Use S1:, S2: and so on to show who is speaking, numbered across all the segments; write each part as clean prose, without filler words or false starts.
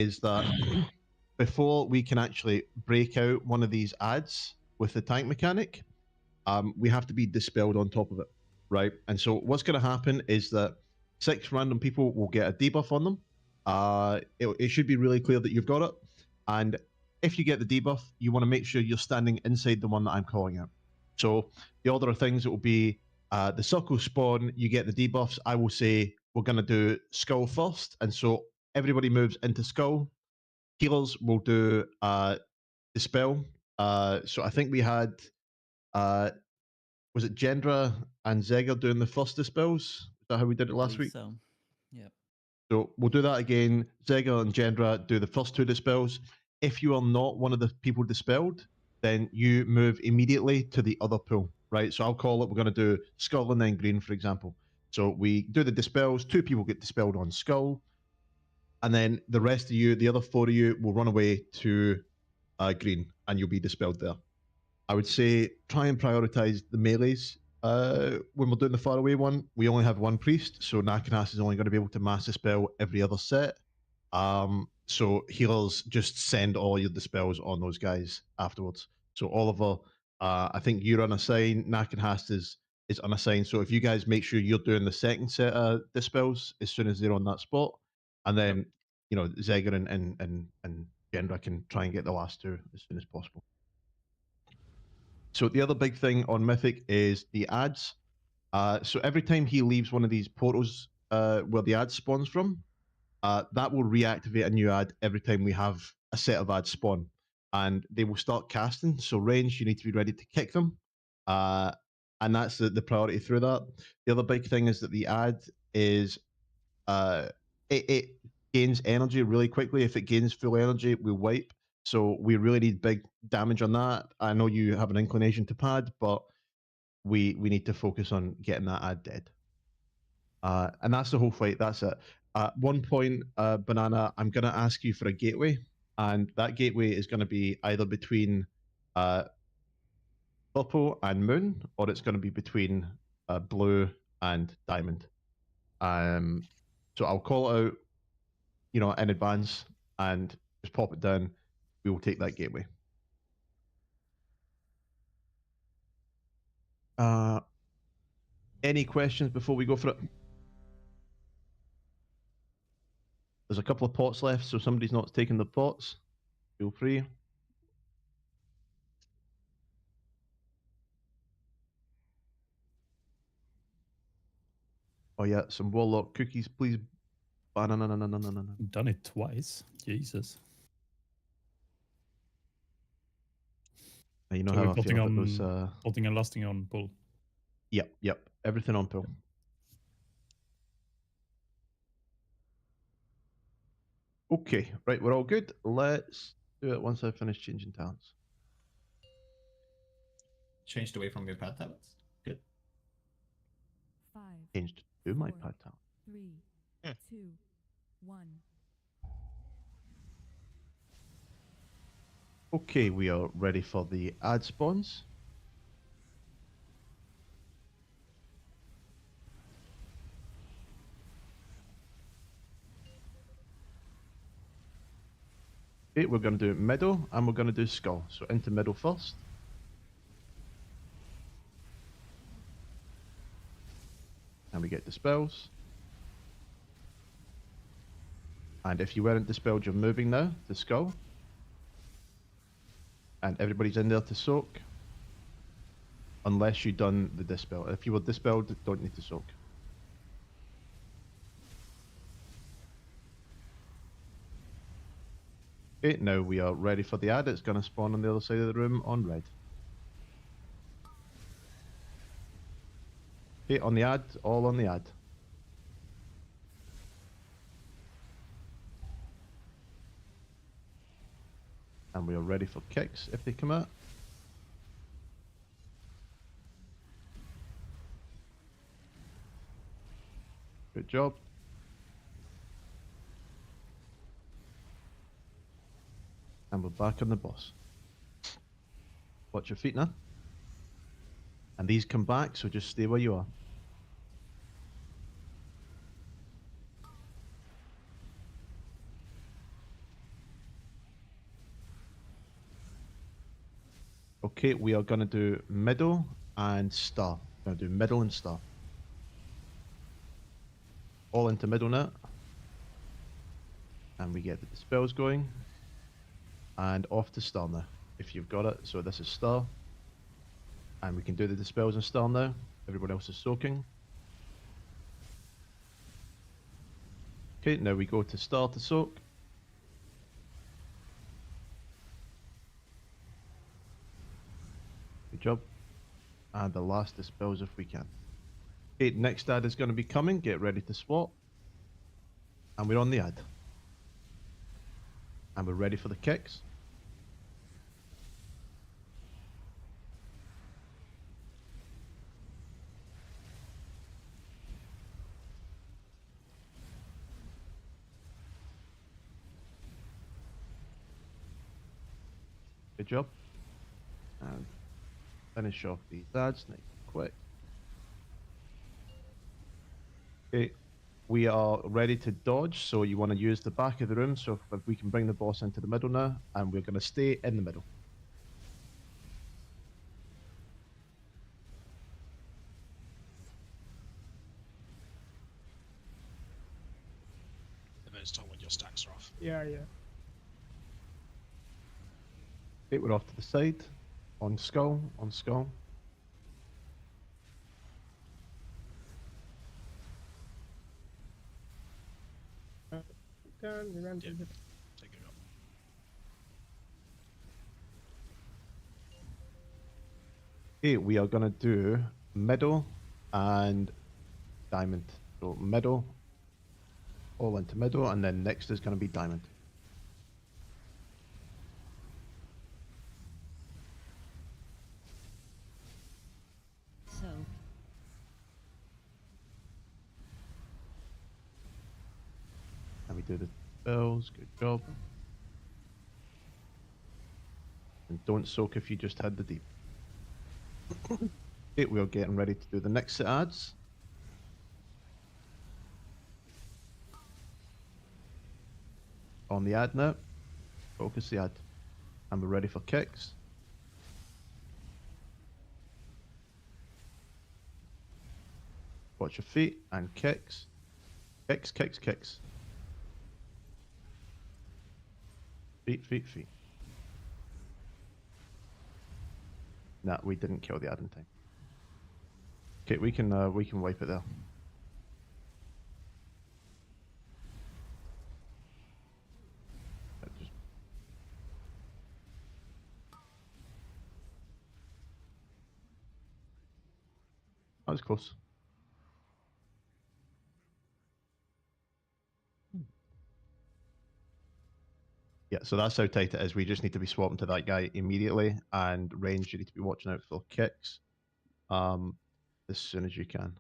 S1: is that before we can actually break out one of these ads with the tank mechanic, we have to be dispelled on top of it, right? And so what's going to happen is that 6 random people will get a debuff on them. It should be really clear that you've got it. And if you get the debuff, you want to make sure you're standing inside the one that I'm calling out. So the order of things, it will be the circle spawn, you get the debuffs. I will say we're going to do skull first. And so everybody moves into skull. Healers will do dispel. So I think we had, was it Gendra and Zegger doing the first dispels? Is that how we did it last week?
S2: So, yep.
S1: So we'll do that again. Zegger and Gendra do the first 2 dispels. If you are not one of the people dispelled, then you move immediately to the other pool, right? So I'll call it, we're going to do Skull and then Green, for example. So we do the dispels, 2 people get dispelled on Skull, and then the rest of you, the other 4 of you, will run away to Green, and you'll be dispelled there. I would say try and prioritize the melees. When we're doing the faraway one, we only have 1 priest, so Nakanas is only going to be able to mass dispel every other set. So healers, just send all your dispels on those guys afterwards. So Oliver, I think you're unassigned. Nakanas is unassigned. So if you guys make sure you're doing the second set of dispels as soon as they're on that spot, and then you know Zegger and Gendra can try and get the last 2 as soon as possible. So the other big thing on Mythic is the ads. So every time he leaves one of these portals where the ad spawns from, that will reactivate a new ad every time we have a set of ads spawn. And they will start casting. So range, you need to be ready to kick them. And that's the priority through that. The other big thing is that the ad is, it gains energy really quickly. If it gains full energy, we wipe. So we really need big damage on that. I know you have an inclination to pad, but we need to focus on getting that ad dead. And that's the whole fight. That's it. At one point, Banana, I'm going to ask you for a gateway, and that gateway is going to be either between purple and moon, or it's going to be between blue and diamond. So I'll call it out, you know, in advance, and just pop it down. We will take that gateway. Any questions before we go for it? There's a couple of pots left, so somebody's not taking the pots. Feel free. Oh yeah, some warlock cookies, please. No.
S3: Done it twice. Jesus.
S1: You know
S3: So
S1: how
S3: we're
S1: I
S3: plotting
S1: feel
S3: on
S1: about those.
S3: plotting and lusting on pull.
S1: Yep. Everything on pull. Okay, right, we're all good. Let's do it once I finish changing talents.
S4: Changed away from your pad talents. Good.
S5: 5,
S1: Changed to my
S5: 4,
S1: pad talent.
S5: 3, 2, 1.
S1: Okay, we are ready for the ad spawns. Okay, we're going to do middle and we're going to do skull. So into middle first. And we get dispels. And if you weren't dispelled, you're moving now to skull. And everybody's in there to soak. Unless you've done the dispel. If you were dispelled, don't need to soak. Okay, now we are ready for the ad. It's going to spawn on the other side of the room on red. Okay, on the ad, all on the ad. And we are ready for kicks if they come out. Good job. And we're back on the boss. Watch your feet now. And these come back, so just stay where you are. Okay, we are going to do middle and star. Going to do middle and star. All into middle net. And we get the dispels going. And off to star now, if you've got it. So this is star. And we can do the dispels and star now. Everyone else is soaking. Okay, now we go to star to soak. Good job. And the last dispels if we can. Okay, next ad is going to be coming. Get ready to swap. And we're on the ad. And we're ready for the kicks. Good job. And finish off these ads nice and quick. Okay, we are ready to dodge, so you want to use the back of the room. So if we can bring the boss into the middle now, and we're going to stay in the middle.
S2: And then it's told when your stacks are off.
S6: Yeah.
S1: Okay, we're off to the side. On skull, on skull.
S6: Turn, we went
S2: Yeah.
S6: to the
S2: Take it up.
S1: Okay, we are going to do middle and diamond. So middle, all into middle, and then next is going to be diamond.
S7: So,
S1: And we do the spells. Good job. And don't soak if you just had the deep. Okay, we are getting ready to do the next set ads. On the ad now. Focus the ad. And we're ready for kicks. Watch your feet and kicks. Kicks, kicks, kicks. Feet, feet, feet. Nah, we didn't kill the ad in time. Okay, we can wipe it there. Just... That was close. Yeah, so that's how tight it is. We just need to be swapping to that guy immediately, and range, you need to be watching out for kicks as soon as you can.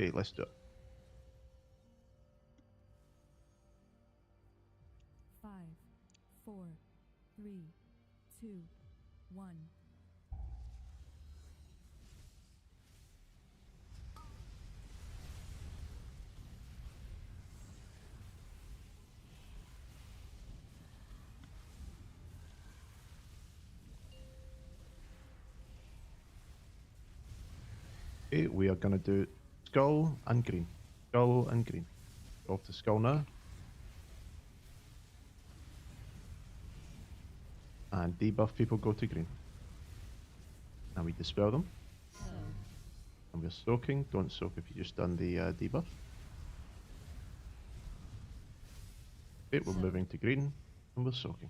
S1: Okay, let's do it.
S5: 5, 4, 3, 2, 1.
S1: Okay, we are going to do skull and green. Skull and green. Off to skull now. And debuff people go to green. And we dispel them.
S7: so,
S1: And we're soaking. Don't soak if you just done the debuff. Okay, we're moving to green. And we're soaking.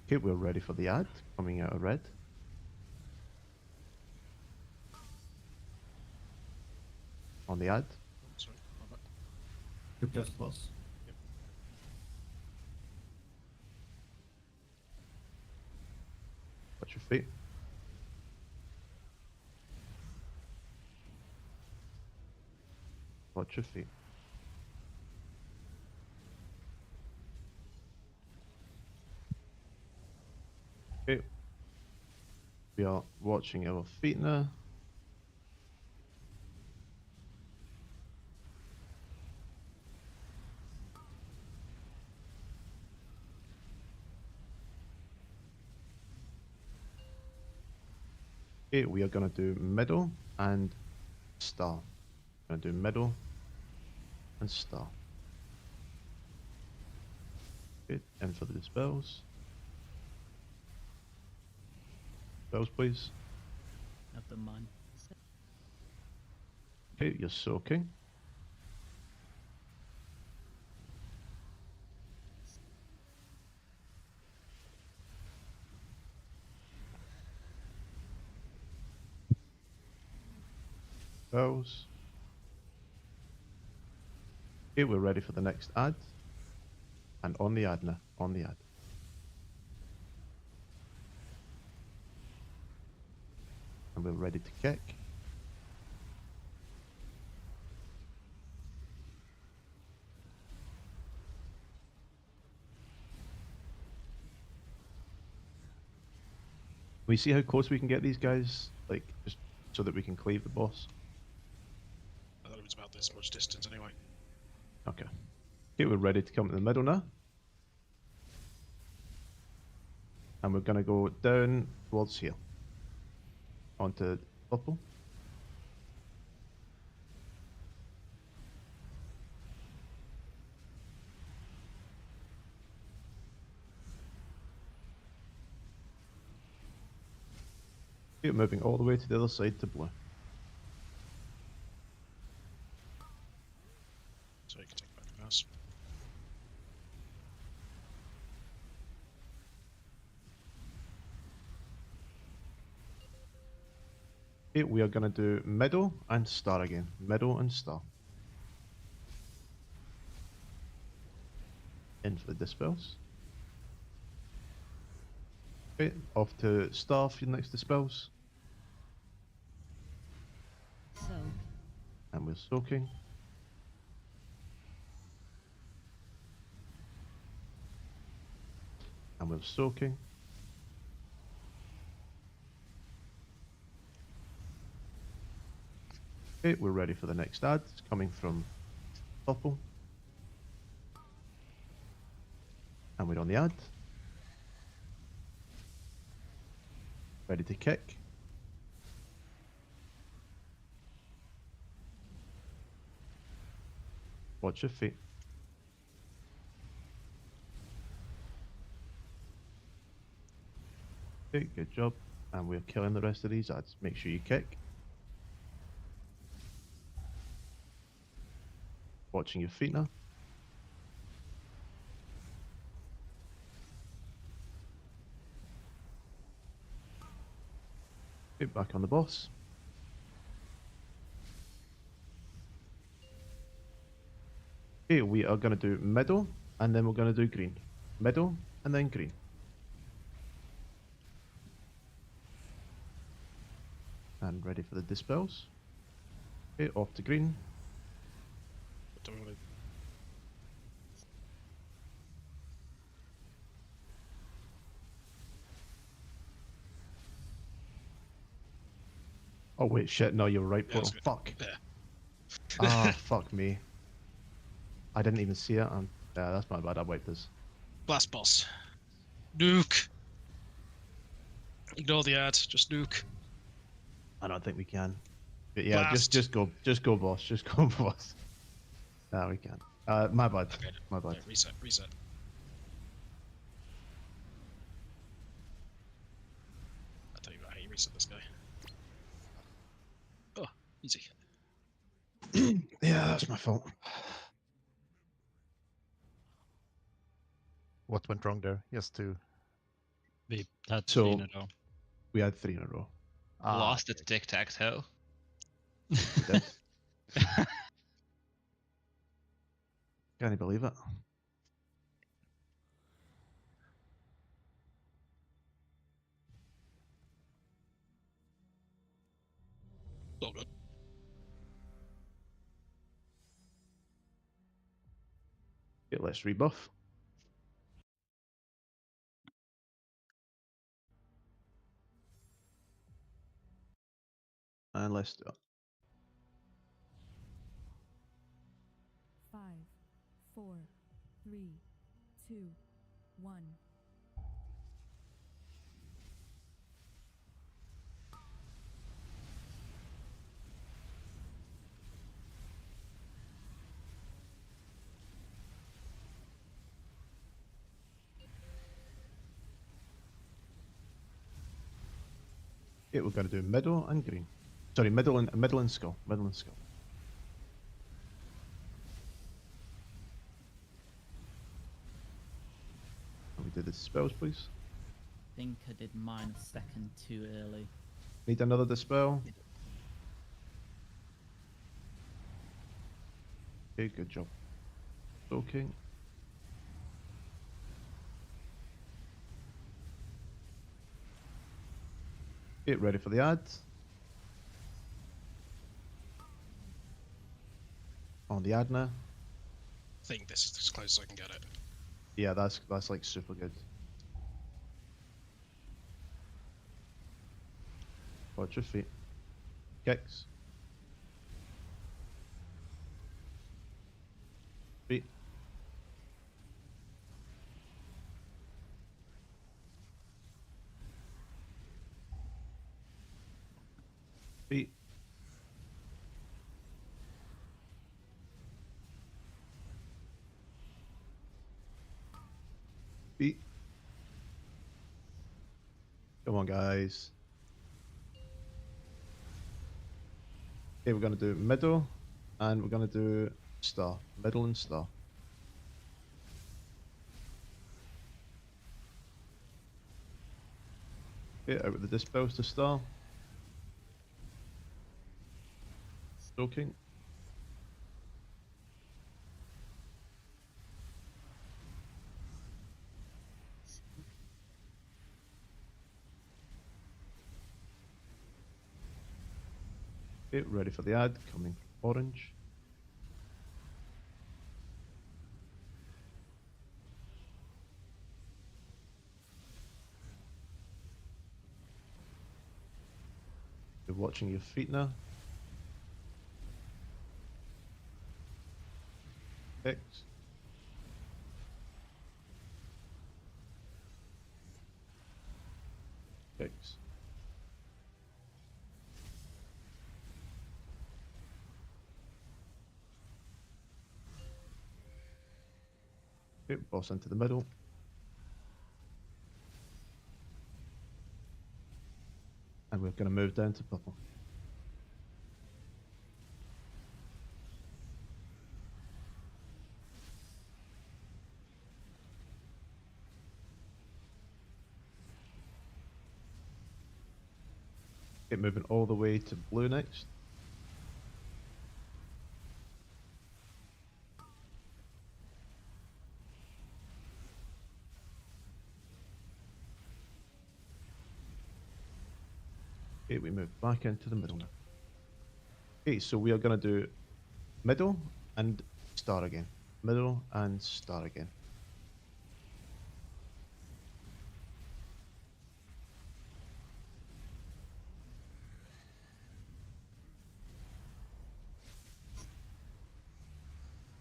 S1: Okay, we're ready for the ad. Coming out of red. On the ad.
S2: Oh, sorry. My bad.
S4: Too close to boss.
S1: feet. Watch your feet. Okay. We are watching our feet now. Okay, we are going to do middle and star. Going to do middle and star. Good. And for the spells. Spells, please.
S6: At the mine.
S1: Okay, you're soaking. Spells. Okay, we're ready for the next ad. And on the ad now. On the ad. And we're ready to kick. We see how close we can get these guys, like just so that we can cleave the boss.
S2: I thought it was about this much distance anyway.
S1: Okay. Okay, we're ready to come to the middle now. And we're gonna go down towards here. Onto purple. Okay, moving all the way to the other side to blue.
S2: So you can take back the pass.
S1: Okay, we are gonna do middle and star again. Middle and star. In for the dispels. Okay, off to star for your next dispels.
S7: Soak.
S1: And we're soaking. And we're soaking. Okay, we're ready for the next ad. It's coming from purple. And we're on the ad. Ready to kick. Watch your feet. Okay, good job. And we're killing the rest of these ads. Make sure you kick. Watching your feet now. Okay, back on the boss. Okay, we are going to do middle, and then we're going to do green. Middle, and then green. And ready for the dispels. Okay, off to green.
S2: But do we want to...
S1: Oh wait, shit, no, you're right,
S2: Yeah, that's
S1: portal.
S2: good.
S1: Fuck.
S2: Yeah.
S1: Ah, fuck me. I didn't even see it. Yeah, that's my bad, I wiped this.
S2: Blast boss. Nuke. Ignore the ad. Just nuke.
S1: I don't think we can. But yeah,
S2: Blast.
S1: just go boss, just go boss. No, we can. My bad,
S2: Okay.
S1: my bad.
S2: Yeah, reset. Reset. I'll tell you what, how you reset this guy. Oh, easy.
S1: Yeah, that's my fault.
S8: What went wrong there? Yes, to
S6: We had
S1: So-
S6: three in a row.
S1: We had 3 in a row.
S9: Lost at tic-tac-toe.
S1: We did. Can't believe it. Okay, let's rebuff. And let's do it.
S5: 5, 4, 3, 2, 1.
S1: Okay, we're gonna do middle and green. Sorry, middle and skull. Middle and skull. Can we do the spells, please?
S10: think I did mine a second too early.
S1: Need another dispel. Okay, good job. Okay. Get ready for the ad. On the ad now.
S2: I think this is as close as I can get it.
S1: Yeah, that's like super good. Watch your feet. Kicks. Feet. Feet. Feet. Come on, guys. Okay, we're gonna do middle, and we're gonna do star. Middle and star. Okay, out with the dispels to star. Soaking. Okay, ready for the ad, coming from orange. You're watching your feet now. Kicks. Kicks. Okay, boss into the middle. And we're going to move down to purple. Okay, moving all the way to blue next. Okay, we move back into the middle now. Okay, so we are going to do middle and star again. Middle and star again.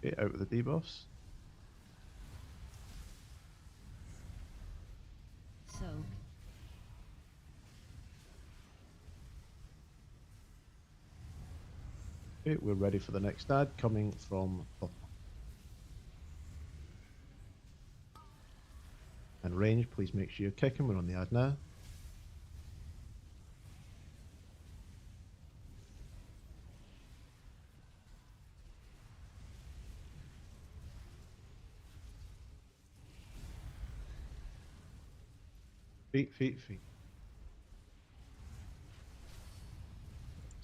S1: Okay, out with the debuffs.
S7: Soak.
S1: Okay, we're ready for the next ad coming from purple. And range, please make sure you're kicking. We're on the ad now. Feet, feet, feet.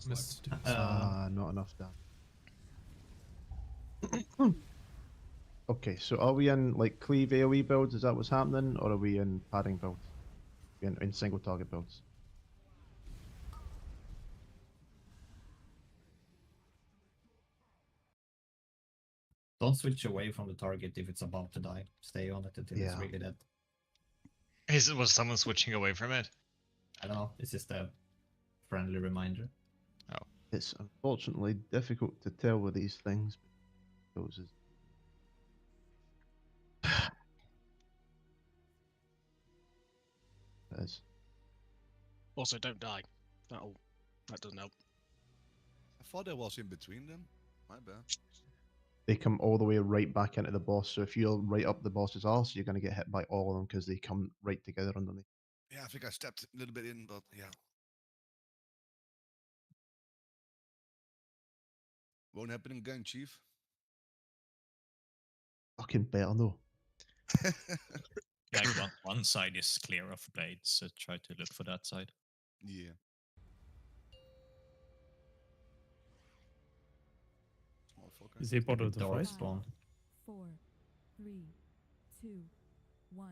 S3: Missed.
S1: Not enough damage. Okay, so are we in like cleave AoE builds? Is that what's happening? Or are we in padding builds? In single target builds?
S4: Don't switch away from the target if it's about to die. Stay on it until it's
S1: Yeah.
S4: really dead.
S9: Was someone switching away from it?
S4: I don't know. It's just a friendly reminder.
S1: It's unfortunately difficult to tell with these things. Those is it is.
S2: Also, don't die. That doesn't help.
S11: I thought I was in between them. My bad.
S1: They come all the way right back into the boss. So if you're right up the boss's arse, you're going to get hit by all of them because they come right together underneath.
S11: Yeah, I think I stepped a little bit in, but yeah. Won't happen again, Chief.
S1: Fucking better though.
S12: Like one side is clear of blades, so try to look for that side.
S11: Yeah. Motherfucker.
S3: Is he part of the
S4: Dark
S3: fight?
S4: spawn.
S5: 4, 3, 2, 1.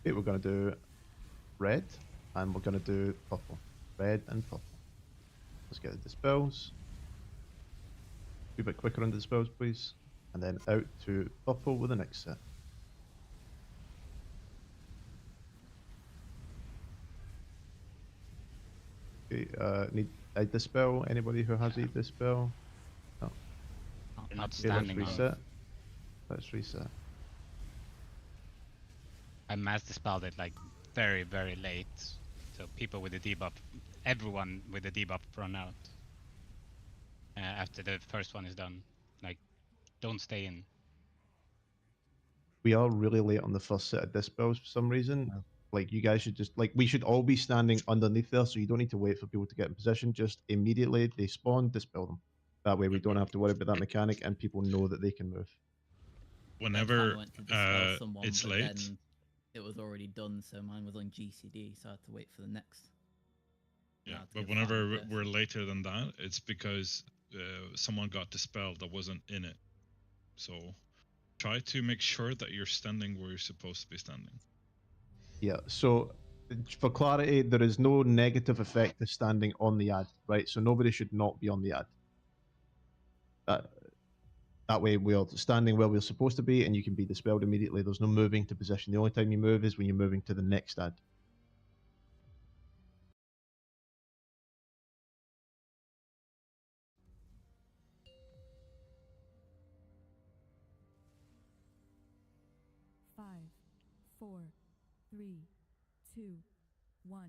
S1: Okay, we're going to do red and we're going to do purple. Red and purple. Let's get the dispels. A bit quicker on the dispels, please. And then out to purple with the next set. Okay, need a dispel. Anybody who has a dispel? No.
S6: You're not
S1: Okay, let's
S6: standing on.
S1: reset. Let's reset.
S6: I mass dispelled it like very, very late. So people with the debuff, everyone with the debuff run out. After the first one is done. Like, don't stay in.
S1: We are really late on the first set of dispels for some reason. Like you guys should just we should all be standing underneath there, so you don't need to wait for people to get in position. Just immediately they spawn, dispel them. That way we don't have to worry about that mechanic, and people know that they can move.
S10: I kinda
S12: Whenever
S10: went to dispel someone,
S12: it's
S10: but
S12: late,
S10: then it was already done, so mine was on GCD, so I had to wait for the next.
S12: yeah.
S10: Now to
S12: But
S10: go
S12: whenever
S10: find the
S12: we're
S10: person.
S12: later than that, it's because someone got dispelled that wasn't in it. So try to make sure that you're standing where you're supposed to be standing.
S1: Yeah. So for clarity, there is no negative effect to standing on the ad, right? So nobody should not be on the ad. That way we're standing where we're supposed to be, and you can be dispelled immediately. There's no moving to position. The only time you move is when you're moving to the next ad.
S5: Five, 4, 3, 2, 1.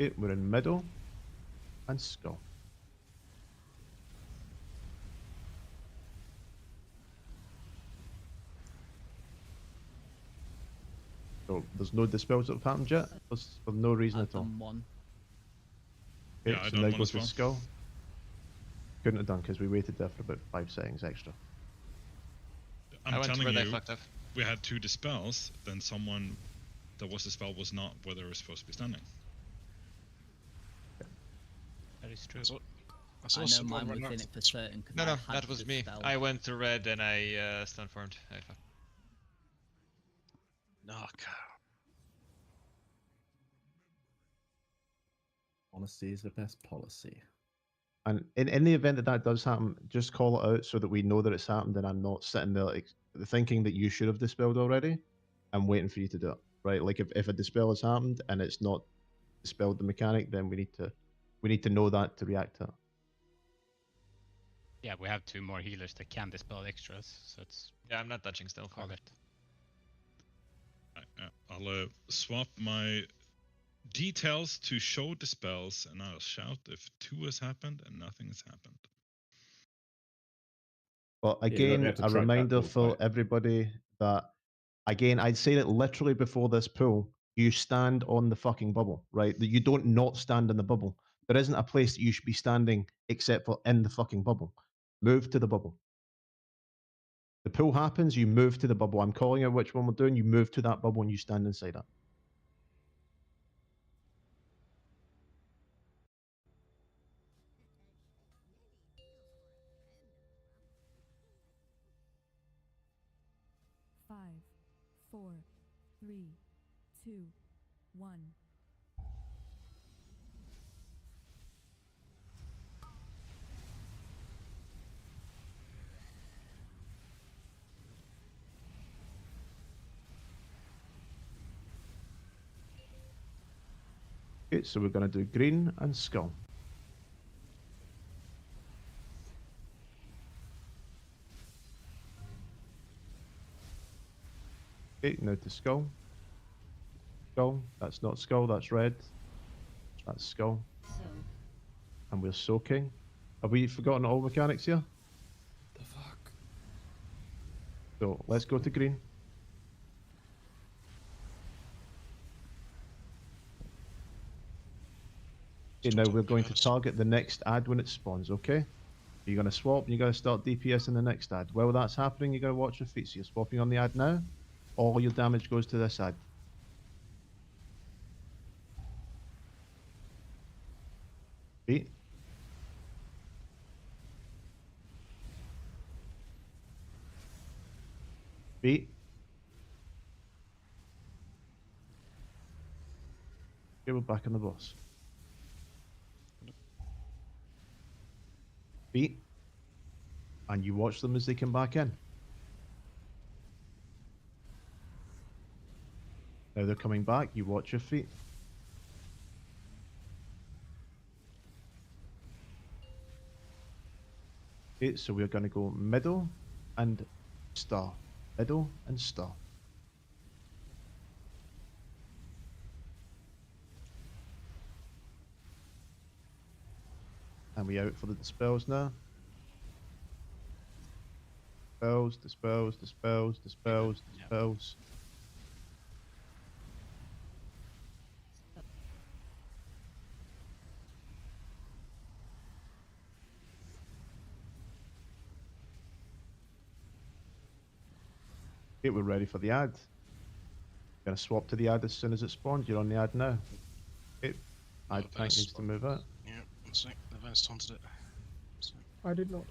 S1: Okay, we're in middle and skull. So there's no dispels that have happened yet. There's for no reason
S10: I've
S1: at all.
S10: done one.
S1: Okay,
S12: Yeah, I
S1: so
S12: done
S1: now
S12: one
S1: go
S12: as
S1: to
S12: well.
S1: skull. Couldn't have done because we waited there for about 5 seconds extra.
S12: I'm
S9: I went to
S12: telling
S9: where they
S12: you,
S9: fucked up.
S12: we had 2 dispels, then someone that was dispelled was not where they were supposed to be standing.
S6: That is true.
S2: I saw
S10: I know
S2: someone
S10: mine
S2: run
S10: was
S2: out
S10: in
S2: to
S10: it for
S2: this-
S10: certain. 'Cause
S9: No,
S10: I
S9: no,
S10: had
S9: that
S10: to
S9: was me.
S10: dispel.
S9: I went to red and I stun formed.
S2: Knock.
S13: Honesty is the best policy.
S1: And in the event that that does happen, just call it out so that we know that it's happened, and I'm not sitting there thinking that you should have dispelled already. I'm waiting for you to do it, right? Like if a dispel has happened and it's not dispelled the mechanic, then we need to know that to react to it.
S6: Yeah, we have 2 more healers that can dispel extras, so it's
S9: Yeah, I'm not touching still.
S6: call it.
S12: I'll swap my details to show dispels, and I'll shout if 2 has happened and nothing has happened.
S1: But
S13: Yeah, you don't
S1: again,
S13: have to
S1: a
S13: track that
S1: reminder
S13: full
S1: for
S13: fight.
S1: everybody that Again, I'd say that literally before this pool, you stand on the fucking bubble, right? That you don't not stand in the bubble. There isn't a place that you should be standing except for in the fucking bubble. Move to the bubble. The pool happens, you move to the bubble. I'm calling out which one we're doing. You move to that bubble and you stand inside it.
S5: Five, 4, 3, 2, 1.
S1: Okay, so we're going to do green and skull. Okay, now to skull. Skull. That's not skull, that's red. That's skull.
S7: So,
S1: And we're soaking. Have we forgotten all mechanics here?
S13: The fuck?
S1: So let's go to green. Okay, now we're going to target the next ad when it spawns, okay? You're going to swap and you're going to start DPS in the next ad. While that's happening, you're going to watch your feet. So you're swapping on the ad now. All your damage goes to this ad. Feet. Feet. Okay, we're back on the boss. Feet. And you watch them as they come back in. Now they're coming back, you watch your feet. Okay, so we're going to go middle and star. Middle and star. And we out for the dispels now. Dispels, dispels, dispels, dispels, dispels. Okay, we're ready for the ad. Gonna swap to the ad as soon as it spawns. You're on the ad now. Okay, ad tank needs to move out.
S2: Yeah, one sec. The event's taunted it.
S13: I did not.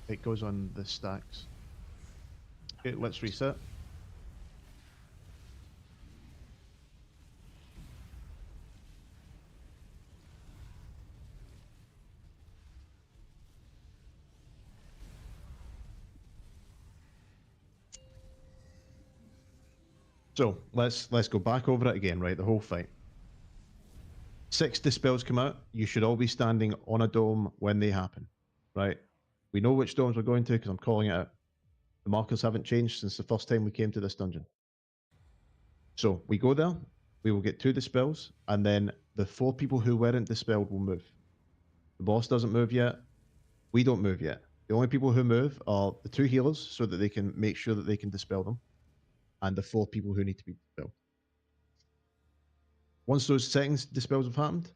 S1: It goes on the stacks. Okay, let's reset. So let's go back over it again, right? The whole fight. 6 dispels come out. You should all be standing on a dome when they happen, right? We know which domes we're going to because I'm calling it out. The markers haven't changed since the first time we came to this dungeon. So we go there. We will get 2 dispels, and then the 4 people who weren't dispelled will move. The boss doesn't move yet. We don't move yet. The only people who move are the 2 healers, so that they can make sure that they can dispel them, and the 4 people who need to be dispelled. Once those settings dispels have happened,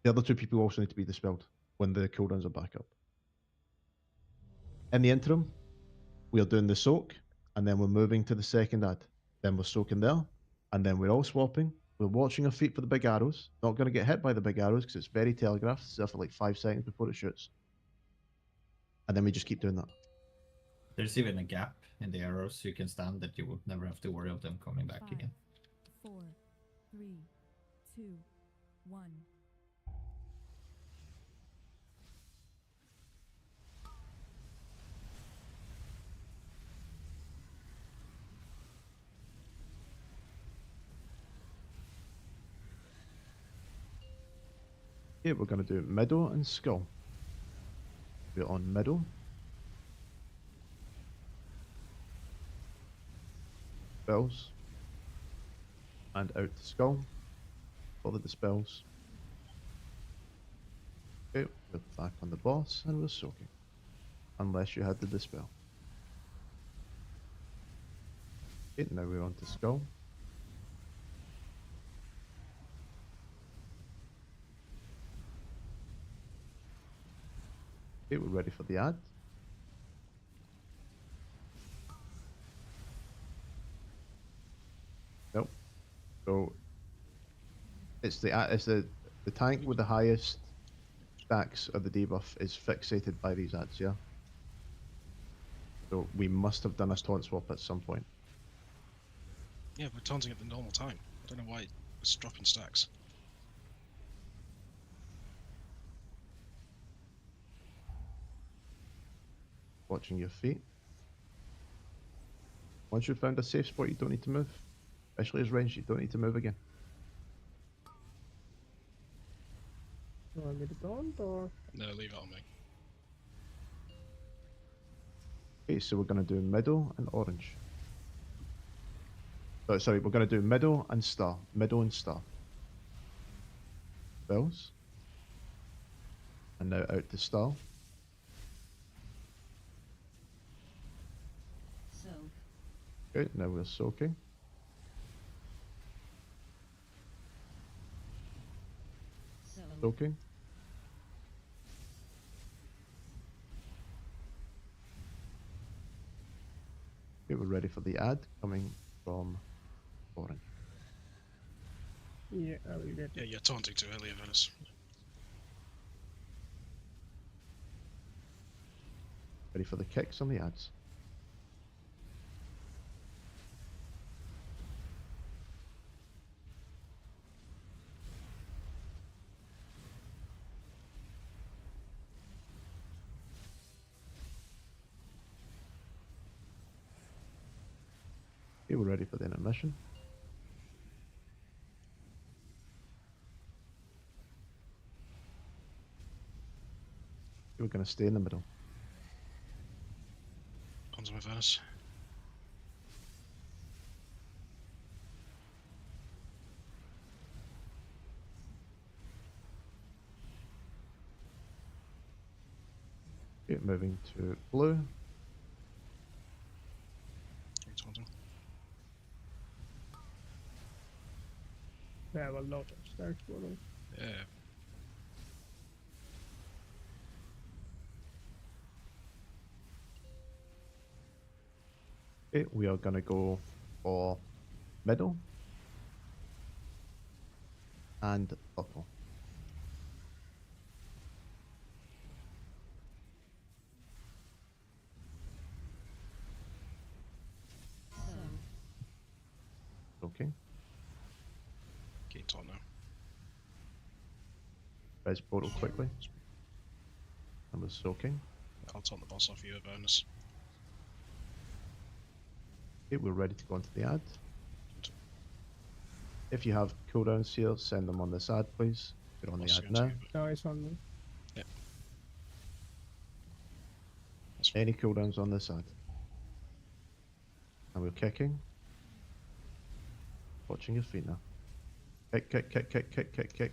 S1: the other 2 people also need to be dispelled when the cooldowns are back up. In the interim, we are doing the soak, and then we're moving to the second ad. Then we're soaking there, and then we're all swapping. We're watching our feet for the big arrows. Not going to get hit by the big arrows because it's very telegraphed. It's there for like 5 seconds before it shoots. And then we just keep doing that.
S4: There's even a gap in the arrows, so you can stand that you would never have to worry of them coming back
S5: 5,
S4: again.
S5: 4, 3, 2, 1.
S1: Okay, we're going to do middle and skull. We're on middle. Spells. And out to skull. For the dispels. Okay, we're back on the boss and we're soaking. Unless you had the dispel. Okay, now we're on to skull. Okay, we're ready for the ad. Nope. So it's the tank with the highest stacks of the debuff is fixated by these ads, yeah? So we must have done a taunt swap at some point.
S2: Yeah, we're taunting at the normal time. I don't know why it's dropping stacks.
S1: Watching your feet. Once you've found a safe spot, you don't need to move. Especially as range, you don't need to move again.
S13: You want me to taunt or?
S2: No, leave it on me.
S1: Okay, so we're going to do middle and orange. Oh, sorry, we're going to do middle and star. Middle and star. Bells. And now out to star.
S7: Soak.
S1: Okay, now we're soaking.
S7: Soak.
S1: Soaking. Okay, we're ready for the ad coming from orange.
S13: Yeah, I will get
S2: Yeah,
S13: it.
S2: you're taunting too early, Venice.
S1: Ready for the kicks on the ads. Okay, we're ready for the intermission. Okay, we're going to stay in the middle.
S2: Onto my Venice.
S1: Okay, moving to blue.
S2: Keep taunting.
S13: They have a lot of stacks for them.
S2: Yeah.
S1: Okay, we are going to go for middle and purple.
S7: Soak.
S1: Okay,
S2: Keep taunt now.
S1: res portal quickly. And we're soaking.
S2: I'll taunt the boss off you, Venice.
S1: Okay, we're ready to go into the ad. If you have cooldowns here, send them on this ad, please. Get on the
S2: Boss
S1: ad
S2: going to
S1: now.
S2: you,
S13: No, it's on me.
S2: Yeah. That's fine.
S1: Any cooldowns on this ad. And we're kicking. Watching your feet now. Kick, kick, kick, kick, kick, kick, kick.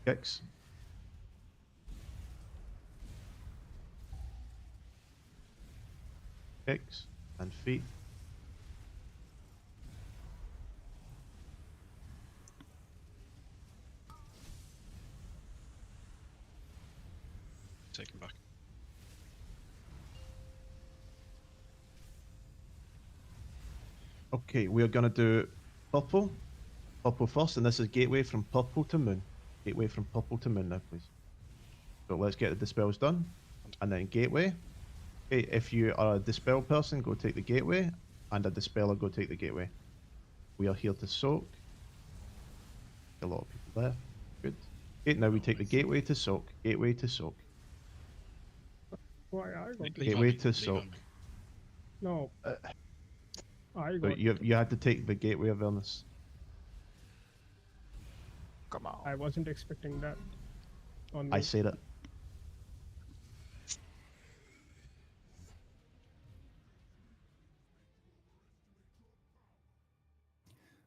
S1: Kicks. Kicks and feet.
S2: Take him back.
S1: Okay, we are going to do purple. Purple first, and this is gateway from purple to moon. Gateway from purple to moon now, please. So let's get the dispels done. And then gateway. Okay, if you are a dispel person, go take the gateway. And a dispeller, go take the gateway. We are here to soak. A lot of people there. Good. Okay, now we take the gateway to soak. Gateway to soak.
S13: Why I got
S2: Leave
S13: it?
S1: Gateway
S2: on me,
S1: to
S2: leave
S1: soak.
S2: on me.
S13: No. I
S1: So
S13: got
S1: you had to take the gateway of illness.
S8: Come on.
S13: I wasn't expecting that. On
S1: I
S13: me.
S1: said it.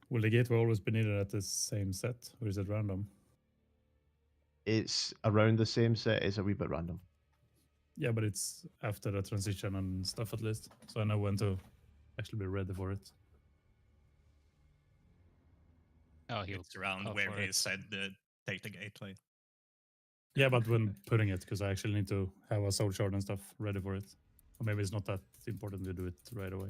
S3: Will the gateway always be needed at the same set, or is it random?
S1: It's around the same set. It's a wee bit random.
S3: Yeah, but it's after the transition and stuff at least, so I know when to actually be ready for it.
S6: Oh, he'll
S14: It's around
S6: go
S14: where
S6: for
S14: he
S6: it.
S14: said take the gateway.
S3: Yeah, but when putting it, because I actually need to have a soul shard and stuff ready for it. Or maybe it's not that important to do it right away.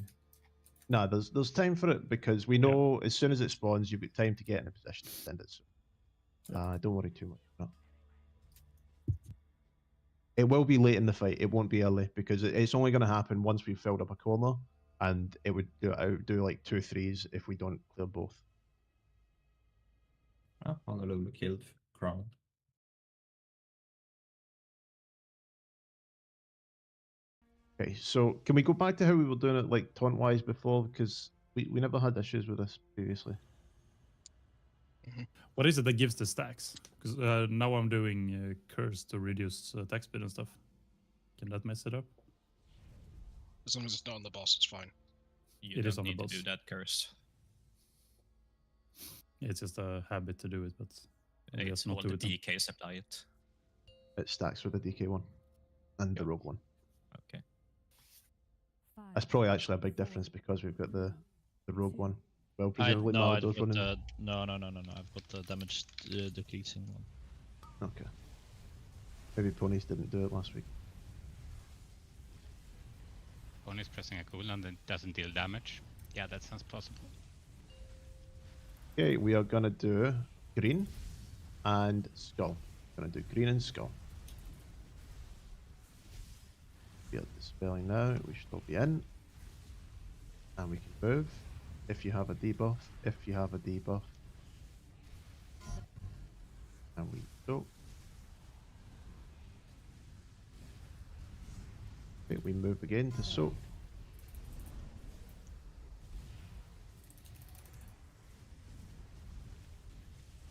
S1: No, there's time for it because we know as soon as it spawns, you've got time to get in a position to send it. So, don't worry too much. No. It will be late in the fight. It won't be early because it's only going to happen once we've filled up a corner, and it would do like 2-3s if we don't clear both.
S4: Oh, Honolulu killed Crown.
S1: Okay, so can we go back to how we were doing it like taunt wise before? Because we never had issues with this previously.
S3: What is it that gives the stacks? Because now I'm doing curse to reduce attack speed and stuff. Can that mess it up?
S2: As long as it's not on the boss, it's fine.
S14: You
S3: It
S14: don't
S3: is on the
S14: need to
S3: boss.
S14: do that curse.
S3: It's just a habit to do it, but I guess
S14: It's
S3: not
S14: all
S3: do
S14: the
S3: it then.
S14: DKs apply it.
S1: It stacks with the DK one and the rogue one.
S14: Okay.
S1: That's probably actually a big difference because we've got the rogue one. Well,
S8: I
S1: presumably
S8: no, I've
S1: Malado's
S8: got
S1: running.
S8: no. I've got the damage decreasing one.
S1: Okay. Maybe ponies didn't do it last week.
S6: Pony's pressing a cooldown that doesn't deal damage. Yeah, that sounds possible.
S1: Okay, we are gonna do green and skull. Gonna do green and skull. Get the spelling now. We should all be in, and we can move. If you have a debuff, if you have a debuff, and we go. Okay, we move again to soak.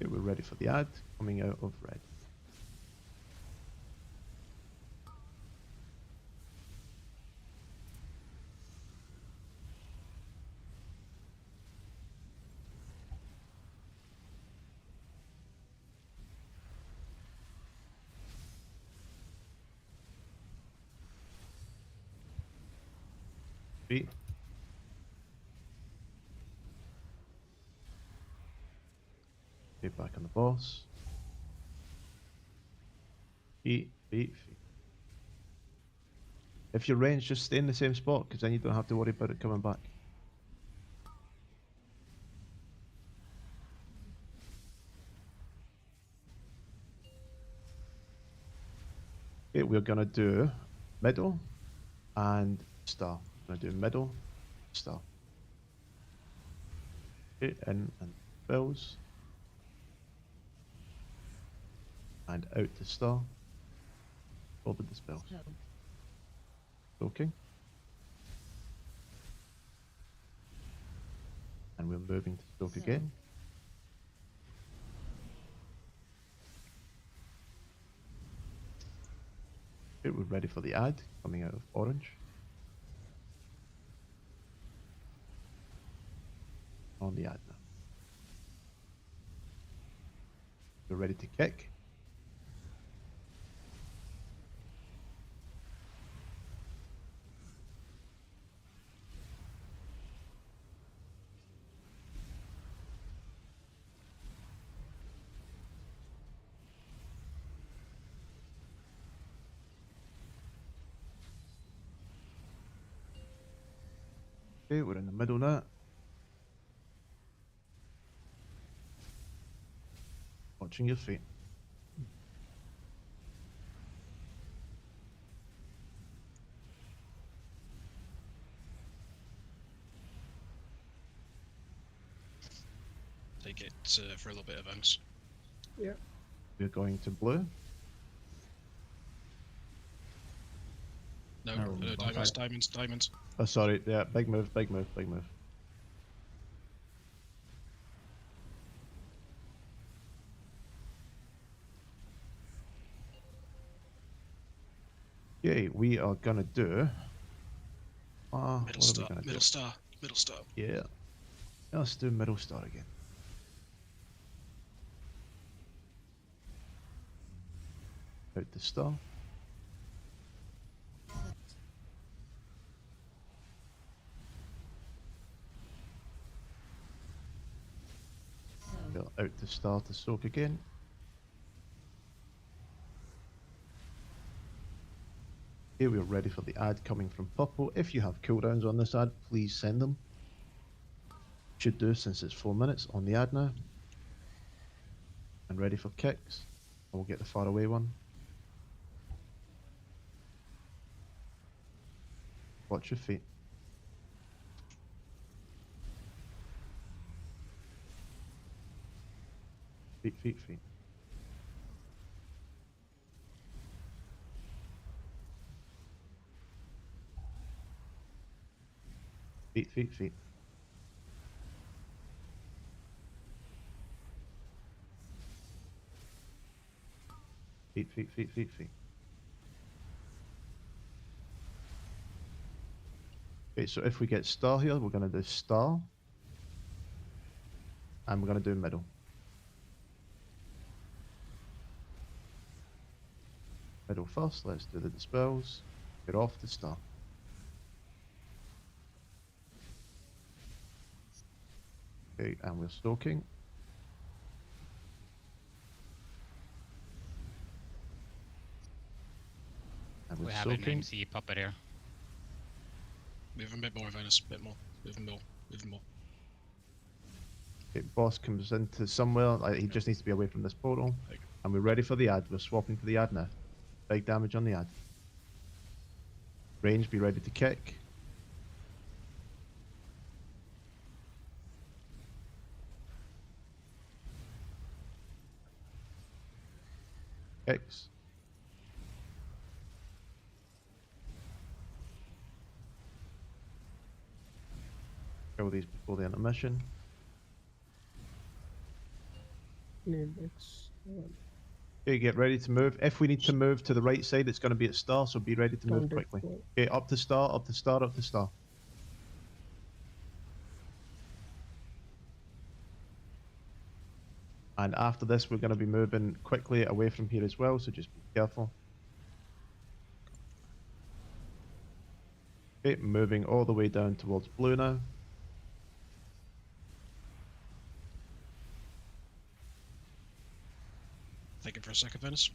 S1: Okay, we're ready for the ad coming out of red. Three. Okay, back on the boss. Feet. If you're ranged, just stay in the same spot because then you don't have to worry about it coming back. Okay, we're gonna do middle and star. Gonna do middle, star. Okay, in and spells. And out to star. Over the spells. Okay. And we're moving to soak again. Okay, we're ready for the ad coming out of orange. On the ad now. We're ready to kick. Okay, we're in the middle now. Watching your feet.
S2: Take it for a little bit of events.
S13: Yeah.
S1: We're going to blue.
S2: No,
S4: Arrow,
S2: diamonds.
S1: Oh, sorry. Yeah, big move. Okay, we are gonna do.
S2: Middle star.
S1: Yeah. Let's do middle star again. Out the star. out to star to soak again. Okay, we're ready for the ad coming from purple. If you have cooldowns on this ad, please send them. Should do, since it's 4 minutes on the ad now. And ready for kicks. And we'll get the far away one. Watch your feet. Feet, feet, feet. Feet, feet, feet. Feet, feet, feet, feet, feet. Okay, so if we get star here, we're going to do star. And we're going to do middle. Middle first, let's do the dispels. Get off the star. Okay, and we're stalking. And
S6: We
S1: we're
S6: have an
S1: soaking.
S6: MC puppet here.
S2: Move a bit more, Venus. Bit more. Move more. Move more.
S1: Okay, boss comes into somewhere. Like, he just needs to be away from this portal. And we're ready for the ad. We're swapping to the ad now. Big damage on the ad. Range, be ready to kick. Kicks. Kill these before the intermission.
S13: Need X.
S1: Okay, get ready to move. If we need to move to the right side, it's going to be at star, so be ready to move
S13: Counter
S1: quickly.
S13: four.
S1: Okay, up to star, up to star, up to star. And after this, we're going to be moving quickly away from here as well, so just be careful. Okay, moving all the way down towards blue now.
S2: Thinking for a second, Venus.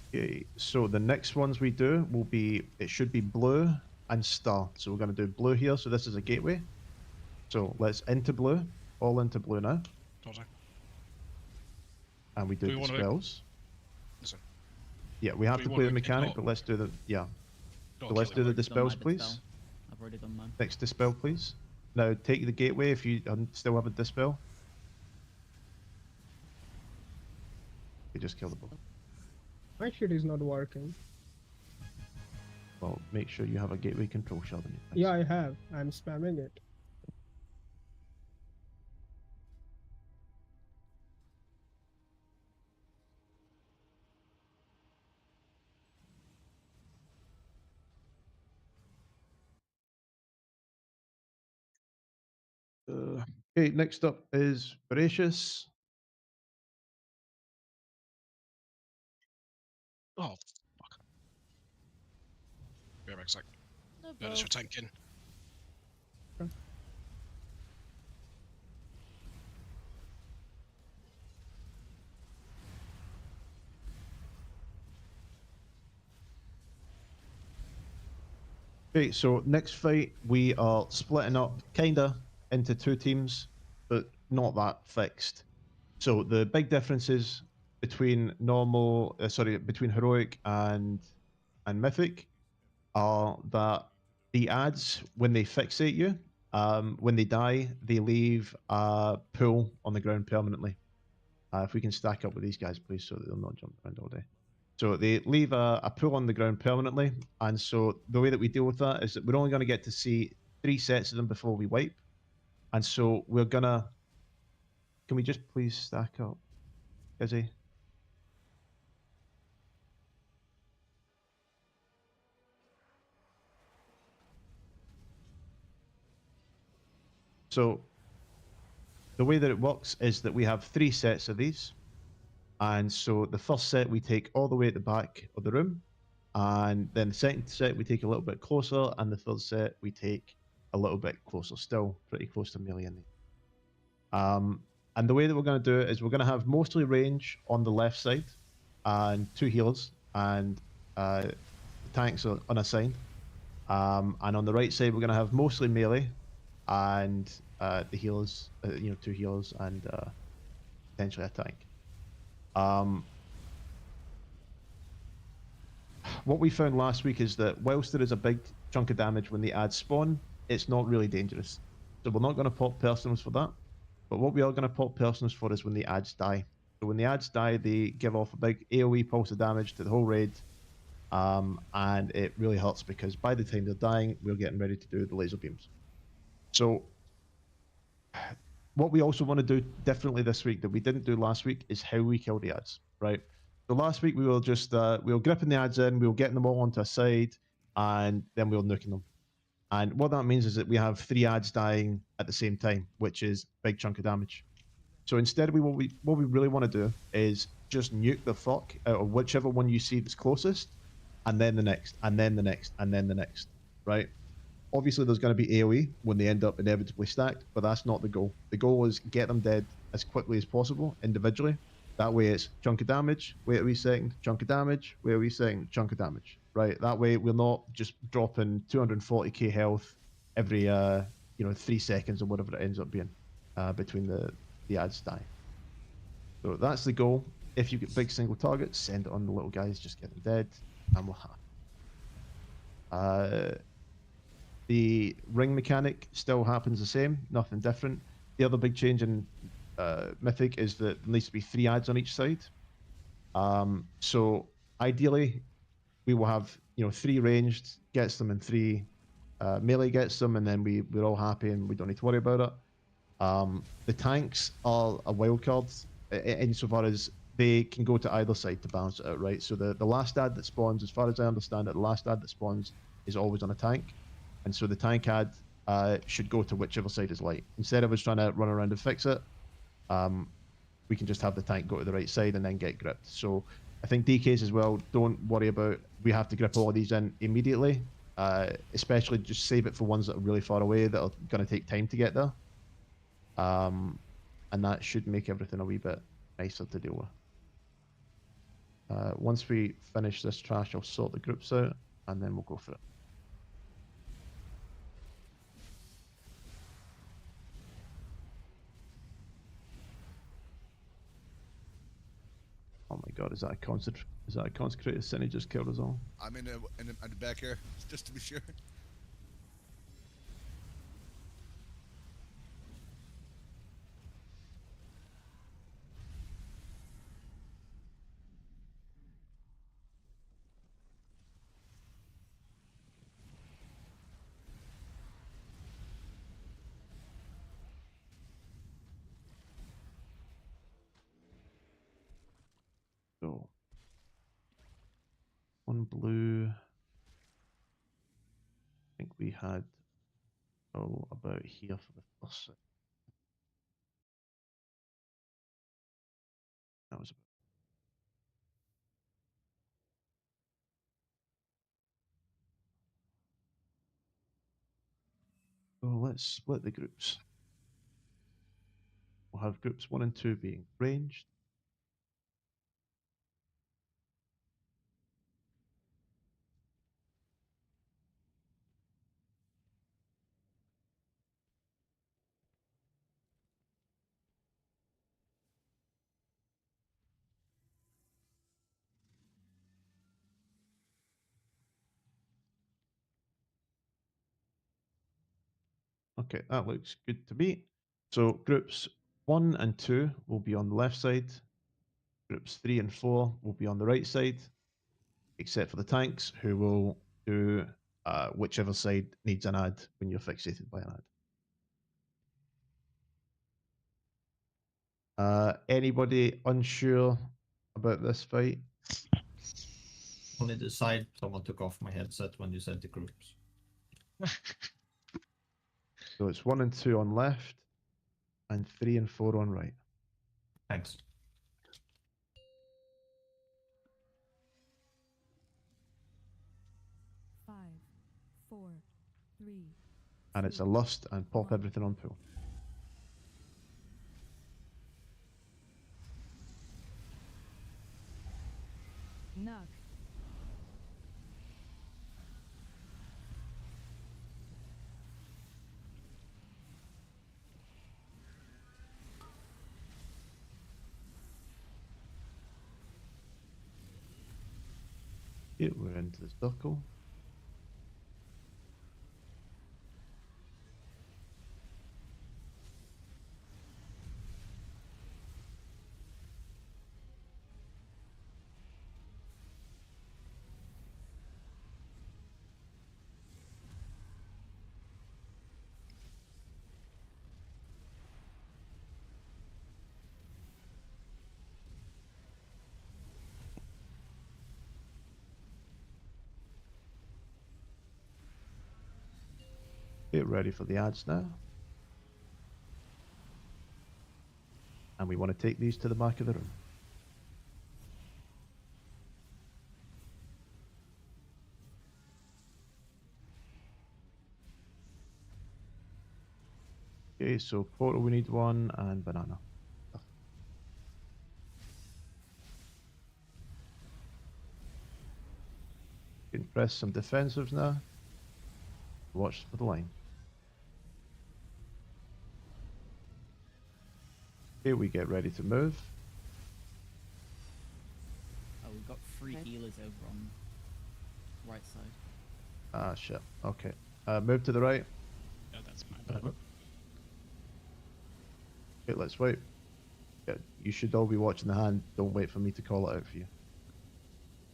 S1: Okay, so the next ones we do will be, it should be blue and star. So we're going to do blue here, so this is a gateway. So let's into blue, all into blue now.
S2: Dodging.
S1: And we do
S2: Do we wanna-
S1: dispels.
S2: Listen.
S1: Yeah, we have
S2: we
S1: to play
S2: wanna
S1: the
S2: make it
S1: mechanic,
S2: not-
S1: but let's do the, yeah.
S2: Not
S1: So let's
S2: kill
S1: do
S2: it.
S1: the
S10: I've already done my
S1: dispels, please.
S10: dispel. I've already done mine.
S1: Next dispel, please. Now take the gateway if you still have a dispel. You just kill the ball.
S13: My shit is not working.
S1: Well, make sure you have a gateway control shard on your face.
S13: Yeah, I have. I'm spamming it.
S1: Okay, next up is Voracious.
S2: Oh, fuck. Be right back, sec.
S7: No,
S2: Venus, you're tanking.
S1: Okay, so next fight we are splitting up kinda into two teams, but not that fixed. So the big differences between normal, between heroic and mythic are that the ads, when they fixate you, when they die, they leave a pool on the ground permanently. If we can stack up with these guys, please, so that they'll not jump around all day. So they leave a pool on the ground permanently, and so the way that we deal with that is that we're only going to get to see 3 sets of them before we wipe, and so we're gonna. Can we just please stack up, Izzy? So the way that it works is that we have 3 sets of these, and so the first set we take all the way at the back of the room, and then the second set we take a little bit closer, and the third set we take a little bit closer still, pretty close to melee in there. And the way that we're going to do it is we're going to have mostly range on the left side, and 2 healers, and tanks are unassigned. And on the right side, we're going to have mostly melee, and the healers, 2 healers, and potentially a tank. What we found last week is that whilst there is a big chunk of damage when the ads spawn, it's not really dangerous. So we're not going to pop personals for that. But what we are going to pop personals for is when the ads die. So when the ads die, they give off a big AoE pulse of damage to the whole raid. And it really hurts because by the time they're dying, we're getting ready to do the laser beams. So what we also want to do differently this week that we didn't do last week is how we kill the ads, right? So last week we were just we were gripping the ads in, we were getting them all onto a side, and then we were nuking them. And what that means is that we have 3 ads dying at the same time, which is a big chunk of damage. So instead, what we really want to do is just nuke the fuck out of whichever one you see that's closest, and then the next, and then the next, and then the next, right? Obviously, there's going to be AoE when they end up inevitably stacked, but that's not the goal. The goal is get them dead as quickly as possible individually. That way it's chunk of damage, wait a wee second, chunk of damage, wait a wee second, chunk of damage, right? That way we're not just dropping 240k health every 3 seconds or whatever it ends up being between the ads die. So that's the goal. If you get big single targets, send it on the little guys, just get them dead, and we'll have. The ring mechanic still happens the same, nothing different. The other big change in Mythic is that there needs to be 3 ads on each side. So ideally, we will have 3 ranged gets them, and 3 melee gets them, and then we're all happy and we don't need to worry about it. The tanks are a wild card insofar as they can go to either side to balance it out, right? So the last ad that spawns, as far as I understand it, the last ad that spawns is always on a tank. And so the tank ad should go to whichever side is light. Instead of us trying to run around and fix it, we can just have the tank go to the right side and then get gripped. So I think DKs as well, don't worry about we have to grip all of these in immediately. Especially just save it for ones that are really far away that are going to take time to get there. And that should make everything a wee bit nicer to deal with. Once we finish this trash, I'll sort the groups out and then we'll go for it. Oh my god, is that a consecrated sin he just killed us all?
S11: I'm in the back here, just to be sure.
S1: So, 1 blue. I think we had about here for the first set. That was so let's split the groups. We'll have groups 1 and 2 being ranged. Okay, that looks good to me. So groups 1 and 2 will be on the left side. Groups 3 and 4 will be on the right side, except for the tanks, who will do whichever side needs an ad when you're fixated by an ad. Anybody unsure about this fight?
S4: Only the side someone took off my headset when you said the groups.
S1: So it's 1 and 2 on left, and 3 and 4 on right.
S4: Thanks.
S5: Five, four, three.
S1: And it's a lust and pop everything on pool.
S5: Knock.
S1: Yeah, we're into the circle. Get ready for the ads now. And we want to take these to the back of the room. Okay, so portal we need one and banana. You can press some defensives now. Watch for the line. Okay, we get ready to move.
S10: Oh, we've got 3 healers over on right side.
S1: Ah, shit. Okay. Move to the right.
S6: Yeah, that's my bad.
S1: Okay, let's wait. Yeah, you should all be watching the hand. Don't wait for me to call it out for you.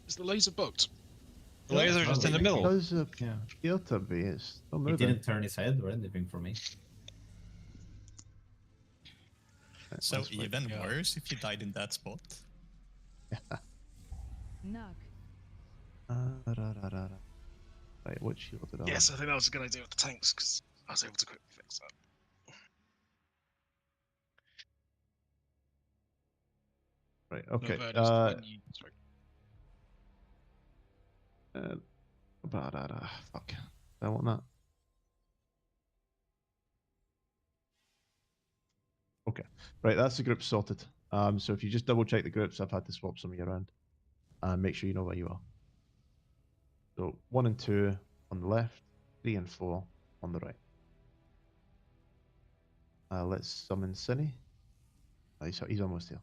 S2: Is the laser booked?
S9: The laser's just in the middle.
S1: Because of
S4: Yeah.
S1: appear to be, it's not
S4: He
S1: moving.
S4: didn't turn his head or anything for me.
S1: Right,
S14: So
S1: let's wait.
S14: even worse if you died in that spot.
S5: Knock.
S1: Right, what shield did I
S2: Yes, I think that was a good idea with the tanks because I was able to quickly fix that.
S1: Right, okay.
S2: Sorry.
S1: Fuck. I want that. Okay. Right, that's the group sorted. So if you just double check the groups, I've had to swap some of you around. And make sure you know where you are. So 1 and 2 on the left, 3 and 4 on the right. Let's summon Cinny. He's almost here.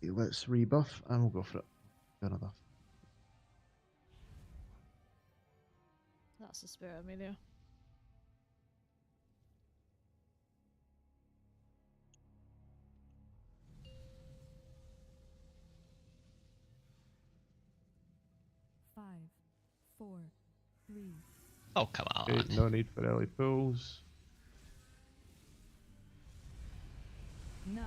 S1: Okay, let's rebuff and we'll go for it. Another.
S7: That's the spirit, Amelia.
S5: Five, 4, 3.
S8: Oh, come on.
S1: Okay, no need for early pulls.
S5: Knock.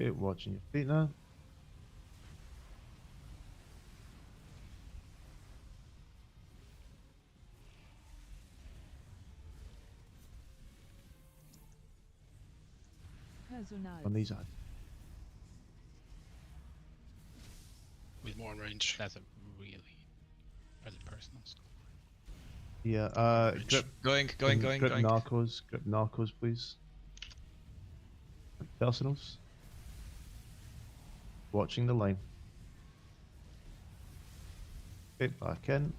S1: Okay, watching your feet now.
S5: Personal.
S1: On these ads.
S2: With more in range.
S6: That's a really personal stuff.
S1: Yeah, grip.
S9: Going.
S1: Grip narcos, please. Personals. Watching the line. Okay, back in.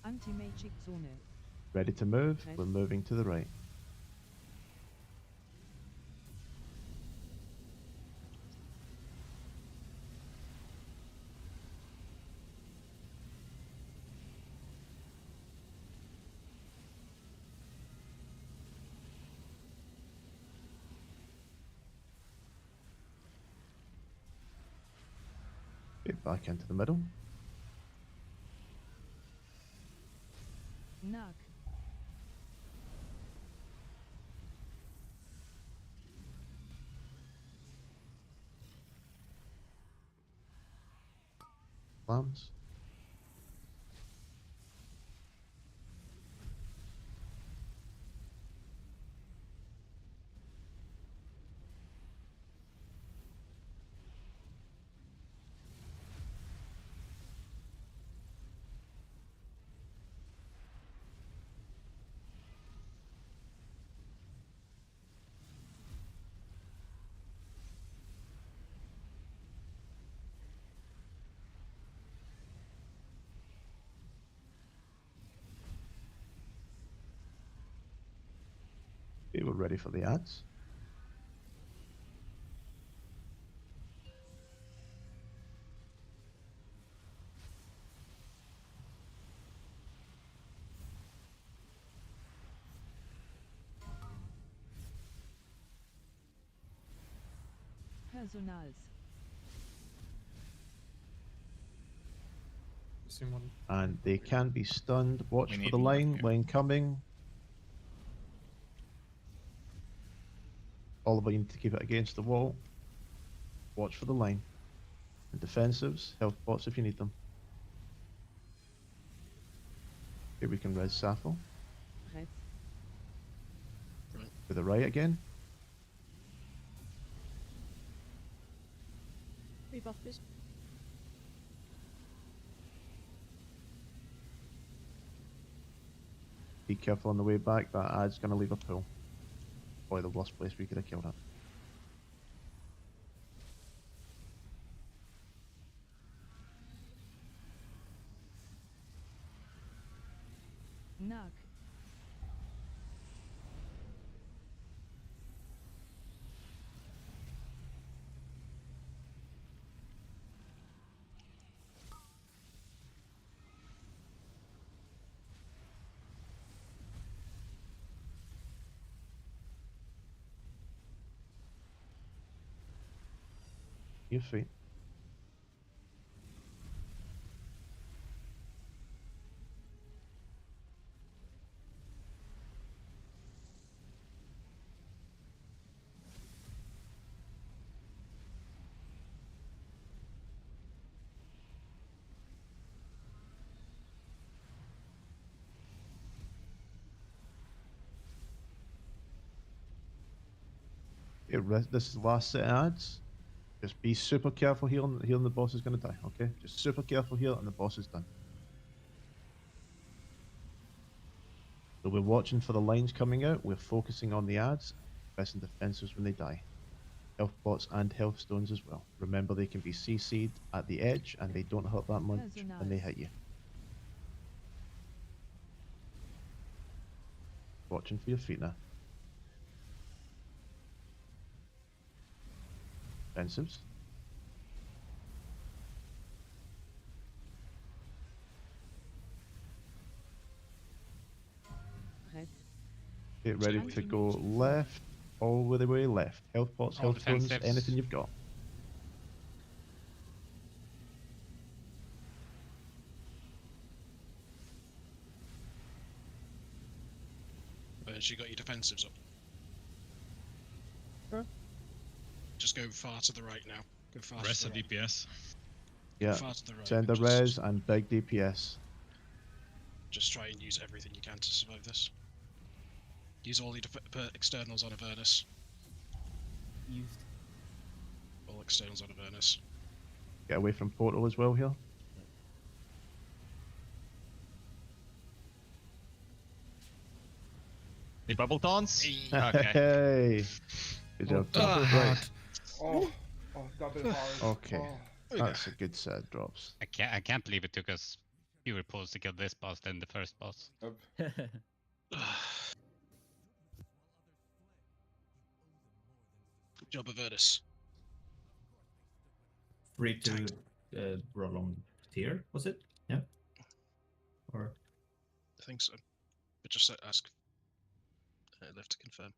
S5: Anti-magic zone.
S1: Ready to move. We're moving to the right. Get back into the middle.
S5: Knock.
S1: Slams. Okay, we're ready for the ads.
S5: Personals.
S1: And they can be stunned. Watch
S14: We
S1: for
S14: need
S1: the
S14: more
S1: line.
S14: here.
S1: Line coming. Oliver, you need to keep it against the wall. Watch for the line. And defensives, health pots if you need them. Here we can res Sappho.
S5: Rechts.
S1: To the right again.
S7: Rebuff boost.
S1: Be careful on the way back. That ad's going to leave a pool. Boy, the worst place we could have killed it.
S5: Knock.
S1: Your feet. This is the last set of ads. Just be super careful here, and the boss is going to die, okay? Just super careful here, and the boss is done. So we're watching for the lines coming out. We're focusing on the ads, pressing defensives when they die. Health pots and health stones as well. Remember, they can be CC'd at the edge, and they don't hurt that much when they hit you. Watching for your feet now. Defensives.
S5: Rechts.
S1: Get ready to go left, all the way left. Health pots,
S6: All
S1: health stones,
S6: defensives.
S1: anything you've got.
S2: Burns, you got your defensives up.
S13: Huh?
S2: Just go far to the right now. Go far
S12: Rest
S2: to
S12: of
S2: the right.
S12: DPS.
S1: Yeah.
S2: Far to the right.
S1: Send a
S2: and
S1: res and big DPS.
S2: Just try and use everything you can to survive this. Use all your externals on Avernus.
S10: Used.
S2: All externals on Avernus.
S1: Get away from portal as well here.
S9: The bubble taunts?
S1: Okay. Hey. Good job. Tom. Right.
S15: Oh, double hard.
S1: Okay. That's a good set of drops.
S6: I can't believe it took us fewer pulls to kill this boss than the first boss.
S2: Good job, Avernus.
S4: Free to roll on tier, was it? Yeah. Or
S2: I think so. But just ask Liv to confirm.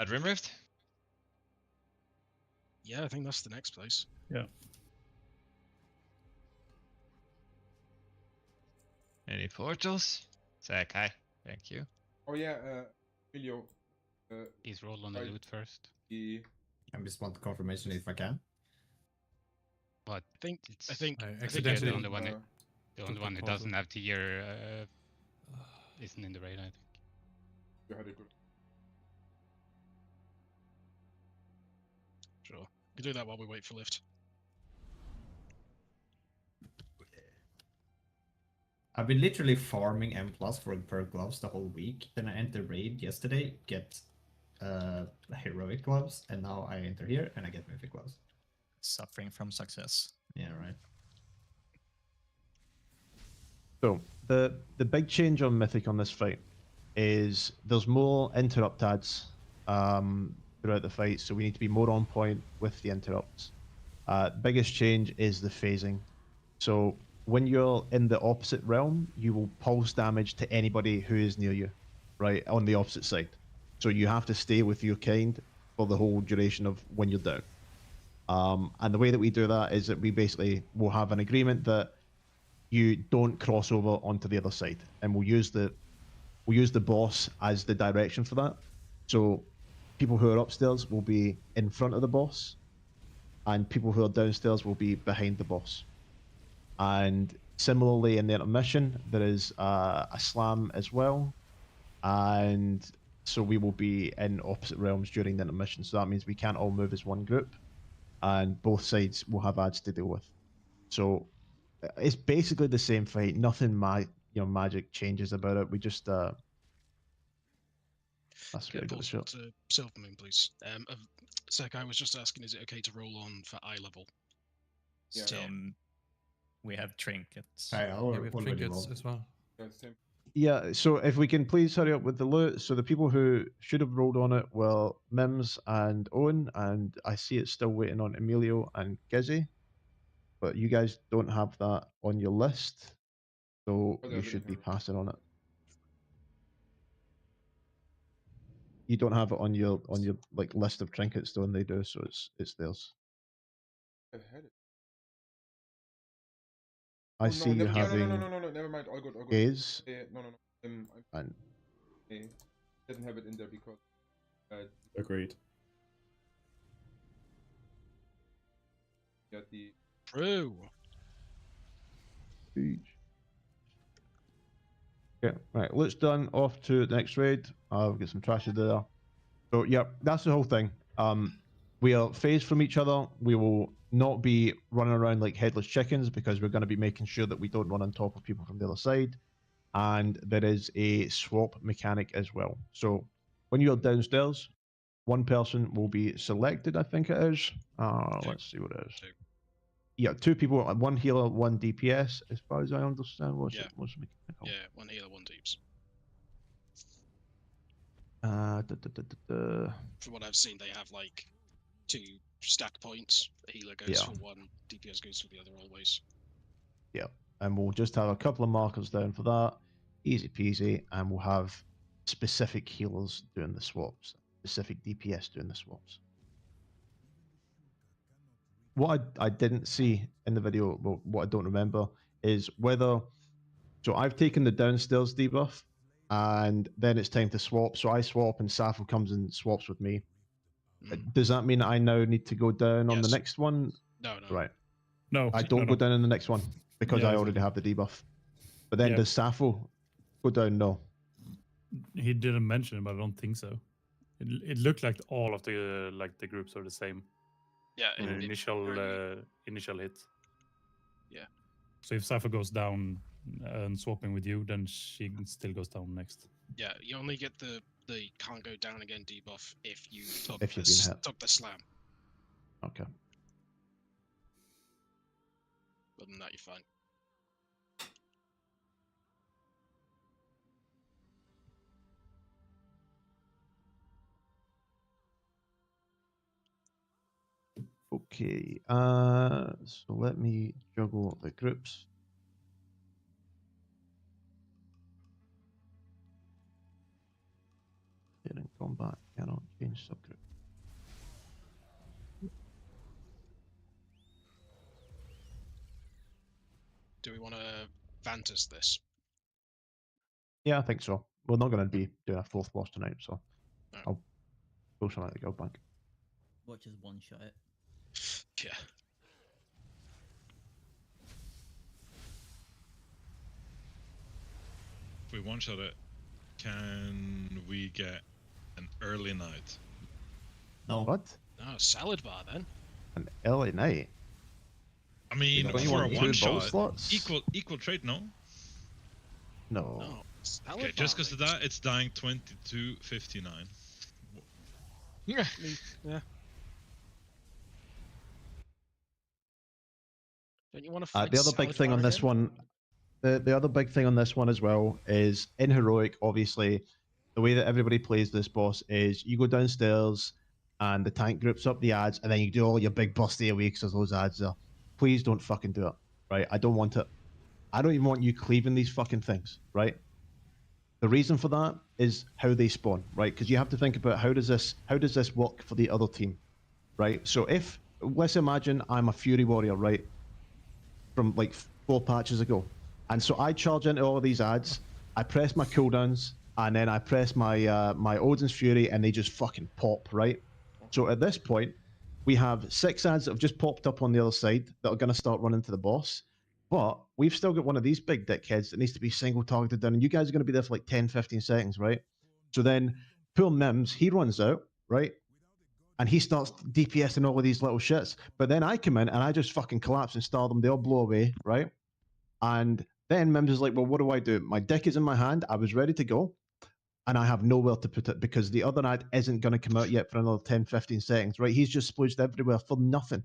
S9: Dream Rift?
S2: Yeah, I think that's the next place.
S3: Yeah.
S9: Any portals? Sakai, thank you.
S15: Oh yeah, Emilio.
S6: Please roll on the
S15: Right.
S6: loot first.
S4: I just want confirmation if I can.
S6: But
S2: I think
S3: I
S6: I think you're
S3: accidentally
S6: the only one. The only
S3: took
S6: one
S3: the
S6: who
S3: portal.
S6: doesn't have tier isn't in the raid. I think.
S15: You had a good.
S2: Sure. We can do that while we wait for lift.
S4: I've been literally farming M plus for perk gloves the whole week. Then I entered raid yesterday, get heroic gloves, and now I enter here and I get mythic gloves.
S14: Suffering from success.
S4: Yeah, right.
S1: So the big change on Mythic on this fight is there's more interrupt ads throughout the fight, so we need to be more on point with the interrupts. Biggest change is the phasing. So when you're in the opposite realm, you will pulse damage to anybody who is near you, right, on the opposite side. So you have to stay with your kind for the whole duration of when you're down. And the way that we do that is that we basically will have an agreement that you don't cross over onto the other side, and we'll use the boss as the direction for that. So people who are upstairs will be in front of the boss, and people who are downstairs will be behind the boss. And similarly, in the intermission, there is a slam as well, and so we will be in opposite realms during the intermission. So that means we can't all move as one group, and both sides will have ads to deal with. So it's basically the same fight. Nothing magic changes about it. We just that's
S2: Get
S1: really got the
S2: portal
S1: shot.
S2: to Silvermoon, please. Sakai was just asking, is it okay to roll on for eye level?
S15: Yeah.
S14: We have trinkets.
S4: I
S3: Yeah, we have trinkets as well.
S15: Yeah, same.
S1: Yeah, so if we can please hurry up with the loot. So the people who should have rolled on it were Mims and Owen, and I see it's still waiting on Emilio and Gizzy. But you guys don't have that on your list, so
S15: But
S1: you
S15: I
S1: should be
S15: didn't
S1: passing on it. You don't have it on your like list of trinkets though, and they do, so it's theirs.
S15: I had it.
S1: I
S15: Oh,
S1: see
S15: no,
S1: you
S15: never,
S1: having
S15: no, never mind. All good, all good.
S1: gaze
S15: No.
S1: and
S15: I didn't have it in there because.
S16: Agreed.
S15: Got the.
S2: True.
S1: Okay, right, loot's done. Off to the next raid. I'll get some trash there. So yeah, that's the whole thing. We are phased from each other. We will not be running around like headless chickens because we're going to be making sure that we don't run on top of people from the other side. And there is a swap mechanic as well. So when you're downstairs, one person will be selected, I think it is. Let's see what it is. Yeah, two people, one healer, one DPS, as far as I understand. What's the mechanical?
S2: Yeah, one healer, one deeps. From what I've seen, they have like 2 stack points. The healer goes
S1: Yeah.
S2: for one, DPS goes for the other always.
S1: Yeah, and we'll just have a couple of markers down for that. Easy peasy, and we'll have specific healers doing the swaps, specific DPS doing the swaps. What I didn't see in the video, well, what I don't remember, is whether... So I've taken the downstairs debuff, and then it's time to swap. So I swap, and Safo comes and swaps with me. Does that mean I now need to go down on the next one?
S2: No.
S1: Right.
S3: No,
S1: I don't go down in the next one because
S3: Yeah,
S1: I already have the debuff. But then
S3: Yeah.
S1: does Safo go down? No.
S3: He didn't mention it, but I don't think so. It looked like all of the the groups are the same.
S2: Yeah,
S3: in the initial hit.
S2: Yeah.
S3: So if Safa goes down and swapping with you, then she still goes down next.
S2: Yeah, you only get the can't go down again debuff if you took,
S1: If you've
S2: the,
S1: been hit.
S2: took the slam.
S1: Okay.
S2: Other than that, you're fine.
S1: Okay. So let me juggle the groups. Here in combat, cannot change subgroup.
S2: Do we want to Vantas this?
S1: Yeah, I think so. We're not going to be doing a fourth boss tonight, so
S2: Alright.
S1: I'll go something like the guild bank.
S10: Watch us one shot it.
S2: Yeah.
S12: If we one shot it, can we get an early night?
S4: No.
S1: What?
S2: Oh, salad bar then.
S1: An early night?
S12: I mean,
S1: Don't you
S12: for a
S1: want two
S12: one
S1: ball
S12: shot,
S1: slots?
S12: equal trade, no?
S1: No.
S2: No, salad
S12: Okay, just
S2: bar
S12: because of
S2: rates.
S12: that, it's dying 22:59.
S2: Yeah. Yeah. Don't you want to fight
S1: The other big
S2: salad
S1: thing
S2: bar
S1: on this
S2: again?
S1: one, the other big thing on this one as well is in heroic. Obviously, the way that everybody plays this boss is you go downstairs and the tank groups up the ads, and then you do all your big busty away because those ads are. Please don't fucking do it, right? I don't want it. I don't even want you cleaving these fucking things, right? The reason for that is how they spawn, right? Because you have to think about how does this work for the other team, right? So if let's imagine I'm a Fury Warrior, right? From like 4 patches ago. And so I charge into all of these ads, I press my cooldowns, and then I press my my Odin's Fury, and they just fucking pop, right? So at this point, we have 6 ads that have just popped up on the other side that are going to start running to the boss. But we've still got one of these big dickheads that needs to be single targeted down, and you guys are going to be there for like 10, 15 seconds, right? So then poor Mims, he runs out, right? And he starts DPSing all of these little shits. But then I come in and I just fucking collapse and star them. They all blow away, right? And then Mims is like, well, what do I do? My dick is in my hand. I was ready to go. And I have nowhere to put it because the other ad isn't going to come out yet for another 10, 15 seconds, right? He's just splooged everywhere for nothing,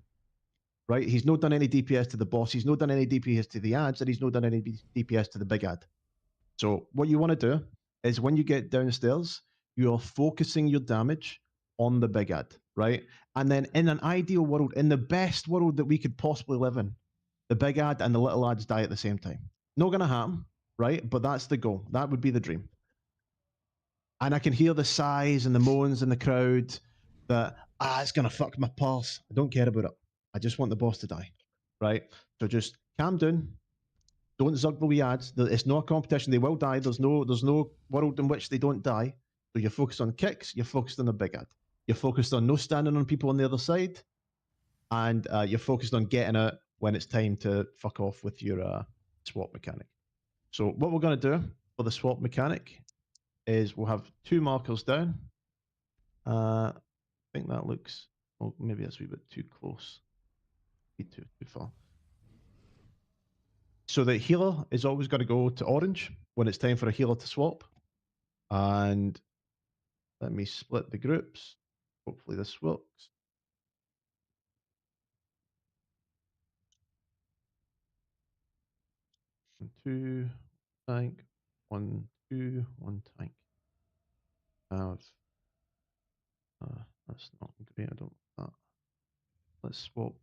S1: right? He's not done any DPS to the boss. He's not done any DPS to the ads. And he's not done any DPS to the big ad. So what you want to do is when you get downstairs, you are focusing your damage on the big ad, right? And then in an ideal world, in the best world that we could possibly live in, the big ad and the little ads die at the same time. Not going to happen, right? But that's the goal. That would be the dream. And I can hear the sighs and the moans in the crowd that, it's going to fuck my pulse. I don't care about it. I just want the boss to die, right? So just calm down. Don't zug the wee ads. It's not a competition. They will die. There's no world in which they don't die. So you're focused on kicks. You're focused on the big ad. You're focused on no standing on people on the other side, and you're focused on getting it when it's time to fuck off with your swap mechanic. So what we're going to do for the swap mechanic is we'll have 2 markers down. I think that looks. Well, maybe that's a wee bit too close. Too far. So the healer is always going to go to orange when it's time for a healer to swap. And let me split the groups. Hopefully this works. One, 2, tank. 1, 2, 1 tank. That's not great. I don't want that. Let's swap.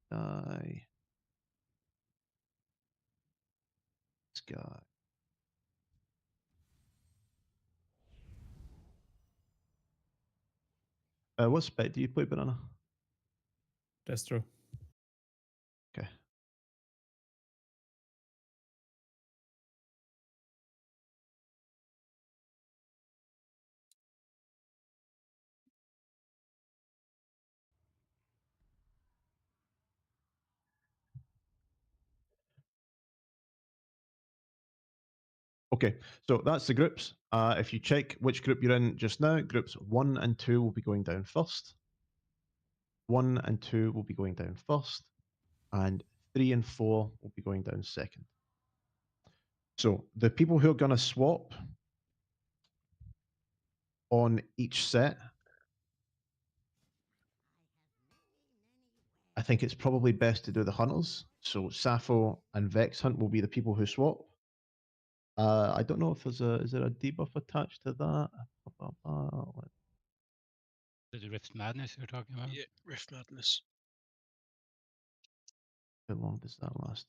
S1: Die. This guy. What spec do you play, Banana?
S3: Destro.
S1: Okay. Okay, so that's the groups. If you check which group you're in just now, groups 1 and 2 will be going down first. 1 and 2 will be going down first, and 3 and 4 will be going down second. So the people who are going to swap on each set, I think it's probably best to do the hunters. So Sappho and Vex Hunt will be the people who swap. I don't know if is there a debuff attached to that?
S6: The Rift Madness you're talking about?
S2: Yeah, Rift Madness.
S1: How long does that last?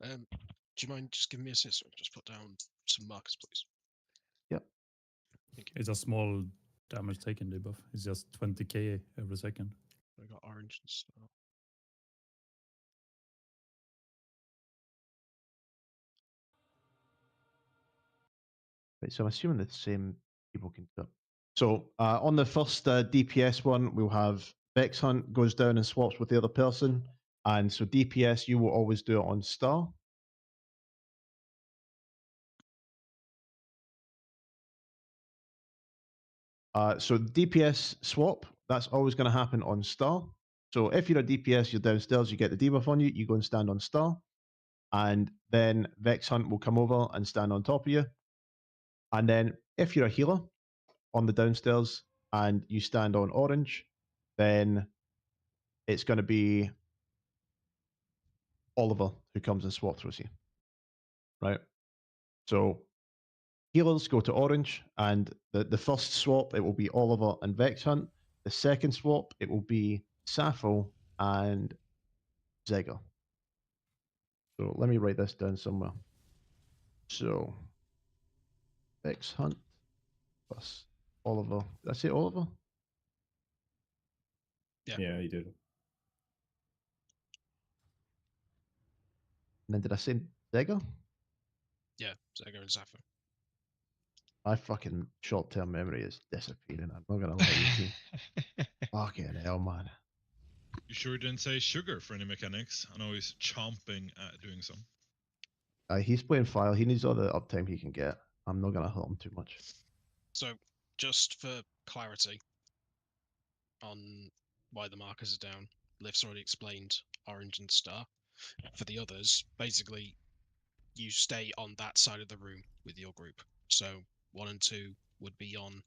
S2: Do you mind just giving me a assist? Just put down some markers, please.
S1: Yep.
S2: Thank you.
S3: It's a small damage taken debuff. It's just 20k every second.
S2: I got orange and stuff.
S1: Right, so I'm assuming the same people can do it. So on the first DPS one, we'll have Vex Hunt goes down and swaps with the other person. And so DPS, you will always do it on Star. So DPS swap, that's always going to happen on Star. So if you're a DPS, you're downstairs, you get the debuff on you, you go and stand on Star. And then Vex Hunt will come over and stand on top of you. And then if you're a healer on the downstairs and you stand on orange, then it's going to be Oliver who comes and swaps with you. Right? So healers go to orange, and the first swap, it will be Oliver and Vex Hunt. The second swap, it will be Sappho and Zega. So let me write this down somewhere. So Vex Hunt plus Oliver. Did I say Oliver?
S16: Yeah, you did.
S1: And then did I say Zega?
S2: Yeah, Zega and Sappho.
S1: My fucking short-term memory is disappearing. I'm not gonna lie to you. Fucking hell, man.
S12: You sure didn't say sugar for any mechanics? I know he's chomping at doing some.
S1: He's playing file. He needs all the uptime he can get. I'm not gonna hurt him too much.
S2: So, just for clarity on why the markers are down, Liv's already explained orange and star. For the others, basically, you stay on that side of the room with your group. So 1 and 2 would be on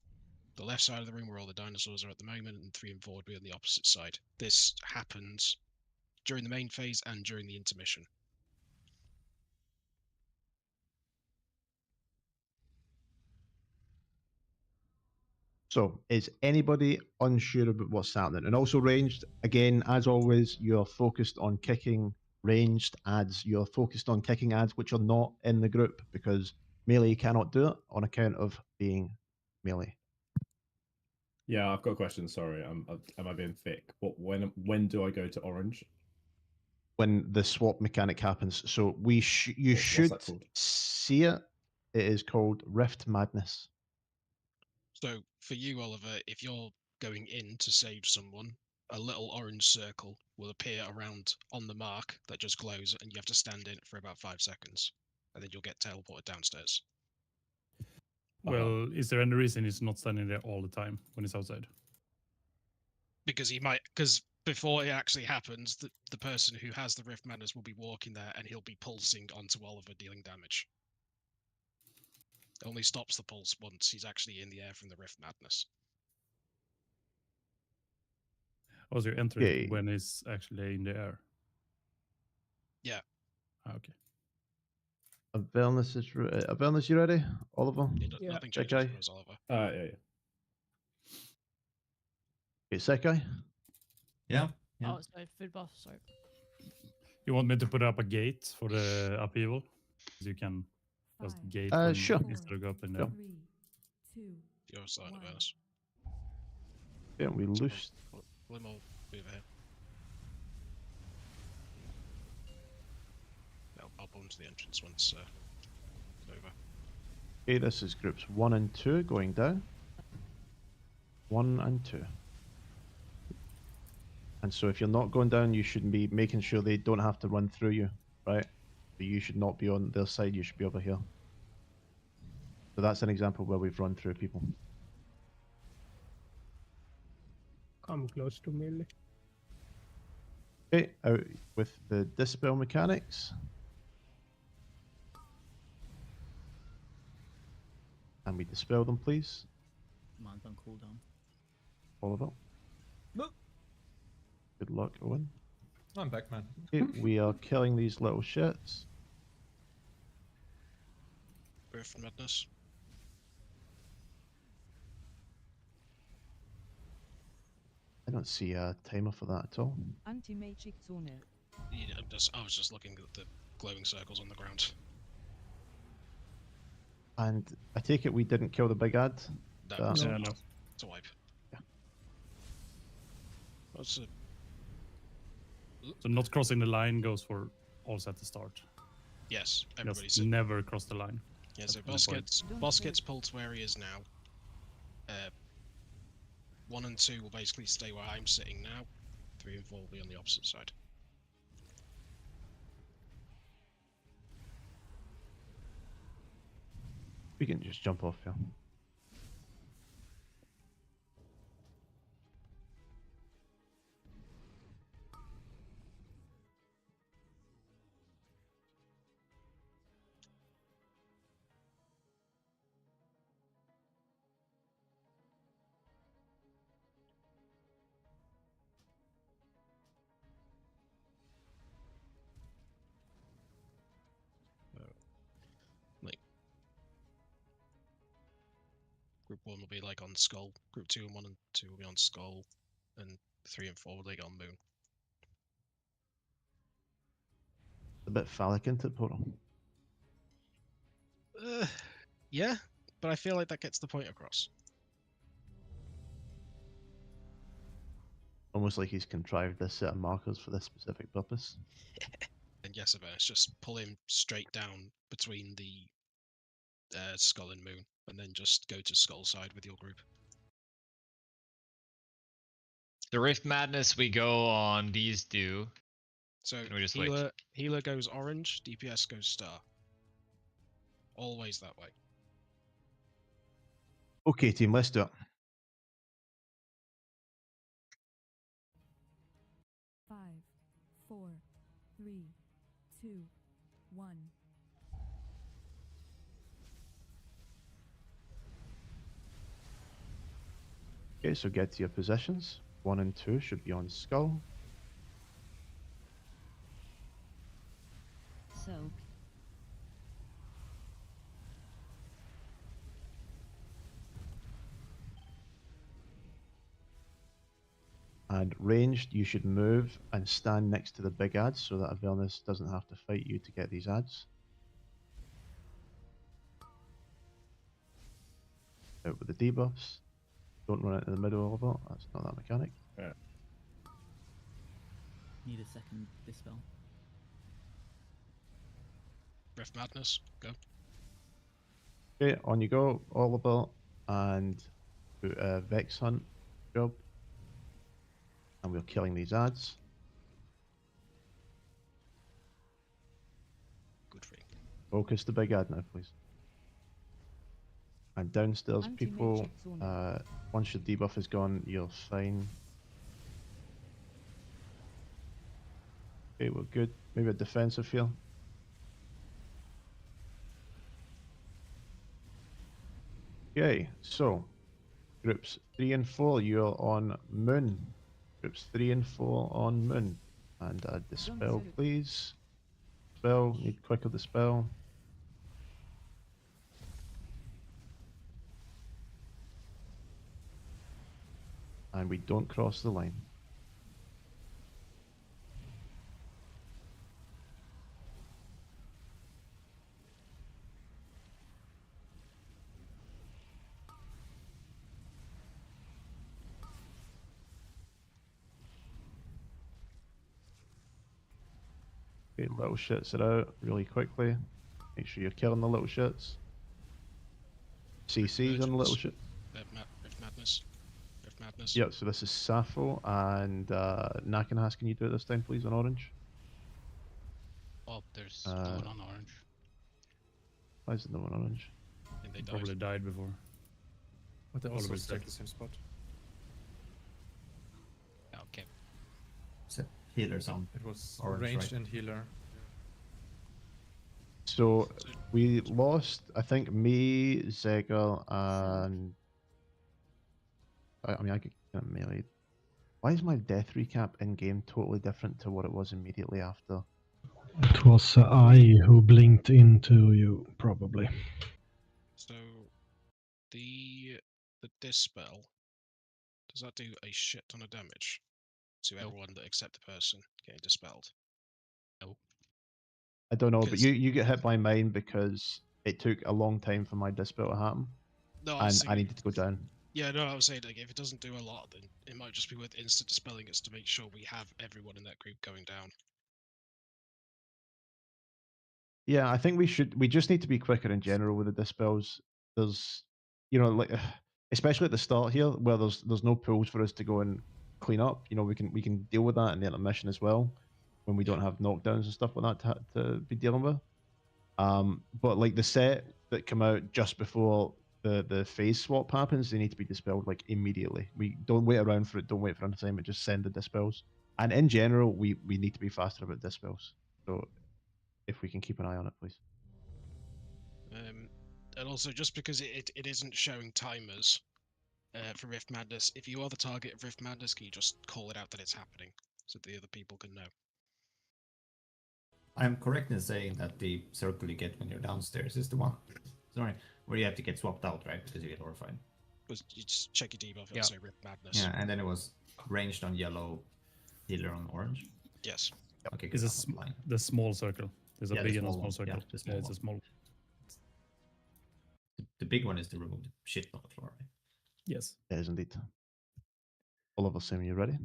S2: the left side of the room where all the dinosaurs are at the moment, and 3 and 4 would be on the opposite side. This happens during the main phase and during the intermission.
S1: So, is anybody unsure about what's happening? And also ranged, again, as always, you're focused on kicking ranged ads. You're focused on kicking ads which are not in the group, because melee cannot do it on account of being melee.
S16: Yeah, I've got a question. Sorry, am I being thick? When do I go to orange?
S1: When the swap mechanic happens. So you should
S16: that called?
S1: see it. It is called Rift Madness.
S2: So for you, Oliver, if you're going in to save someone, a little orange circle will appear around on the mark that just glows, and you have to stand in it for about 5 seconds, and then you'll get teleported downstairs.
S3: Well, is there any reason he's not standing there all the time when he's outside?
S2: Because before it actually happens, the person who has the Rift Madness will be walking there, and he'll be pulsing onto Oliver, dealing damage. It only stops the pulse once he's actually in the air from the Rift Madness.
S3: Oh, so you enter it when he's actually in the air?
S2: Yeah.
S3: Okay.
S1: Avernus, you ready, Oliver?
S2: Yeah. Nothing changes
S1: Okay.
S2: for us, Oliver.
S16: Yeah.
S1: Okay, Sekai?
S4: Yeah.
S10: Oh, sorry, food boss, sorry.
S3: You want me to put up a gate for the upheaval? So you can just gate
S1: Sure.
S3: instead of go up in there.
S5: 3, 2,
S2: You're starting to Avernus.
S1: Yeah, we loosed.
S2: Lim will move here. I'll bump to the entrance once it's over.
S1: Okay, this is groups 1 and 2 going down. 1 and 2. And so if you're not going down, you should be making sure they don't have to run through you, right? But you should not be on their side, you should be over here. So that's an example where we've run through people.
S13: Come close to melee.
S1: Okay, out with the dispel mechanics. And we dispel them, please.
S10: Mine's on cooldown.
S1: Oliver.
S14: Nope.
S1: Good luck, Owen.
S14: I'm back, man.
S1: Okay, we are killing these little shits.
S2: Rift Madness.
S1: I don't see a timer for that at all.
S5: Anti-Matrix Zone.
S2: Yeah, I was just looking at the glowing circles on the ground.
S1: And I take it we didn't kill the big ad?
S2: No,
S3: Yeah, no.
S2: It's a wipe.
S1: Yeah.
S2: What's it?
S3: So not crossing the line goes for also at the start.
S2: Yes, everybody
S3: Just
S2: said.
S3: never cross the line.
S2: Yeah, so
S3: At any point.
S2: boss gets pulled to where he is now. 1 and 2 will basically stay where I'm sitting now. 3 and 4 will be on the opposite side.
S1: We can just jump off here.
S2: Group 1 will be like on Skull. Group 2 and 1 and 2 will be on Skull. And 3 and 4 will be on Moon.
S1: A bit phallic into Portal.
S2: Yeah, but I feel like that gets the point across.
S1: Almost like he's contrived this set of markers for this specific purpose.
S2: And yes, it's just pull him straight down between the Skull and Moon, and then just go to Skull side with your group.
S9: The Rift Madness we go on these do.
S2: So
S9: Can we just wait?
S2: healer goes orange, DPS goes star. Always that way.
S1: Okay, team, let's do it.
S5: 5, 4, 3, 2, 1.
S1: Okay, so get to your positions. 1 and 2 should be on Skull.
S7: Soak.
S1: And ranged, you should move and stand next to the big ads so that Avernus doesn't have to fight you to get these ads. Out with the debuffs. Don't run it in the middle of it. That's not that mechanic.
S16: Yeah.
S10: Need a second dispel.
S2: Rift Madness, go.
S1: Okay, on you go, Oliver, and Vex Hunt job. And we're killing these ads.
S2: Good ring.
S1: Focus the big ad now, please. And downstairs,
S5: Anti-mage
S1: people,
S5: checks on.
S1: once your debuff is gone, you're fine. Okay, we're good. Maybe a defensive heal. Okay, so groups 3 and 4, you're on Moon. Groups 3 and 4 on Moon. And dispel, please. Dispel, need quicker dispel. And we don't cross the line. Okay, little shits it out really quickly. Make sure you're killing the little shits. CC's on the little shit.
S2: Rift Madness. Rift Madness.
S1: Yep, so this is Sappho and Nakanhas, can you do it this time please on orange?
S6: Oh, there's no one on orange.
S1: Why is there no one on orange?
S2: I think they died.
S3: Probably died before.
S14: But they also
S3: Oliver's
S14: stay
S3: dead.
S14: the same spot.
S6: Okay.
S4: So healers on.
S14: It was
S4: Orange,
S14: ranged
S4: right?
S14: and healer.
S1: So we lost, I think, me, Zega, and I mean I could get melee. Why is my death recap in game totally different to what it was immediately after?
S13: It was I who blinked into you, probably.
S2: So the dispel, does that do a shit ton of damage to everyone that except the person getting dispelled?
S6: No.
S1: I don't know, but
S2: Because-
S1: you get hit by mine because it took a long time for my dispel to happen.
S2: No,
S1: And
S2: was
S1: I
S2: thinking-
S1: needed to go down.
S2: Yeah, no, I was saying like if it doesn't do a lot, then it might just be worth instant dispelling us to make sure we have everyone in that group going down.
S1: Yeah, I think we just need to be quicker in general with the dispels. There's, like especially at the start here where there's no pools for us to go and clean up. We can deal with that in the intermission as well when we don't have knockdowns and stuff like that to be dealing with. But like the set that come out just before the phase swap happens, they need to be dispelled like immediately. We don't wait around for it. Don't wait for an assignment. Just send the dispels. And in general, we need to be faster about dispels. So if we can keep an eye on it, please.
S2: And also, just because it isn't showing timers for Rift Madness, if you are the target of Rift Madness, can you just call it out that it's happening so the other people can know?
S4: I'm correct in saying that the circle you get when you're downstairs is the one, sorry, where you have to get swapped out, right? Because you get horrified.
S2: You just check your debuff, it'll say Rift Madness.
S4: Yeah, and then it was ranged on yellow, healer on orange.
S2: Yes.
S4: Okay, good.
S3: Is the small circle? There's a
S4: Yeah,
S3: big
S4: the
S3: and a
S4: small
S3: small
S4: one.
S3: circle.
S4: Yeah, the small
S3: it's a
S4: one.
S3: small.
S4: The big one is to remove the shit on the floor, right?
S3: Yes.
S1: It is indeed. Oliver, Sim, you ready?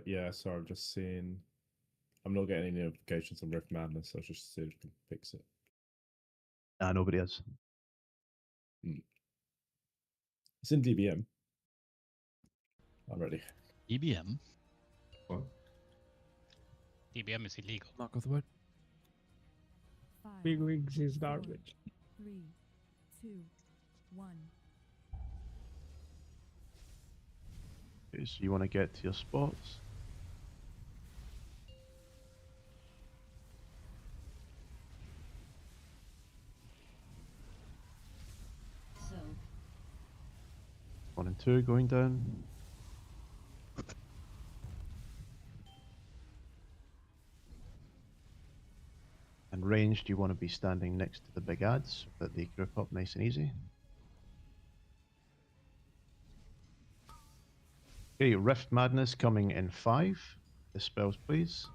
S16: Yeah, sorry, I've just seen. I'm not getting any notifications on Rift Madness, so I was just see if I can fix it.
S1: Nah, nobody is.
S16: It's in DBM. I'm ready.
S8: DBM?
S4: What?
S6: DBM is illegal.
S14: Knock off the word.
S5: 5,
S3: Big wigs is garbage.
S5: 3, 2, 1.
S1: Okay, so you want to get to your spots.
S7: So
S1: 1 and 2 going down. And ranged, you want to be standing next to the big ads so that they group up nice and easy. Okay, Rift Madness coming in 5. Dispels, please.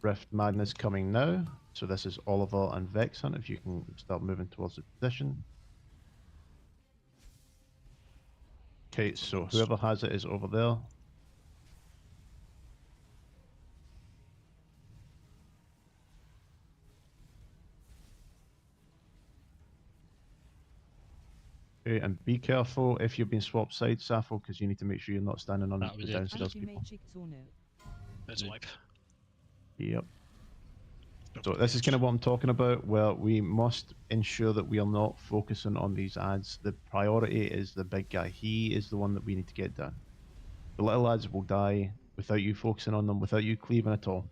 S1: Rift Madness coming now. So this is Oliver and Vexhunt, if you can start moving towards the position. Okay, so whoever has it is over there. Okay, and be careful if you've been swapped sides, Safo, because you need to make sure you're not standing on the downstairs people.
S2: There's a wipe.
S1: Yep. So this is kind of what I'm talking about, where we must ensure that we are not focusing on these ads. The priority is the big guy. He is the one that we need to get down. The little ads will die without you focusing on them, without you cleaving at all.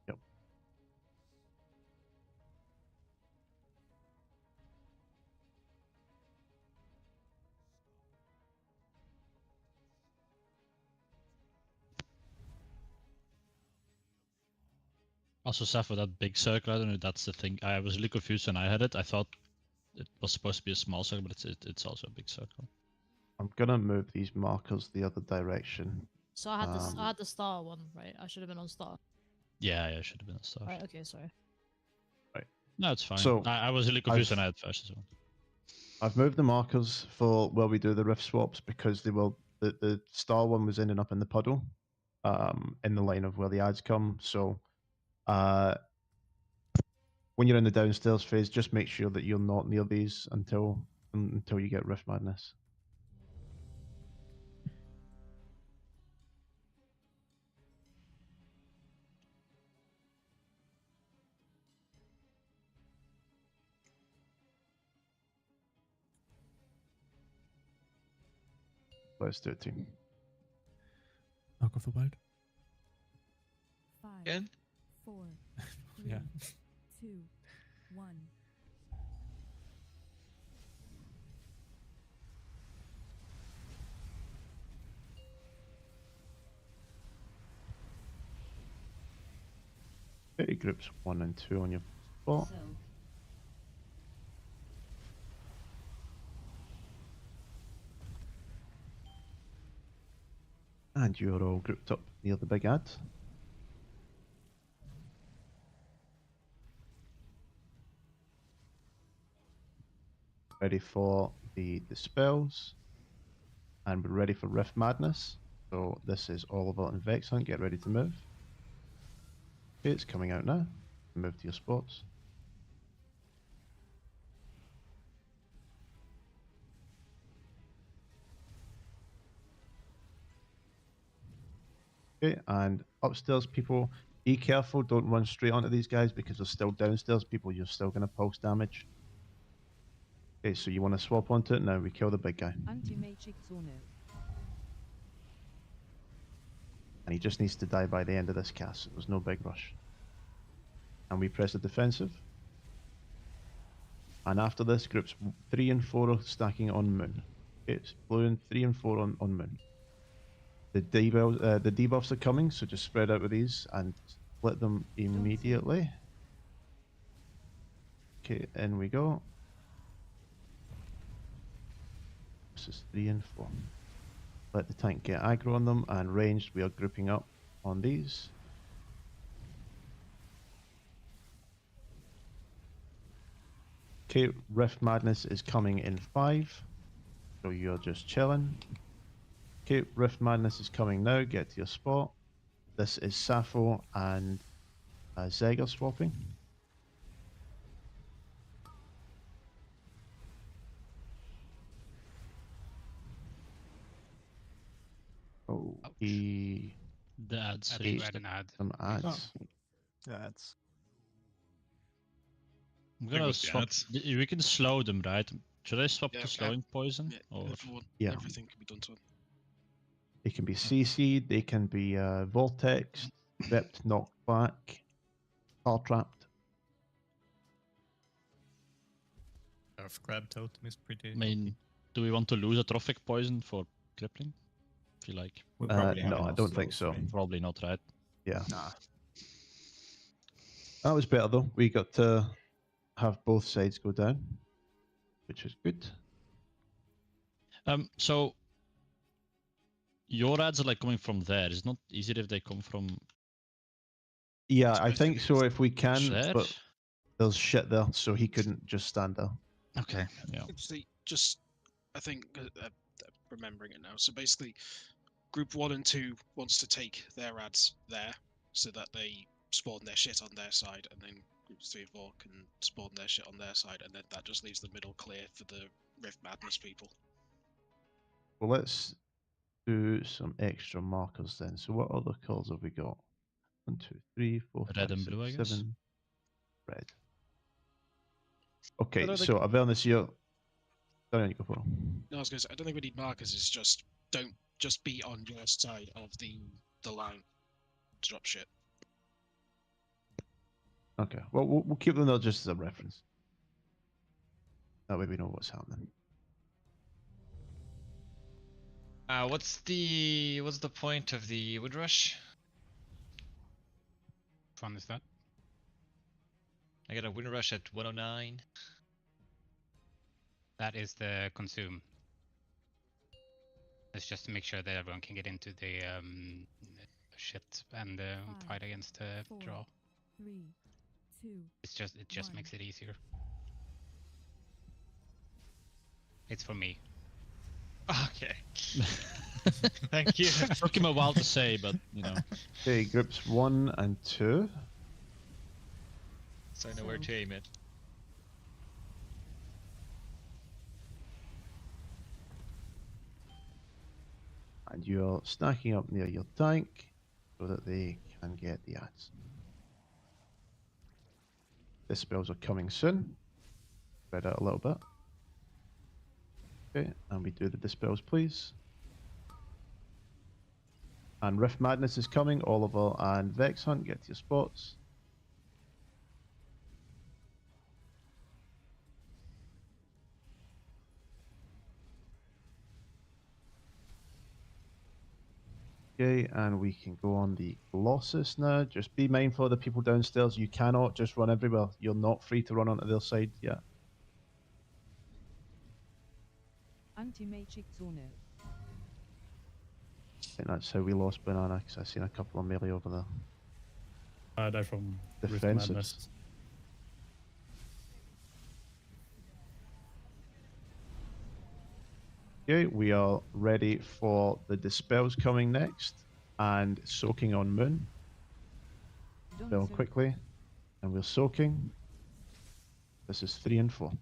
S1: Yep.
S8: Also, Saf, for that big circle, I don't know if that's the thing. I was really confused when I had it. I thought it was supposed to be a small circle, but it's also a big circle.
S1: I'm gonna move these markers the other direction.
S17: So I had the star one, right? I should have been on star.
S8: Yeah, I should have been a star.
S17: Right, okay, sorry.
S1: Right.
S8: No, it's fine.
S1: So
S8: I was really confused when I had first as well.
S1: I've moved the markers for where we do the rift swaps because they will. The star one was ending up in the puddle, in the line of where the ads come. So, when you're in the downstairs phase, just make sure that you're not near these until you get Rift Madness. Let's do it, team.
S14: Knock off the wild.
S5: 5,
S9: Again?
S5: 4, 3,
S14: Yeah.
S5: 2, 1.
S1: Okay, groups 1 and 2 on your spot.
S7: So.
S1: And you're all grouped up near the big ad. Ready for the spells. And we're ready for Rift Madness. So this is Oliver and Vex Hunt. Get ready to move. Okay, it's coming out now. Move to your spots. Okay, and upstairs people, be careful. Don't run straight onto these guys because they're still downstairs people. You're still going to pulse damage. Okay, so you want to swap onto it. Now we kill the big guy.
S5: Anti-Matrix Orno.
S1: And he just needs to die by the end of this cast. There's no big rush. And we press the defensive. And after this, groups 3 and 4 are stacking on Moon. Okay, it's blue and 3 and 4 on Moon. The debuffs are coming, so just spread out with these and split them immediately. Okay, in we go. This is 3 and 4. Let the tank get aggro on them, and ranged we are grouping up on these. Okay, Rift Madness is coming in 5, so you're just chilling. Okay, Rift Madness is coming now, get to your spot. This is Sappho and Zeg are swapping. Oh,
S8: The ads.
S6: I think we had an ad.
S1: Some ads.
S14: Ads.
S8: I'm
S12: Think
S8: gonna
S12: with the
S8: swap.
S12: ads.
S8: We can slow them, right? Should I swap
S2: Yeah,
S8: to slowing poison? Or
S1: Yeah.
S2: Everything can be done to them.
S1: They can be CC'd, they can be Vortex, Ripped, Knocked Back, Star Trapped.
S3: Earth Grab Totem is pretty.
S8: I mean, do we want to lose a Trophic Poison for crippling? Feel like.
S4: We probably have
S1: no, I
S4: enough
S1: don't think
S4: slows,
S1: so.
S4: right?
S8: Probably not, right?
S1: Yeah.
S14: Nah.
S1: That was better though. We got to have both sides go down, which is good.
S8: So your ads are like coming from there. It's not easier if they come from
S1: Yeah, I think so if we can,
S8: there.
S1: but there's shit there, so he couldn't just stand there.
S8: Okay. Yeah.
S2: See, just I think remembering it now. So basically, group 1 and 2 wants to take their ads there, so that they spawn their shit on their side, and then groups 3 and 4 can spawn their shit on their side, and then that just leaves the middle clear for the Rift Madness people.
S1: Well, let's do some extra markers then. So what other colours have we got? 1, 2, 3, 4,
S8: Red
S1: 5,
S8: and
S1: 6,
S8: blue, I guess.
S1: 7. Red. Okay,
S2: I don't
S1: so Avernus, you're... Sorry, you go for it.
S2: No, I was going to say, I don't think we need markers. It's just don't just be on your side of the line to drop shit.
S1: Okay, well, we'll keep them there just as a reference. That way we know what's happening.
S9: What's the point of the wood rush?
S6: Which one is that?
S9: I got a wood rush at 109.
S6: That is the consume. It's just to make sure that everyone can get into the shit and fight against the draw.
S5: 3, 2.
S6: It just makes it easier. It's for me.
S9: Okay. Thank you.
S8: Took him a while to say, but you know.
S1: Okay, groups 1 and 2.
S9: So I know where to aim it.
S1: And you're stacking up near your tank so that they can get the ads. The spells are coming soon. Spread out a little bit. Okay, and we do the dispels, please. And Rift Madness is coming. Oliver and Vex Hunt, get to your spots. Okay, and we can go on the Colossus now. Just be mindful of the people downstairs. You cannot just run everywhere. You're not free to run onto their side yet.
S5: Anti-magic zone.
S1: I think that's how we lost Banana, because I've seen a couple of melee over there.
S3: I die from Rift
S1: Defensives.
S3: Madness.
S1: Okay, we are ready for the Dispels coming next, and Soaking on Moon.
S5: Don't
S1: Dispel
S5: soak.
S1: quickly, and we're Soaking. This is 3 and 4.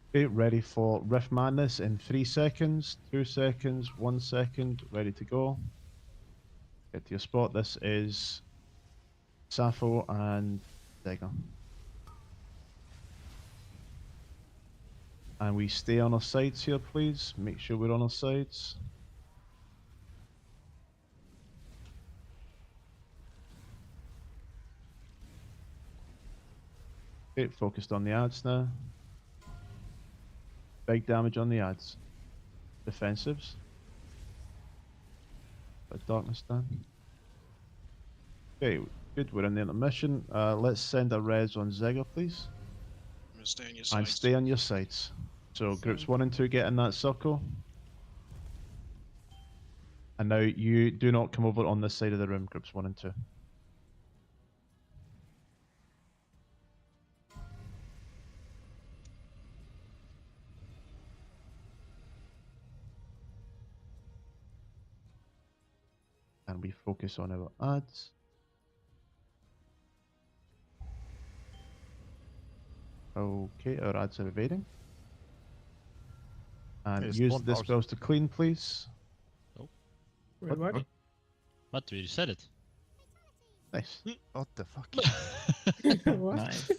S1: Okay, ready for Rift Madness in 3 seconds, 2 seconds, 1 second, ready to go. Get to your spot. This is Sappho and Dagger. And we stay on our sides here, please. Make sure we're on our sides. Okay, focused on the ads now. Big damage on the ads. Defensives. But darkness down. Okay, good. We're in the intermission. Let's send a res on Zegger, please.
S2: I'm gonna stay on your
S1: And
S2: side.
S1: stay on your sides. So groups 1 and 2 get in that circle. And now you do not come over on this side of the room, groups 1 and 2. And we focus on our ads. Okay, our ads are evading. And
S8: There's
S1: use
S8: one
S1: the
S8: house.
S1: spells to clean, please.
S8: Oh.
S3: Wait, what?
S8: What? You said it.
S1: Nice.
S8: What the fuck?
S10: What?
S4: Nice.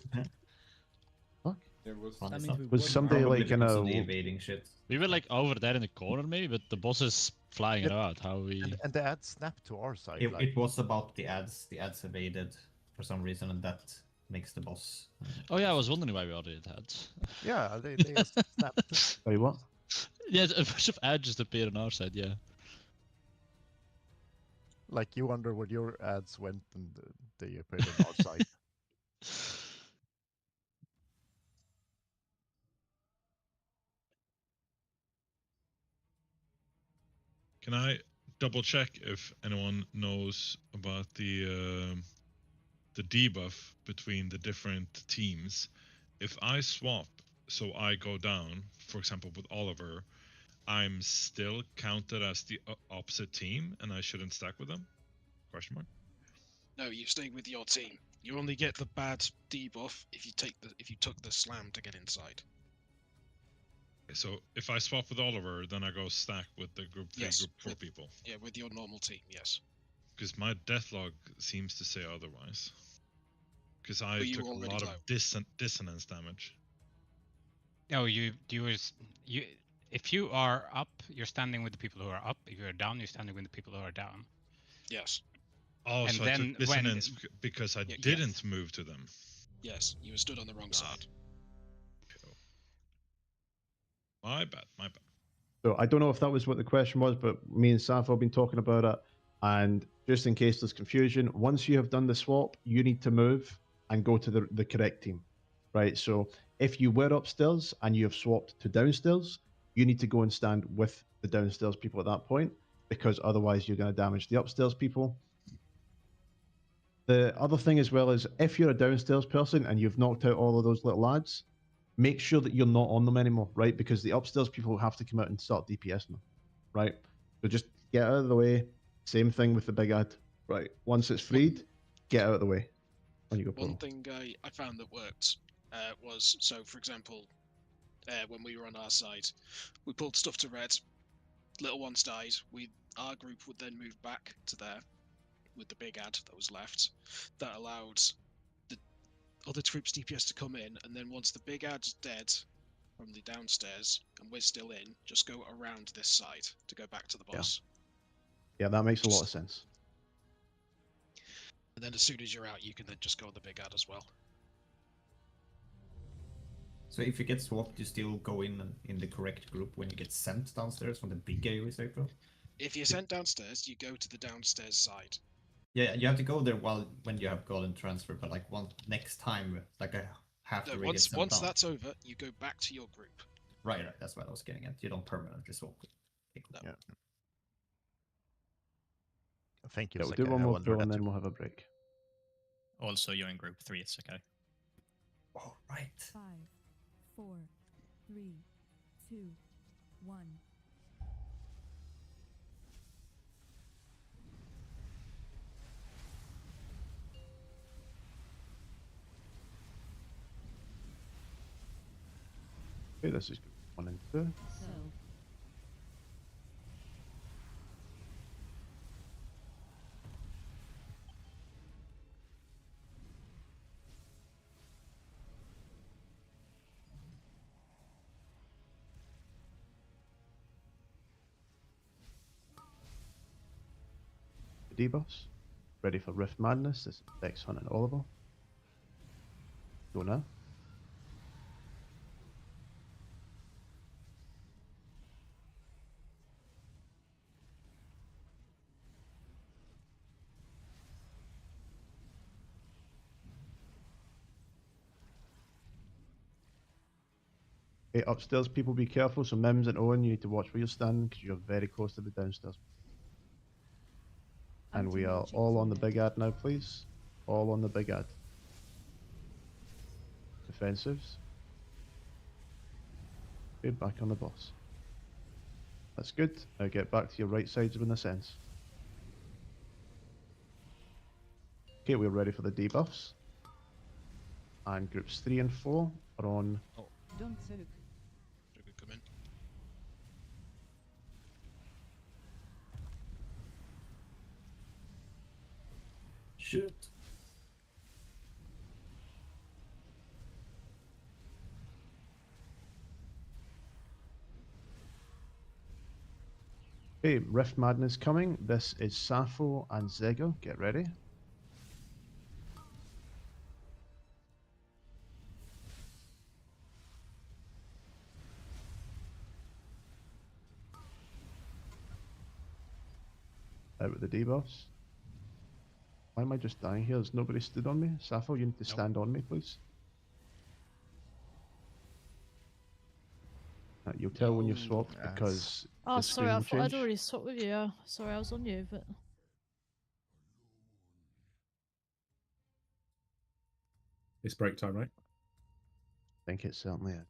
S1: Fuck.
S15: There was.
S10: That means we
S1: Was
S10: won,
S1: somebody
S10: right?
S1: like in
S4: Because
S1: a...
S4: of the evading shit.
S8: We were like over there in the corner maybe, but the boss is flying
S18: Yep.
S8: about. How we?
S18: And the ad snapped to our side.
S4: It,
S18: like,
S4: it was about the ads. The ads evaded for some reason, and that makes the boss.
S8: Oh yeah, I was wondering why we already had ads.
S18: yeah, they just snapped.
S1: Sorry, what?
S8: Yeah, a bunch of ads just appeared on our side. Yeah.
S18: Like you wonder where your ads went and they appeared on our side.
S12: Can I double check if anyone knows about the debuff between the different teams? If I swap, so I go down, for example, with Oliver, I'm still counted as the opposite team, and I shouldn't stack with them? Question mark.
S2: No, you stay with your team. You only get the bad debuff if you took the slam to get inside.
S12: So if I swap with Oliver, then I go stack with the group 3,
S2: Yes,
S12: group 4
S2: with-
S12: people.
S2: Yeah, with your normal team, yes.
S12: Because my deathlog seems to say otherwise. Because I
S2: But you
S12: took a
S2: already
S12: lot
S2: low.
S12: of dissonance damage.
S6: No, you if you are up, you're standing with the people who are up. If you're down, you're standing with the people who are down.
S2: Yes.
S12: Oh,
S6: And
S12: so I
S6: then
S12: took dissonance because I
S2: yes.
S12: didn't move to them.
S2: Yes, you were stood on the wrong side.
S12: My bad, my bad.
S1: So I don't know if that was what the question was, but me and Sappho have been talking about it. And just in case there's confusion, once you have done the swap, you need to move and go to the correct team, right? So if you were upstairs and you have swapped to downstairs, you need to go and stand with the downstairs people at that point, because otherwise you're going to damage the upstairs people. The other thing as well is if you're a downstairs person and you've knocked out all of those little lads, make sure that you're not on them anymore, right? Because the upstairs people have to come out and start DPSing them, right? So just get out of the way. Same thing with the big ad, right? Once it's freed, get out of the way. When you go
S2: One
S1: pro.
S2: thing I found that worked was, so for example, when we were on our side, we pulled stuff to red, little ones died, our group would then move back to there with the big ad that was left. That allowed the other troops DPS to come in, and then once the big ad's dead from the downstairs and we're still in, just go around this side to go back to the boss.
S1: Yeah, that makes a lot of sense.
S2: And then as soon as you're out, you can then just go on the big ad as well.
S4: So if you get swapped, you still go in the correct group when you get sent downstairs from the big AoE circle?
S2: If you're sent downstairs, you go to the downstairs side.
S4: Yeah, you have to go there when you have golden transfer, but like next time, like after
S2: No,
S4: we get sent
S2: once
S4: down.
S2: that's over, you go back to your group.
S4: Right, that's what I was getting at. You don't permanently swap.
S2: No.
S18: Yeah. Thank you,
S1: Yeah, we'll
S18: Saka.
S1: do one
S18: I
S1: more
S18: wonder
S1: pull
S18: that
S1: and then
S18: too.
S1: we'll have a break.
S19: Also, you're in group 3, it's okay.
S4: All right.
S5: 5, 4, 3, 2, 1.
S1: Okay, this is group 1 and 2.
S7: So.
S1: The debuffs. Ready for Rift Madness. This is Dex Hunt and Oliver. Go now. Okay, upstairs, people be careful. So Mims and Owen, you need to watch where you're standing because you're very close to the downstairs. And we are all on the big ad now, please. All on the big ad. Defensives. Okay, back on the boss. That's good. Now get back to your right sides when this ends. Okay, we're ready for the debuffs. And groups 3 and 4 are on.
S5: Don't zurück.
S2: Come in.
S4: Shoot.
S1: Okay, Rift Madness coming. This is Sappho and Zego. Get ready. Out with the debuffs. Why am I just dying here? There's nobody stood on me. Sappho, you need to stand on me, please. You'll tell when you've swapped because
S17: Oh,
S1: the
S17: sorry,
S1: screen
S17: I
S1: will
S17: thought I'd
S1: change.
S17: already swapped with you. Yeah. Sorry, I was on you, but.
S16: It's break time, right?
S1: I think it certainly is.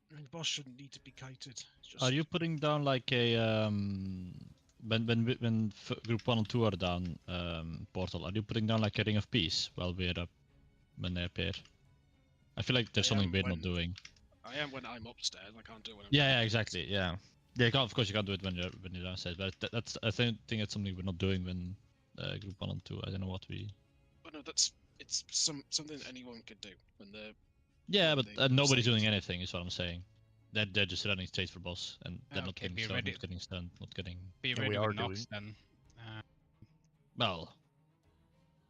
S2: The boss shouldn't need to be kited. It's just...
S8: Are you putting down like a when group 1 and 2 are down, Portal? Are you putting down like a ring of peace while we're up when they appear? I feel like there's something we're not doing.
S2: I am when I'm upstairs. I can't do it when I'm
S8: Yeah, exactly. Yeah, you can't. Of course, you can't do it when you're downstairs. But that's I think that's something we're not doing when group 1 and 2. I don't know what we.
S2: But no, it's something anyone could do when they're.
S8: Yeah,
S2: when
S8: but
S2: they
S8: nobody's
S2: save.
S8: doing anything. Is what I'm saying. They're just running straight for boss, and they're not
S6: Okay,
S8: getting
S6: be
S8: stunned,
S6: ready.
S8: not getting stunned, not getting.
S6: Be ready with Nox then.
S8: Well,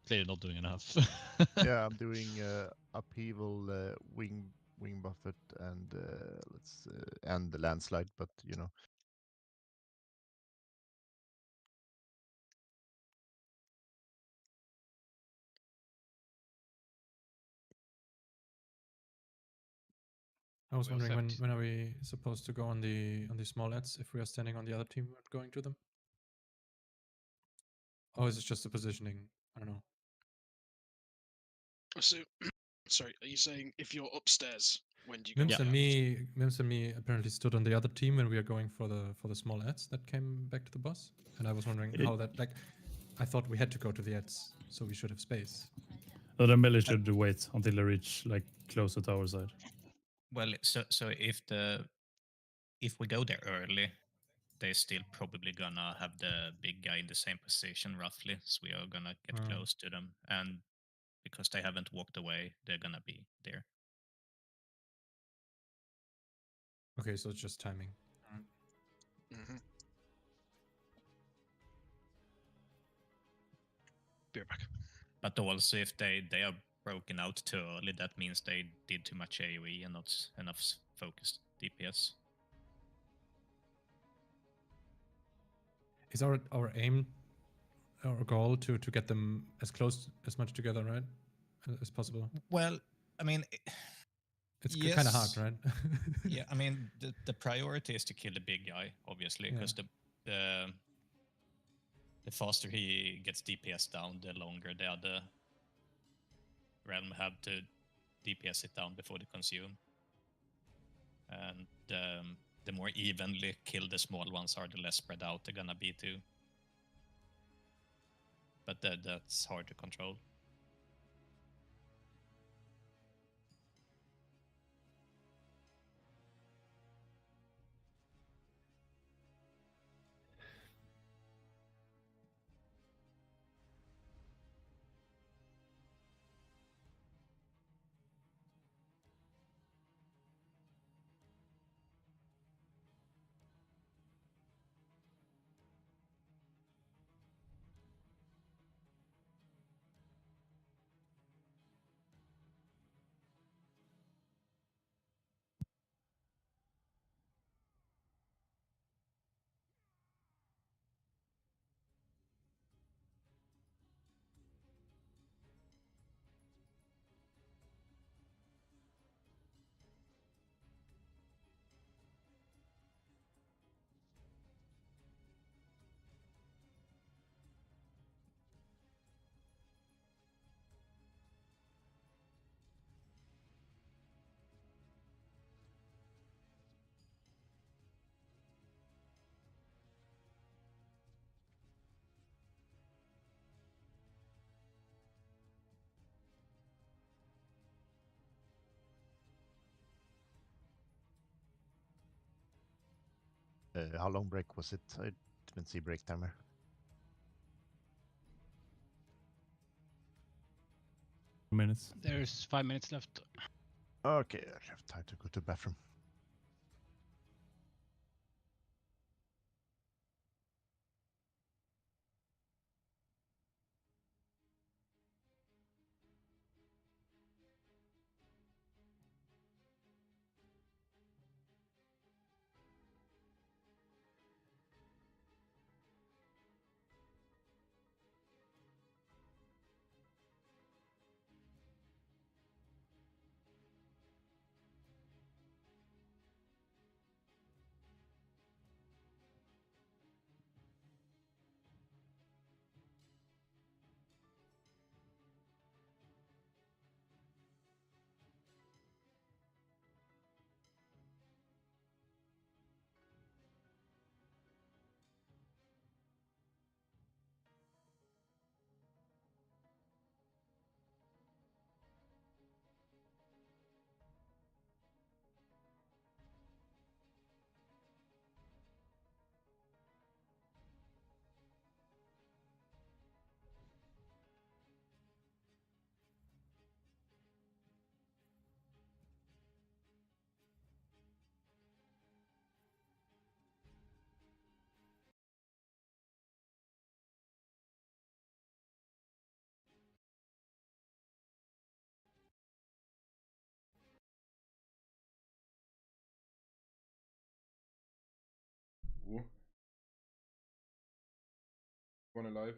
S8: clearly not doing enough.
S18: Yeah, I'm doing upheaval, wing buffet, and and the landslide. But you know,
S14: I was
S6: Well
S14: wondering
S6: set.
S14: when are we supposed to go on the small ads if we are standing on the other team and going to them? Or is it just the positioning? I don't know.
S2: So, sorry, are you saying if you're upstairs, when do you go?
S14: Mims and me apparently stood on the other team when we are going for the small ads that came back to the boss, and I was wondering how that like. I thought we had to go to the ads, so we should have space.
S3: So then Billy should wait until they reach like closer to our side.
S19: Well, so if we go there early, they're still probably gonna have the big guy in the same position roughly, so we are gonna get close to them, and because they haven't walked away, they're gonna be there.
S14: Okay, so it's just timing.
S2: Mm-hmm. Be right back.
S19: But also, if they are broken out too early, that means they did too much AoE and not enough focused DPS.
S14: Is our aim, our goal to get them as close as much together, right, as possible?
S19: Well, I mean,
S14: it's
S19: yes,
S14: kind of hard, right?
S19: Yeah, I mean, the priority is to kill the big guy, obviously, because the faster he gets DPS down, the longer the other realm have to DPS it down before they consume. And the more evenly kill the small ones are, the less spread out they're gonna be too. But that's hard to control.
S18: How long break was it? I didn't see break timer.
S3: Minutes.
S6: There's 5 minutes left.
S18: Okay, I have time to go to the bathroom.
S15: Ooh. One alive.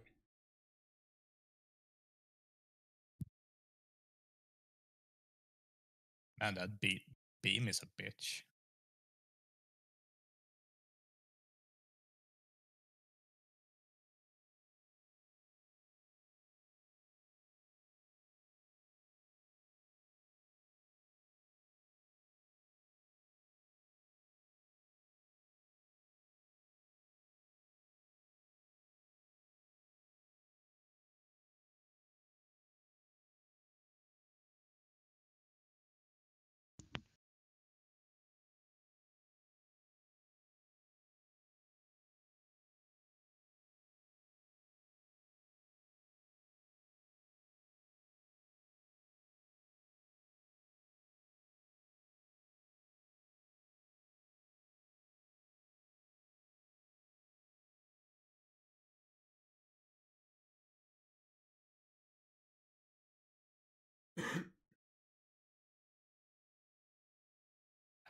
S19: Man, that beam is a bitch.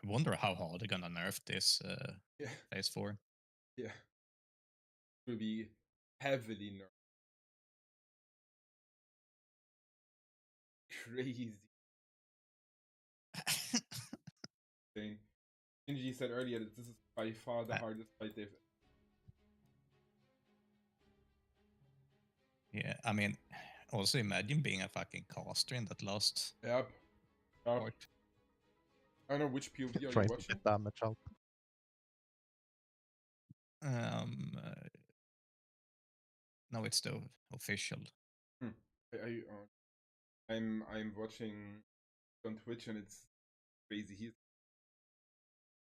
S19: I wonder how hard they're gonna nerf this
S15: Yeah.
S19: phase 4.
S15: Yeah. It will be heavily nerfed. Crazy. Thing. Shinji said earlier that this is by far the hardest fight they've.
S19: Yeah, I mean, also imagine being a fucking caster in that last
S15: Yep.
S19: part.
S15: I don't know which POV are you
S18: Trying to
S15: watching.
S18: get damage out.
S19: No, it's the official.
S15: I'm watching on Twitch and it's crazy. He's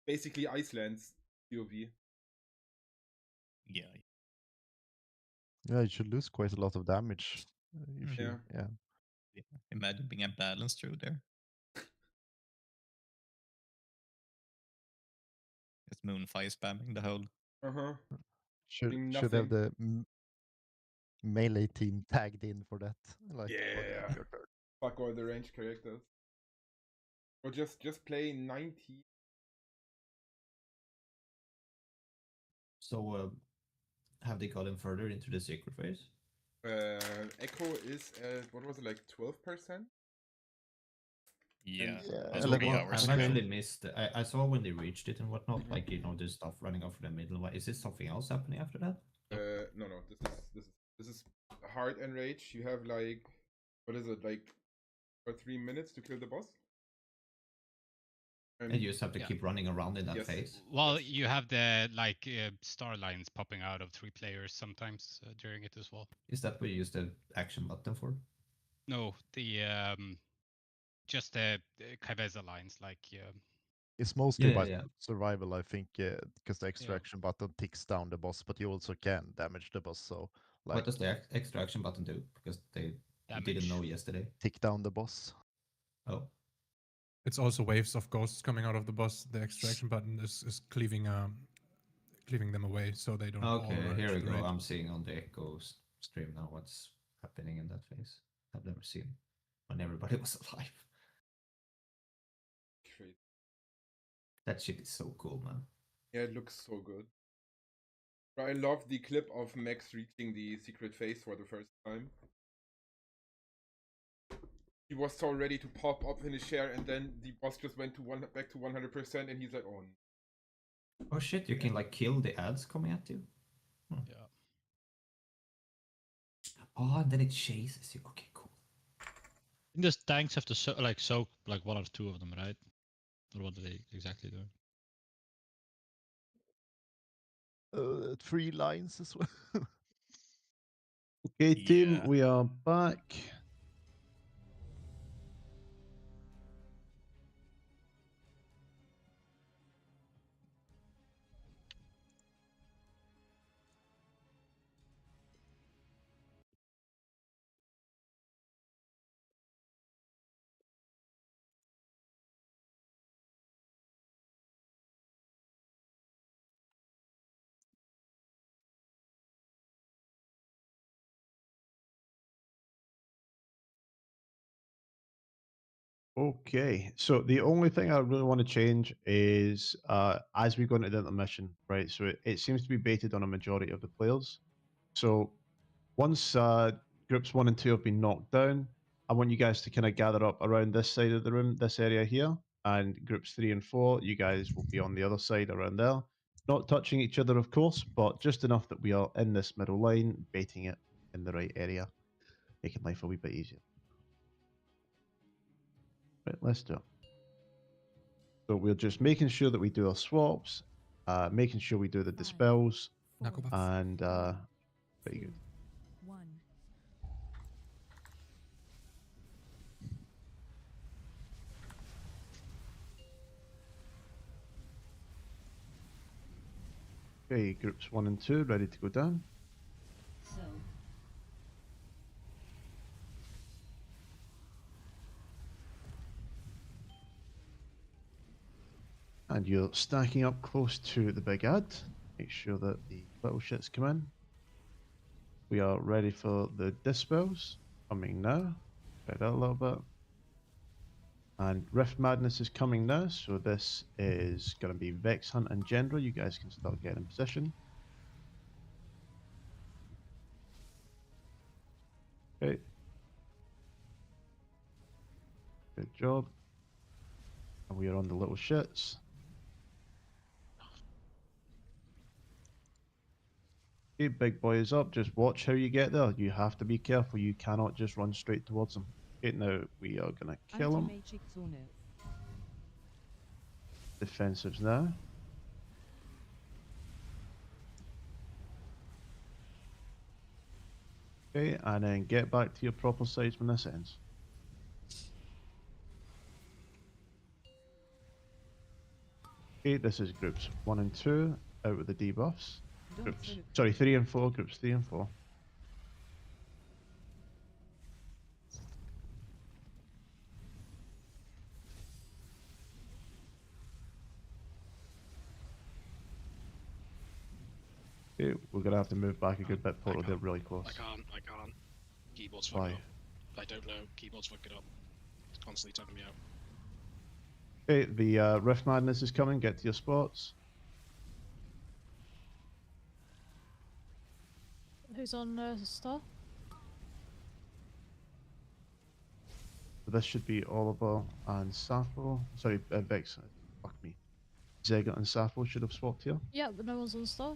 S15: basically Iceland's POV.
S19: Yeah.
S18: Yeah, you should lose quite a lot of damage if you. Yeah.
S19: Imagine being a balance through there. It's Moonfire spamming the whole.
S18: Should have the melee team tagged in for that. Like,
S15: Yeah. Fuck all the range characters. Or just play 90.
S4: So, have they gotten further into the secret phase?
S15: Echo is at, what was it, like 12%?
S19: Yeah,
S4: I've actually missed. I saw when they reached it and whatnot. Like there's stuff running off in the middle. Is this something else happening after that?
S15: No. This is hard enrage. You have like, what is it, like, for 3 minutes to kill the boss.
S4: And you just have to keep running around in that phase.
S6: Well, you have the like star lines popping out of 3 players sometimes during it as well.
S4: Is that what you use the action button for?
S6: No, the just the Kaveza lines, like.
S18: It's mostly by
S4: yeah.
S18: survival, I think, because the extraction button ticks down the boss, but you also can damage the boss. So, like,
S4: what does the extraction button do? Because they didn't know yesterday.
S18: Tick down the boss.
S4: Oh.
S14: It's also waves of ghosts coming out of the boss. The extraction button is cleaving them away, so they don't.
S4: Okay,
S14: all
S4: here we
S14: rush the
S4: go.
S14: raid.
S4: I'm seeing on the Echo stream now what's happening in that phase. I've never seen when everybody was alive. That shit is so cool, man.
S15: Yeah, it looks so good. I love the clip of Max reaching the secret phase for the first time. He was so ready to pop up in his chair, and then the boss just went to back to 100%, and he's like, "Oh."
S4: Oh shit! You can like kill the ads coming at you.
S6: Yeah.
S4: Oh, and then it chases you. Okay, cool.
S8: I think the tanks have to soak like 1 or 2 of them, right? Or what do they exactly do?
S18: 3 lines as well.
S1: Okay, team, we are back. Okay, so the only thing I really want to change is as we go into the intermission, right? So it seems to be baited on a majority of the players. So once groups 1 and 2 have been knocked down, I want you guys to kind of gather up around this side of the room, this area here, and groups 3 and 4, you guys will be on the other side around there. Not touching each other, of course, but just enough that we are in this middle line, baiting it in the right area, making life a wee bit easier. Right, let's do it. So we're just making sure that we do our swaps, making sure we do the dispels, and pretty good.
S5: 1.
S1: Okay, groups 1 and 2 ready to go down.
S7: So.
S1: And you're stacking up close to the big ad. Make sure that the little shits come in. We are ready for the dispels. Coming now. Spread out a little bit. And Rift Madness is coming now, so this is going to be Vex Hunt and Gendra. You guys can start getting in position. Okay. Good job. And we are on the little shits. Okay, big boy is up. Just watch how you get there. You have to be careful. You cannot just run straight towards him. Okay, now we are going to kill him. Defensives now. Okay, and then get back to your proper size when this ends. Okay, this is groups 1 and 2 out with the debuffs. Groups, sorry, 3 and 4, groups 3 and 4. Okay, we're gonna have to move back a good bit, Portal. They're really close.
S2: I can't. Keyboard's
S1: Why?
S2: fucking up. I don't know. Keyboard's fucking up. It's constantly taking me out.
S1: Okay, the Rift Madness is coming. Get to your spots.
S17: Who's on Star?
S1: So this should be Oliver and Sappho. Sorry, Vex. Fuck me. Zega and Sappho should have swapped here.
S17: Yeah, but no one's on Star.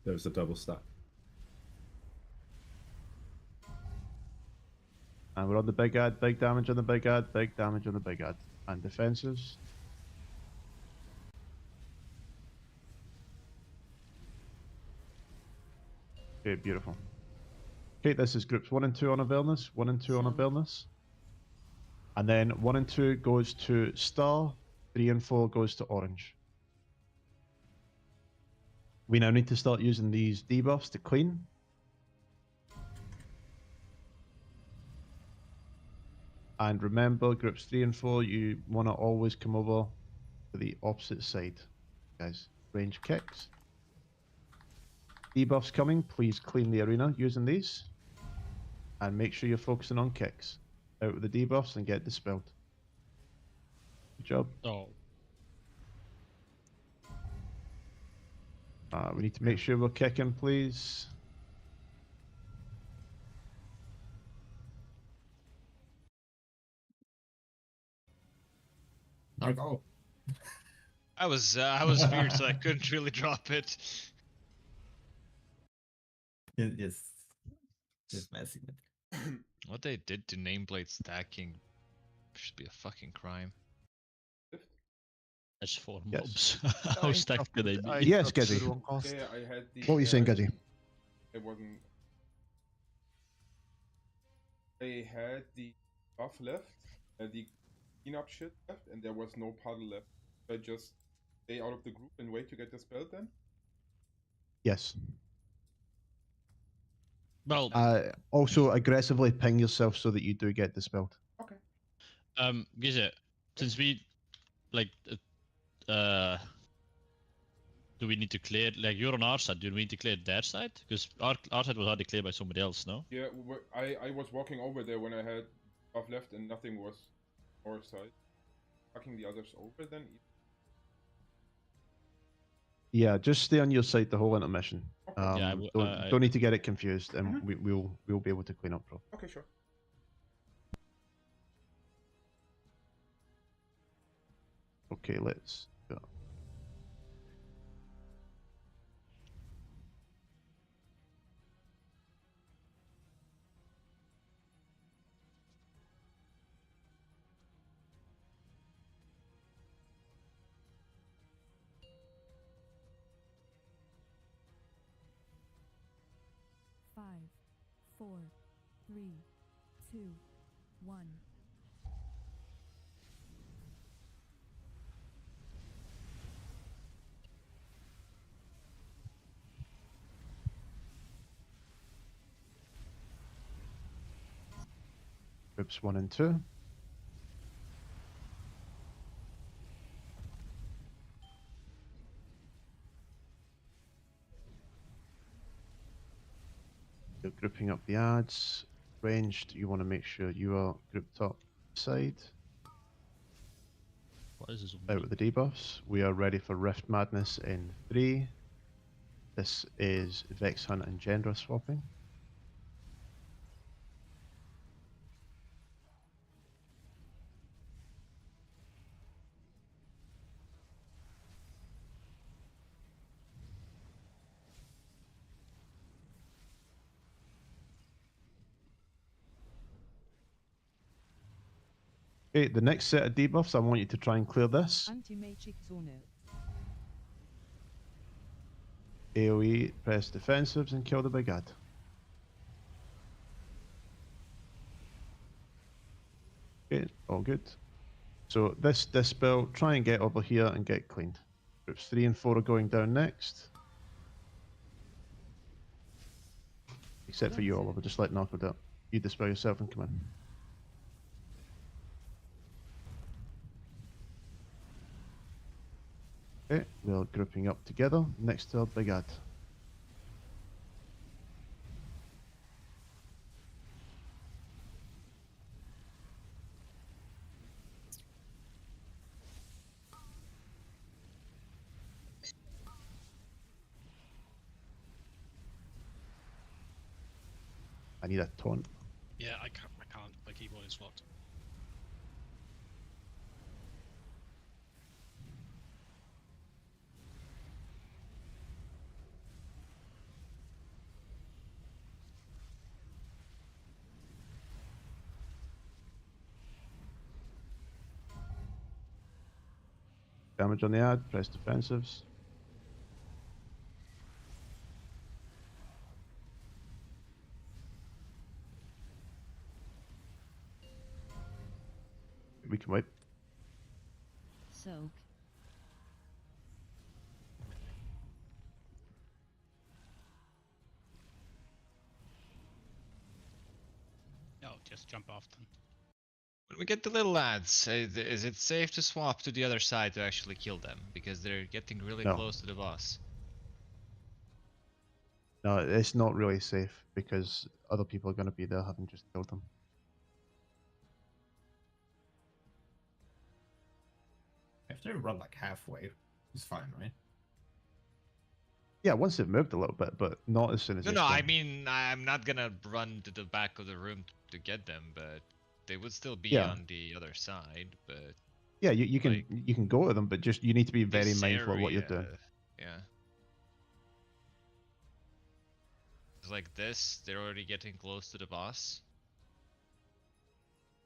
S16: There was a double stack.
S1: And we're on the big ad. Big damage on the big ad. Big damage on the big ad. And defenses. Okay, beautiful. Okay, this is groups 1 and 2 on Avernus. 1 and 2 on Avernus. And then 1 and 2 goes to Star. 3 and 4 goes to Orange. We now need to start using these debuffs to clean. And remember, groups 3 and 4, you want to always come over to the opposite side. Guys, range kicks. Debuffs coming, please clean the arena using these. And make sure you're focusing on kicks. Out with the debuffs and get dispelled. Good job.
S8: Oh.
S1: We need to make sure we're kicking, please.
S4: Narco.
S9: I was weird, so I couldn't really drop it.
S4: Just messing with it.
S9: What they did to nameplate stacking should be a fucking crime.
S8: That's 4
S1: Yes.
S8: mobs. How stacked could they be?
S1: Yes, Gizzy.
S15: Yeah, I had the.
S1: What were you saying, Gizzy?
S15: It wasn't. I had the buff left, the cleanup shit left, and there was no puddle left. So I just stay out of the group and wait to get dispelled then?
S1: Yes.
S8: Well,
S1: also aggressively ping yourself so that you do get dispelled.
S15: Okay.
S8: Gize, since we like do we need to clear, like, you're on our side, do we need to clear their side? Because our side was already cleared by somebody else, no?
S15: Yeah, I was walking over there when I had buff left and nothing was our side. Fucking the others over then?
S1: Yeah, just stay on your side the whole intermission.
S8: Yeah,
S1: don't need to get it confused, and we'll be able to clean up properly.
S15: Okay, sure.
S1: Okay, let's go.
S5: Five, 4, 3, 2, 1.
S1: Groups 1 and 2. You're grouping up the ads. ranged, you want to make sure you are grouped up side.
S8: What is this?
S1: Out with the debuffs. We are ready for Rift Madness in 3. This is Vex Hunt and Gendra swapping. Okay, the next set of debuffs, I want you to try and clear this.
S5: Anti-Matrix Zone.
S1: AoE, press defensives and kill the big ad. Okay, all good. So this spell, try and get over here and get cleaned. Groups 3 and 4 are going down next. Except for you, Oliver, just let Narco do it. You dispel yourself and come in. Okay, we're grouping up together next to our big ad. I need a taunt.
S2: Yeah, I can't. My keyboard is fucked.
S1: Damage on the ad, press defensives. We can wait.
S7: Soak.
S6: No, just jump off them.
S9: When we get the little lads, is it safe to swap to the other side to actually kill them? Because they're getting really
S1: No.
S9: close to the boss.
S1: No, it's not really safe because other people are going to be there having just killed them.
S4: If they run like halfway, it's fine, right?
S1: Yeah, once they've moved a little bit, but not as soon as
S9: No,
S1: they
S9: no, I
S1: spawn.
S9: mean, I'm not gonna run to the back of the room to get them, but they would still be
S1: Yeah.
S9: on the other side, but
S1: Yeah, you can
S9: like,
S1: you can go to them, but just you need to be very
S9: this
S1: mindful of what you're
S9: area,
S1: doing.
S9: Yeah. It's like this, they're already getting close to the boss.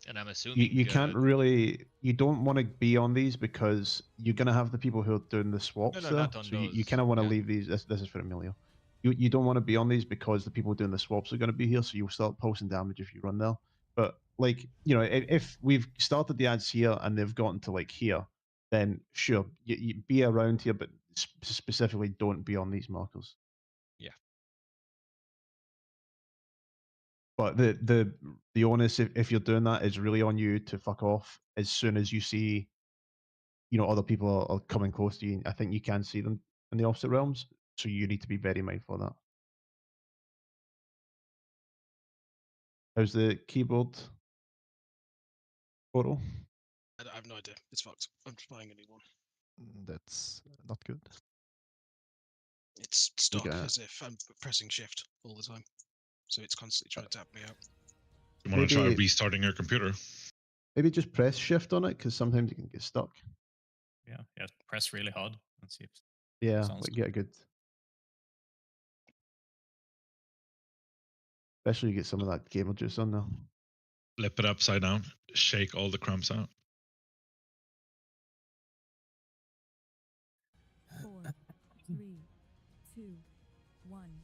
S9: And I'm assuming
S1: You can't really, you don't want to be on these because you're going to have the people who are doing the swaps
S9: no,
S1: there.
S9: not on
S1: So you
S9: those,
S1: kind of want to
S9: yeah.
S1: leave these. This is for Emilio. You don't want to be on these because the people doing the swaps are going to be here. So you'll start posting damage if you run there. But like, you know, if we've started the ads here and they've gotten to like here, then sure, you be around here, but specifically don't be on these markers.
S9: Yeah.
S1: But the onus, if you're doing that, is really on you to fuck off as soon as you see, you know, other people are coming close to you. I think you can see them in the opposite realms, so you need to be very mindful of that. How's the keyboard photo?
S2: I have no idea. It's fucked. I'm trying a new one.
S18: That's not good.
S2: It's stuck
S1: Okay.
S2: as if I'm pressing shift all the time. So it's constantly trying to tap me out.
S12: You want to try
S1: Maybe-
S12: restarting your computer?
S1: Maybe just press shift on it because sometimes you can get stuck.
S19: Yeah, press really hard and see if
S1: Yeah,
S19: sounds
S1: like
S19: good.
S1: get a good. Especially you get some of that gamer juice on there.
S12: Flip it upside down, shake all the crumbs out.
S5: 4, 3, 2, 1.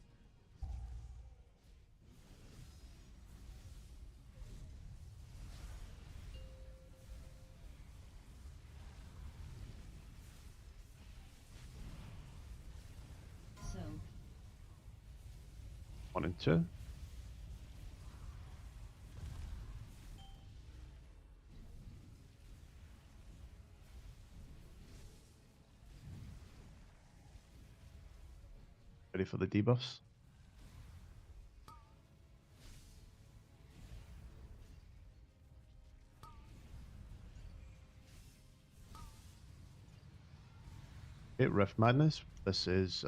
S7: Soak.
S1: 1 and 2. Ready for the debuffs. Okay, Rift Madness. This is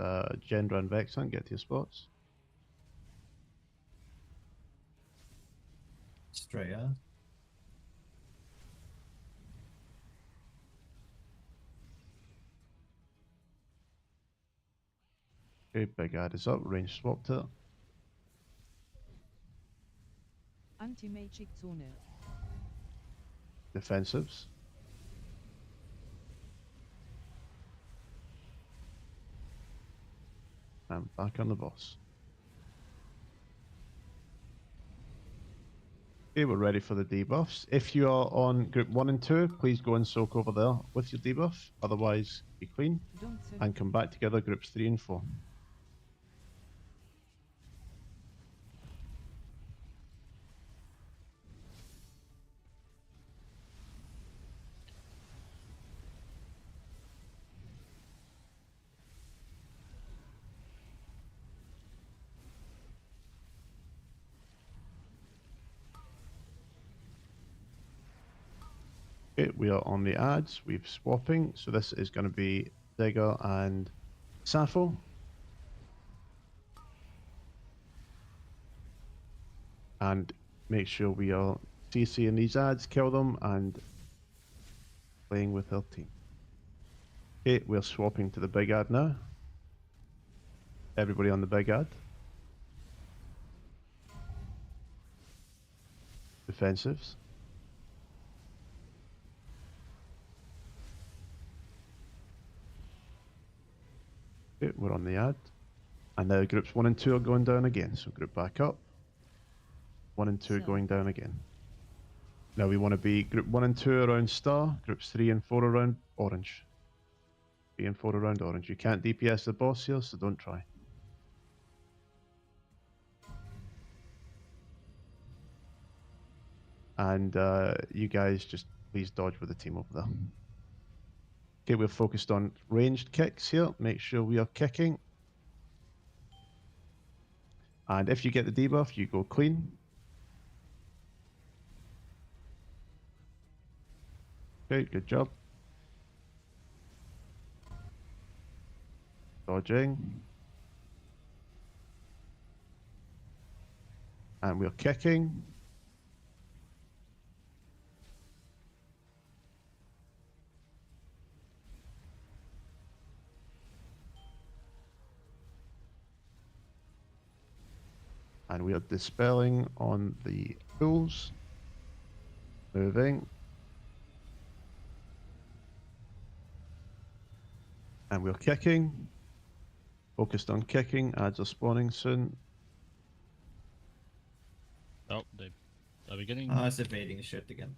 S1: Gendra and Vexant. Get to your spots.
S4: Straya.
S1: Okay, Big Ad is up. Range swap to it.
S5: Anti-magic Zone.
S1: Defensives. And back on the boss. Okay, we're ready for the debuffs. If you are on group 1 and 2, please go and soak over there with your debuff. Otherwise, be clean. And come back together groups 3 and 4. Okay, we are on the ads. We're swapping. So this is going to be Zega and Sappho. And make sure we are CCing these ads, kill them, and playing with our team. Okay, we're swapping to the big ad now. Everybody on the big ad. Defensives. Okay, we're on the ad. And now groups 1 and 2 are going down again. So group back up. 1 and 2 going down again. Now we want to be group 1 and 2 around star, groups 3 and 4 around orange. 3 and 4 around orange. You can't DPS the boss here, so don't try. And you guys just please dodge with the team over there. Okay, we're focused on ranged kicks here. Make sure we are kicking. And if you get the debuff, you go clean. Okay, good job. Dodging. And we're kicking. And we are dispelling on the pools. Moving. And we're kicking. Focused on kicking. Ads are spawning soon.
S8: Oh, are we getting?
S4: Oh, it's evading shit again.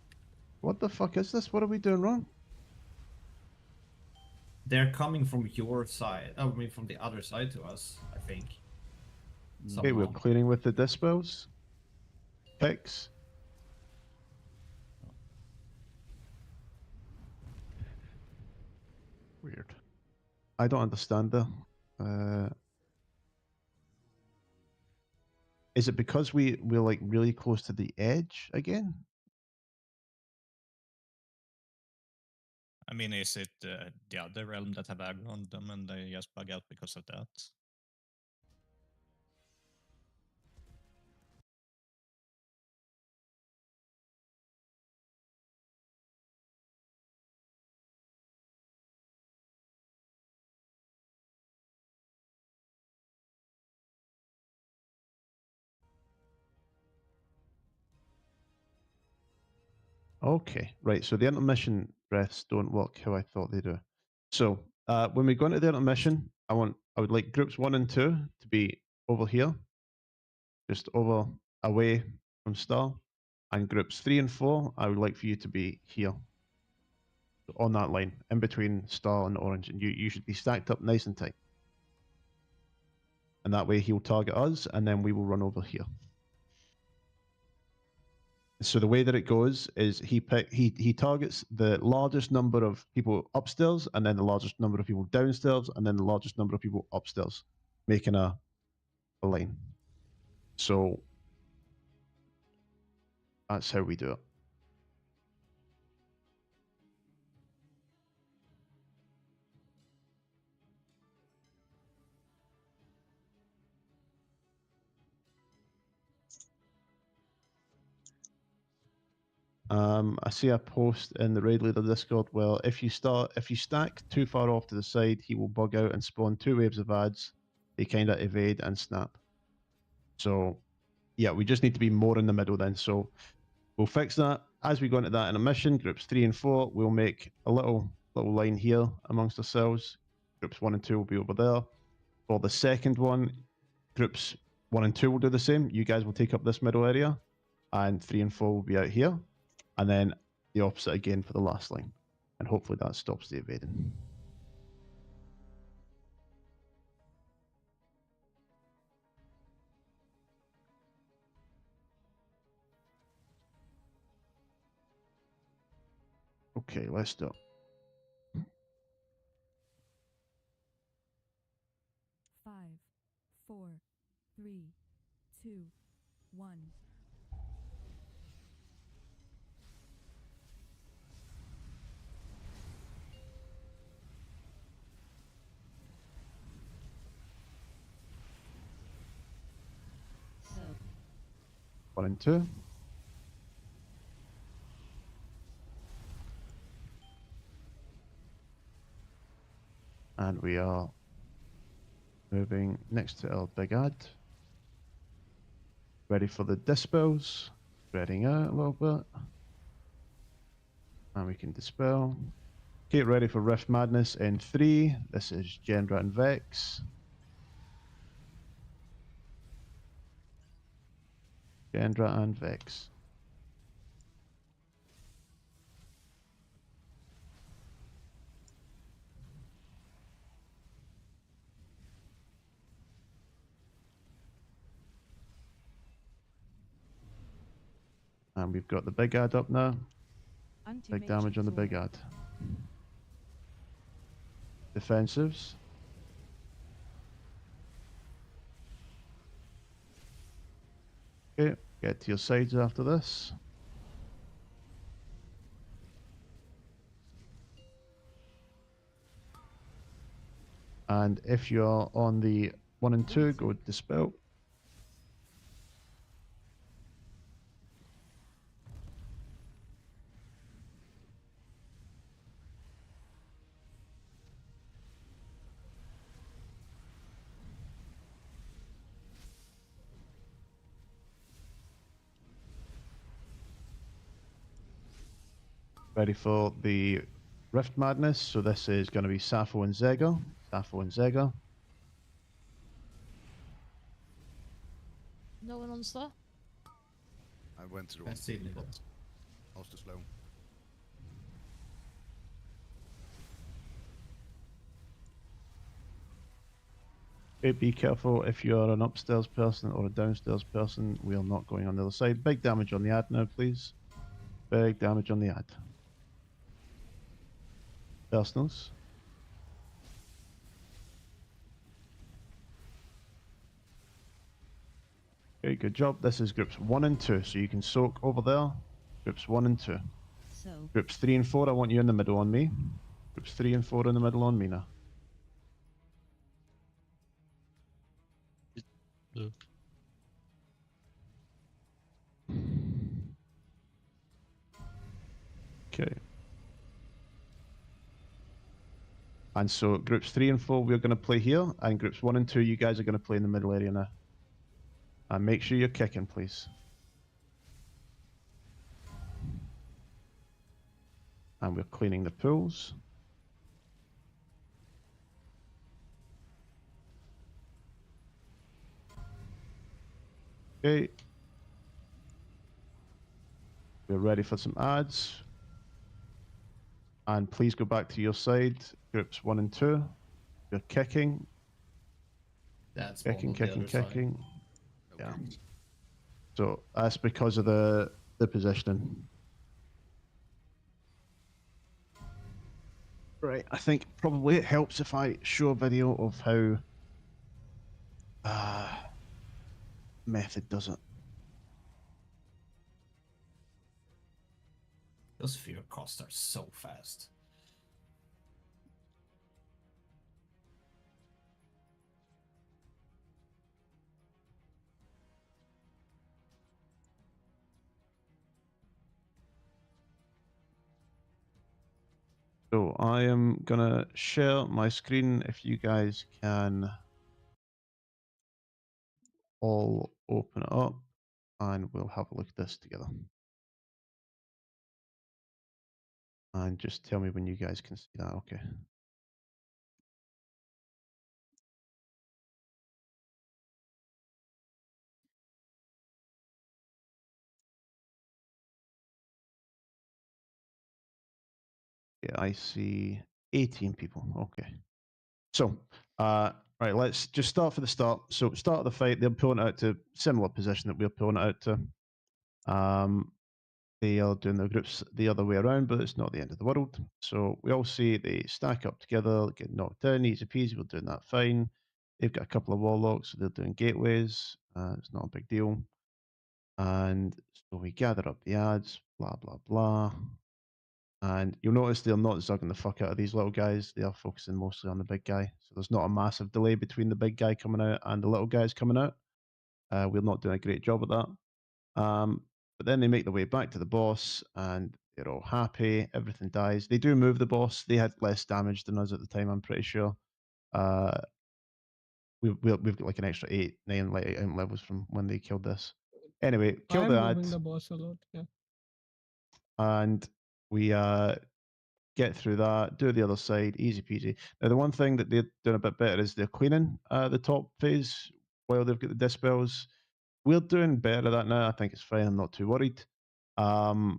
S1: What the fuck is this? What are we doing wrong?
S4: They're coming from your side. Oh, I mean, from the other side to us, I think.
S1: Okay, we're
S4: Somehow.
S1: clearing with the dispels. Kicks. Weird. I don't understand that. Is it because we're like really close to the edge again?
S19: I mean, is it the other realm that have aggro on them and they just bug out because of that?
S1: Okay, right. So the intermission breaths don't work how I thought they do. So when we go into the intermission, I would like groups 1 and 2 to be over here, just over away from star, and groups 3 and 4, I would like for you to be here, on that line, in between star and orange, and you should be stacked up nice and tight. And that way he'll target us, and then we will run over here. So the way that it goes is he targets the largest number of people upstairs, and then the largest number of people downstairs, and then the largest number of people upstairs, making a line. So that's how we do it. I see a post in the raid leader Discord. Well, if you stack too far off to the side, he will bug out and spawn 2 waves of ads. They kind of evade and snap. So, yeah, we just need to be more in the middle then. So we'll fix that as we go into that in a mission. Groups 3 and 4, we'll make a little line here amongst ourselves. Groups 1 and 2 will be over there. For the second one, groups 1 and 2 will do the same. You guys will take up this middle area, and 3 and 4 will be out here. And then the opposite again for the last line. And hopefully that stops the evading. Okay, let's do it.
S5: 5, 4, 3, 2, 1.
S7: So
S1: 1 and 2. And we are moving next to our big ad. Ready for the dispels. Spreading out a little bit. And we can dispel. Get ready for Rift Madness in 3. This is Gendra and Vex. Gendra and Vex. And we've got the big ad up now. Big damage on the big ad. Defensives. Okay, get to your sides after this. And if you're on the 1 and 2, go dispel. Ready for the Rift Madness. So this is going to be Sappho and Zega. Sappho and Zega.
S17: No one on star?
S11: I went to the
S4: I
S11: one.
S4: see the bot.
S11: I was too slow.
S1: Okay, be careful if you're an upstairs person or a downstairs person. We are not going on the other side. Big damage on the ad now, please. Big damage on the ad. Personals. Okay, good job. This is groups 1 and 2, so you can soak over there. Groups 1 and 2.
S7: So
S1: Groups 3 and 4, I want you in the middle on me. Groups 3 and 4 in the middle on me now. Okay. And so groups 3 and 4 we're going to play here, and groups 1 and 2 you guys are going to play in the middle area now. And make sure you're kicking, please. And we're cleaning the pools. Okay. We're ready for some ads. And please go back to your side, groups 1 and 2. You're kicking.
S4: That's
S1: Kicking,
S4: on the
S1: kicking,
S4: other side.
S1: kicking. Yeah. So that's because of the positioning. Right, I think probably it helps if I show a video of how Method does it.
S4: Those fear costs are so fast.
S1: So I am gonna share my screen if you guys can all open it up and we'll have a look at this together. And just tell me when you guys can see that, okay. Yeah, I see 18 people, okay. So, right, let's just start for the start. So, start of the fight, they're pulling out to similar position that we're pulling out to. They are doing their groups the other way around, but it's not the end of the world. So we all see they stack up together, get knocked down, easy peasy, we're doing that fine. They've got a couple of warlocks, so they're doing gateways. It's not a big deal. And so we gather up the ads, blah, blah, blah. And you'll notice they're not zugging the fuck out of these little guys. They are focusing mostly on the big guy. So there's not a massive delay between the big guy coming out and the little guys coming out. We're not doing a great job at that. But then they make their way back to the boss and they're all happy. Everything dies. They do move the boss. They had less damage than us at the time, I'm pretty sure. We've got like an extra 9 levels from when they killed this. Anyway, kill the ads.
S20: The boss a lot, yeah.
S1: And we get through that, do the other side, easy peasy. Now, the one thing that they're doing a bit better is they're cleaning the top phase while they've got the dispels. We're doing better at that now. I think it's fine. I'm not too worried. But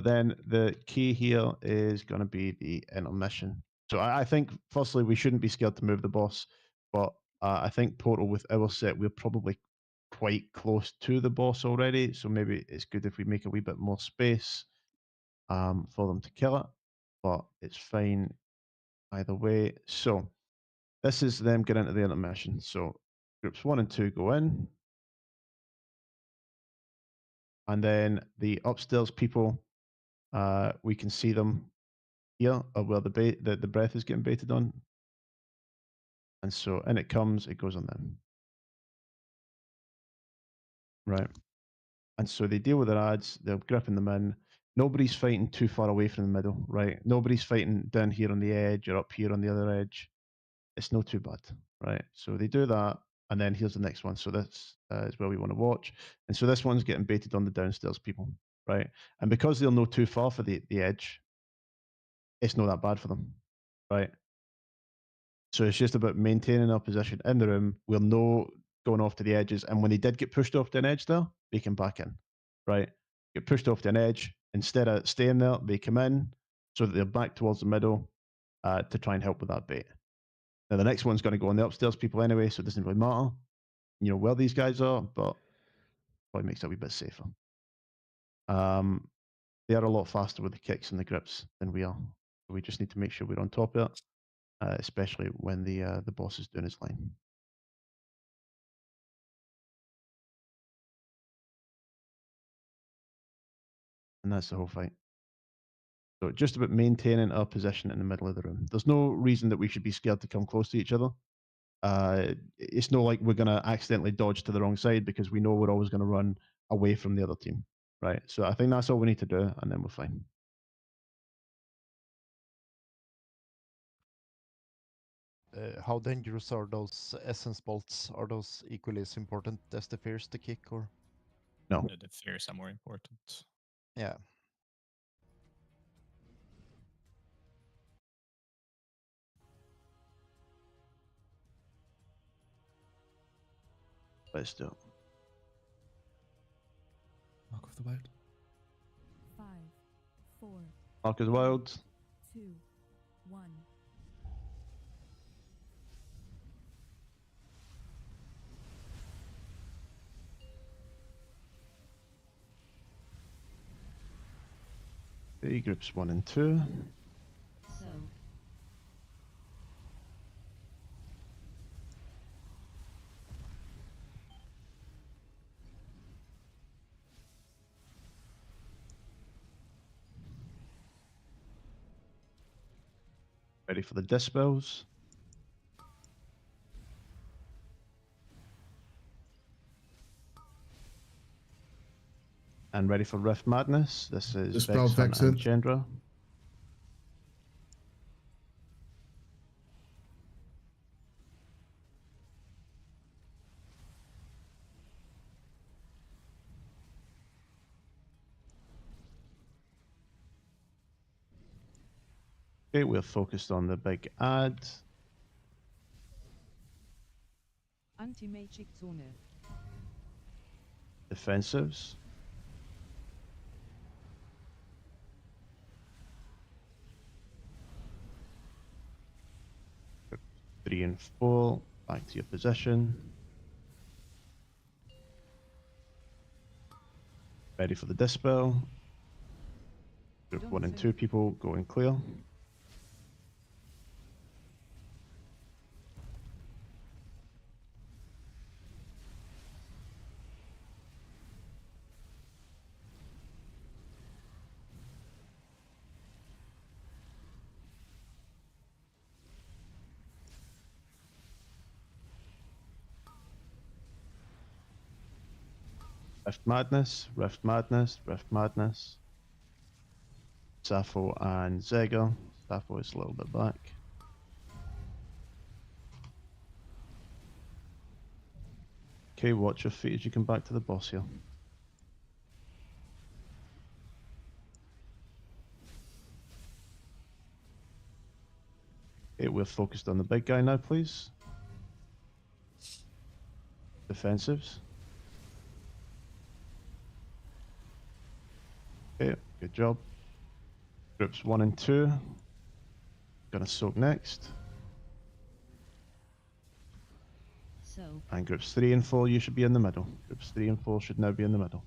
S1: then the key here is going to be the intermission. So I think, firstly, we shouldn't be scared to move the boss. But I think Portal, with our set, we're probably quite close to the boss already. So maybe it's good if we make a wee bit more space for them to kill it. But it's fine either way. So this is them getting into the intermission. So groups 1 and 2 go in. And then the upstairs people, we can see them here, where the breath is getting baited on. And so in it comes, it goes on them. Right. And so they deal with their ads, they're gripping them in. Nobody's fighting too far away from the middle, right? Nobody's fighting down here on the edge or up here on the other edge. It's not too bad, right? So they do that. And then here's the next one. So this is where we want to watch. And so this one's getting baited on the downstairs people, right? And because they're not too far for the edge, it's not that bad for them, right? So it's just about maintaining our position in the room. We're no going off to the edges. And when they did get pushed off to an edge there, they came back in, right? Get pushed off to an edge. Instead of staying there, they come in so that they're back towards the middle to try and help with that bait. Now, the next one's going to go on the upstairs people anyway, so it doesn't really matter, you know, where these guys are, but probably makes it a wee bit safer. They are a lot faster with the kicks and the grips than we are. So we just need to make sure we're on top of it, especially when the boss is doing his line. And that's the whole fight. So just about maintaining our position in the middle of the room. There's no reason that we should be scared to come close to each other. It's not like we're going to accidentally dodge to the wrong side because we know we're always going to run away from the other team, right? So I think that's all we need to do, and then we're fine.
S18: How dangerous are those essence bolts? Are those equally as important as the fears to kick, or?
S1: No.
S19: The fears are more important.
S18: Yeah.
S1: Let's do it.
S14: Mark of the Wild.
S5: 5, 4,
S1: Mark of the Wild.
S5: 2, 1.
S1: The groups 1 and 2.
S7: So.
S1: Ready for the dispels. And ready for Rift Madness. This is
S21: Dispel
S1: Vexen and
S21: Vexen.
S1: Chandra. Okay, we're focused on the big ad.
S5: Anti-Magic Zone.
S1: Defensives. Group 3 and 4, back to your position. Ready for the dispel. Group 1 and 2 people going clear. Rift Madness, Rift Madness, Rift Madness. Sappho and Zega. Sappho is a little bit back. Okay, watch your feet as you come back to the boss here. Okay, we're focused on the big guy now, please. Defensives. Okay, good job. Groups 1 and 2. Gonna soak next.
S7: So.
S1: And groups 3 and 4, you should be in the middle. Groups 3 and 4 should now be in the middle.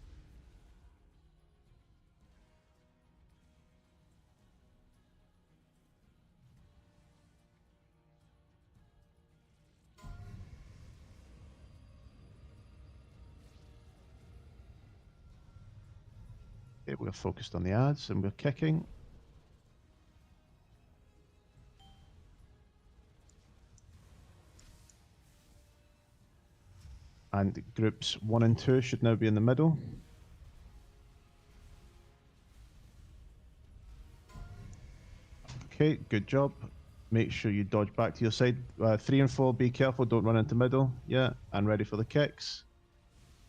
S1: Okay, we're focused on the ads and we're kicking. And groups 1 and 2 should now be in the middle. Okay, good job. Make sure you dodge back to your side. 3 and 4, be careful, don't run into middle. Yeah, and ready for the kicks.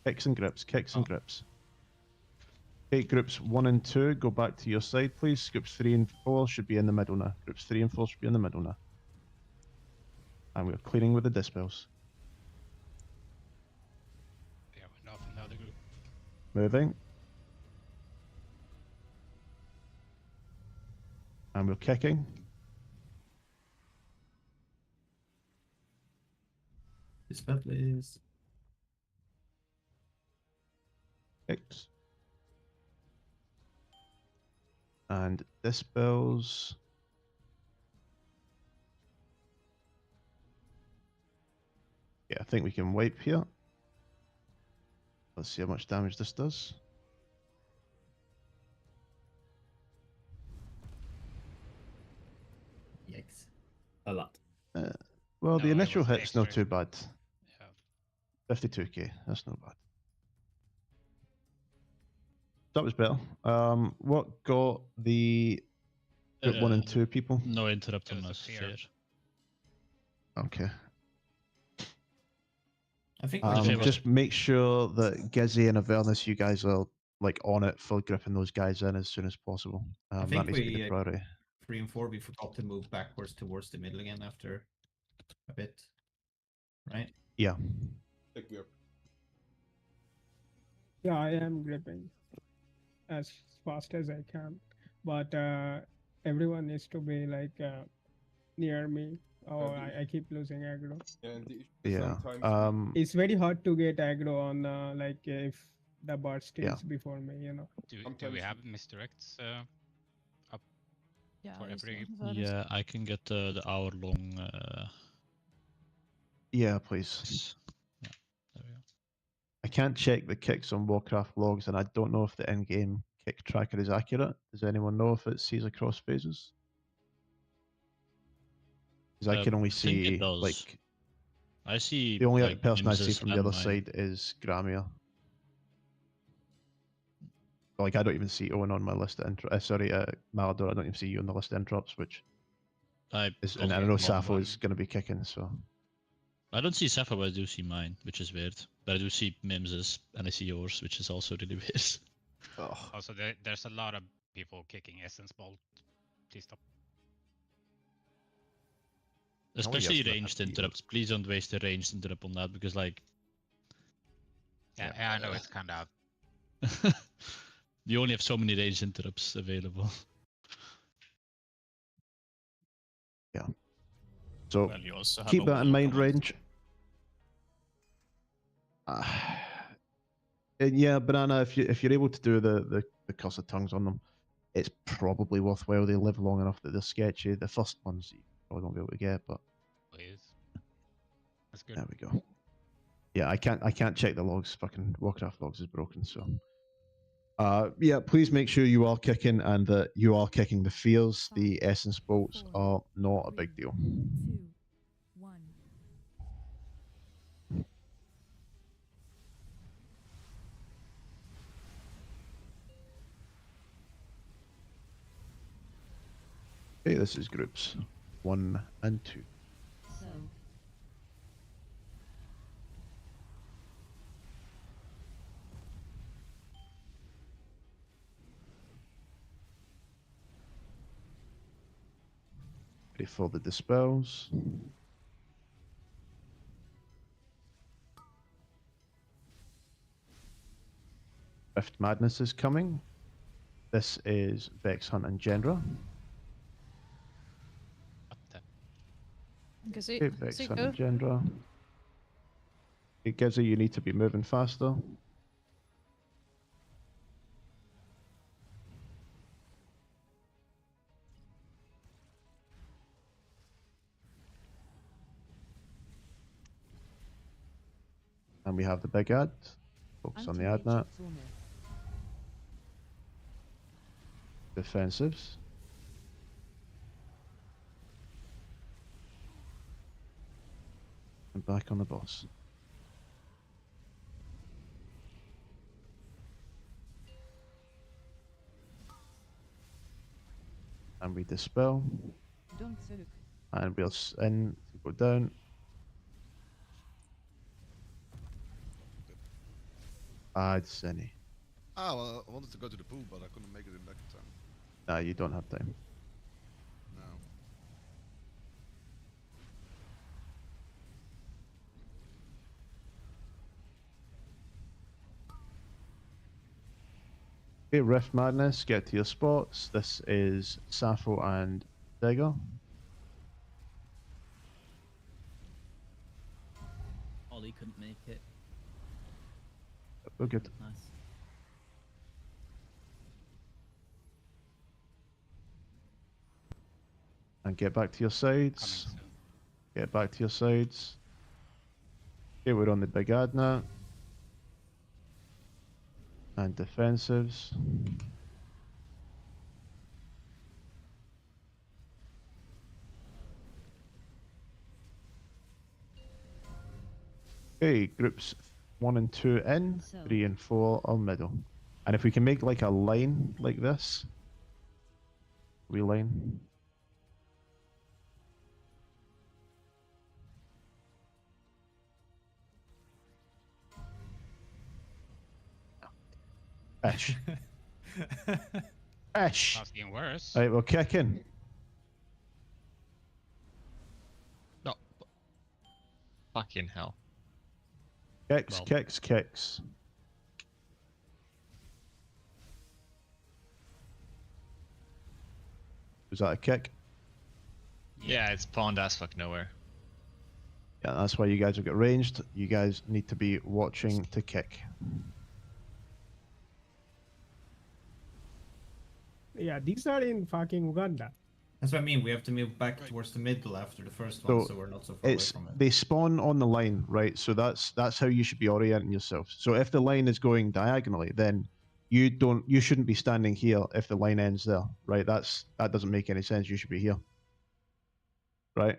S1: Kicks and grips, kicks and grips. Okay, groups 1 and 2, go back to your side, please. Groups 3 and 4 should be in the middle now. Groups 3 and 4 should be in the middle now. And we're clearing with the dispels.
S6: Yeah, we're not in the other group.
S1: Moving. And we're kicking.
S4: Dispel, please.
S1: Kicks. And dispels. Yeah, I think we can wipe here. Let's see how much damage this does.
S4: Yikes.
S16: A lot.
S1: Well,
S6: No,
S1: the
S6: it
S1: initial
S6: was
S1: hit's not
S6: extra.
S1: too bad.
S6: Yeah.
S1: 52k, that's not bad. That was better. What got the group 1 and 2 people?
S8: No interrupt
S6: It
S8: on
S6: was a
S8: us.
S6: fear.
S8: Fair.
S1: Okay.
S4: I think we're good.
S1: Just make sure that Gizzy and Avernus, you guys are like on it for gripping those guys in as soon as possible.
S4: I
S1: That
S4: think
S1: needs to be the
S4: we
S1: priority.
S4: 3 and 4, we forgot to move backwards towards the middle again after a bit. Right?
S1: Yeah.
S15: Like we are.
S20: Yeah, I am gripping as fast as I can, but everyone needs to be like near me, or I keep losing aggro.
S15: Yeah, and the issue
S1: Yeah.
S15: sometimes
S20: It's very hard to get aggro on like if the burst is
S1: Yeah.
S20: before me, you know.
S6: Do we
S15: Sometimes-
S6: have misdirects up
S17: Yeah,
S6: for
S17: I use
S6: every?
S17: the Avernus.
S8: Yeah, I can get the hour-long.
S1: Yeah, please.
S8: Yeah, there we go.
S1: I can't check the kicks on Warcraft logs, and I don't know if the in-game kick tracker is accurate. Does anyone know if it sees across phases? Because I can only
S8: I think it
S1: see
S8: does.
S1: like
S8: I see
S1: the only
S8: like,
S1: person I see
S8: Nims's
S1: from the
S8: and
S1: other
S8: mine.
S1: side is Gramia. Like I don't even see Owen on my list of Malador. I don't even see you on the list of interrupts, which is, and I
S8: don't
S1: know
S8: see
S1: Sappho
S8: one.
S1: is going to be kicking. So
S8: I don't see Sappho, but I do see mine, which is weird. But I do see Mims's and I see yours, which is also really weird.
S6: Also, there's a lot of people kicking Essence Bolt. Please stop.
S8: Especially ranged interrupts. Please don't waste a ranged interrupt on that because, like,
S6: Yeah, I know it's kind of.
S8: you only have so many ranged interrupts available.
S1: Yeah. So
S19: Well, you also have
S1: keep
S19: a
S1: that in
S19: wall
S1: mind,
S19: command.
S1: range. And yeah, Banana, if you're able to do the curse of tongues on them, it's probably worthwhile. They live long enough that they're sketchy. The first ones you probably won't be able to get, but
S6: Please. That's good.
S1: there we go. Yeah, I can't check the logs. Fucking Warcraft logs is broken, so. Yeah, please make sure you are kicking and that you are kicking the fears. The essence bolts are not a big deal.
S5: 2, 1.
S1: Okay, this is groups 1 and 2.
S7: So,
S1: Ready for the dispels. Rift Madness is coming. This is Vex Hunt and Gendra. Okay, Vex Hunt and Gendra. It gives you need to be moving faster. And we have the big ad. Focus on the ad now. Defensives. And back on the boss. And we dispel. And we'll in, go down. Add Senny.
S11: Ah, well, I wanted to go to the pool, but I couldn't make it in back in time.
S1: Nah, you don't have time.
S11: No.
S1: Okay, Rift Madness, get to your spots. This is Sappho and Dagger.
S10: Ollie couldn't make it.
S1: We're good.
S10: Nice.
S1: And get back to your sides. Get back to your sides. Okay, we're on the big ad now. And defensives. Okay, groups 1 and 2 in, 3 and 4 are middle. And if we can make like a line like this, we line. Ish. Ish.
S6: That's getting worse.
S1: Right, we're kicking.
S9: No. Fucking hell.
S1: Kicks, kicks, kicks. Was that a kick?
S9: Yeah, it's pawned as fuck nowhere.
S1: Yeah, that's why you guys will get ranged. You guys need to be watching to kick.
S20: Yeah, these are in fucking Uganda.
S4: That's what I mean. We have to move back towards the middle after the first one, so we're not so far away
S1: It's
S4: from it.
S1: they spawn on the line, right? So that's how you should be orienting yourself. So if the line is going diagonally, then you shouldn't be standing here if the line ends there, right? That doesn't make any sense. You should be here, right?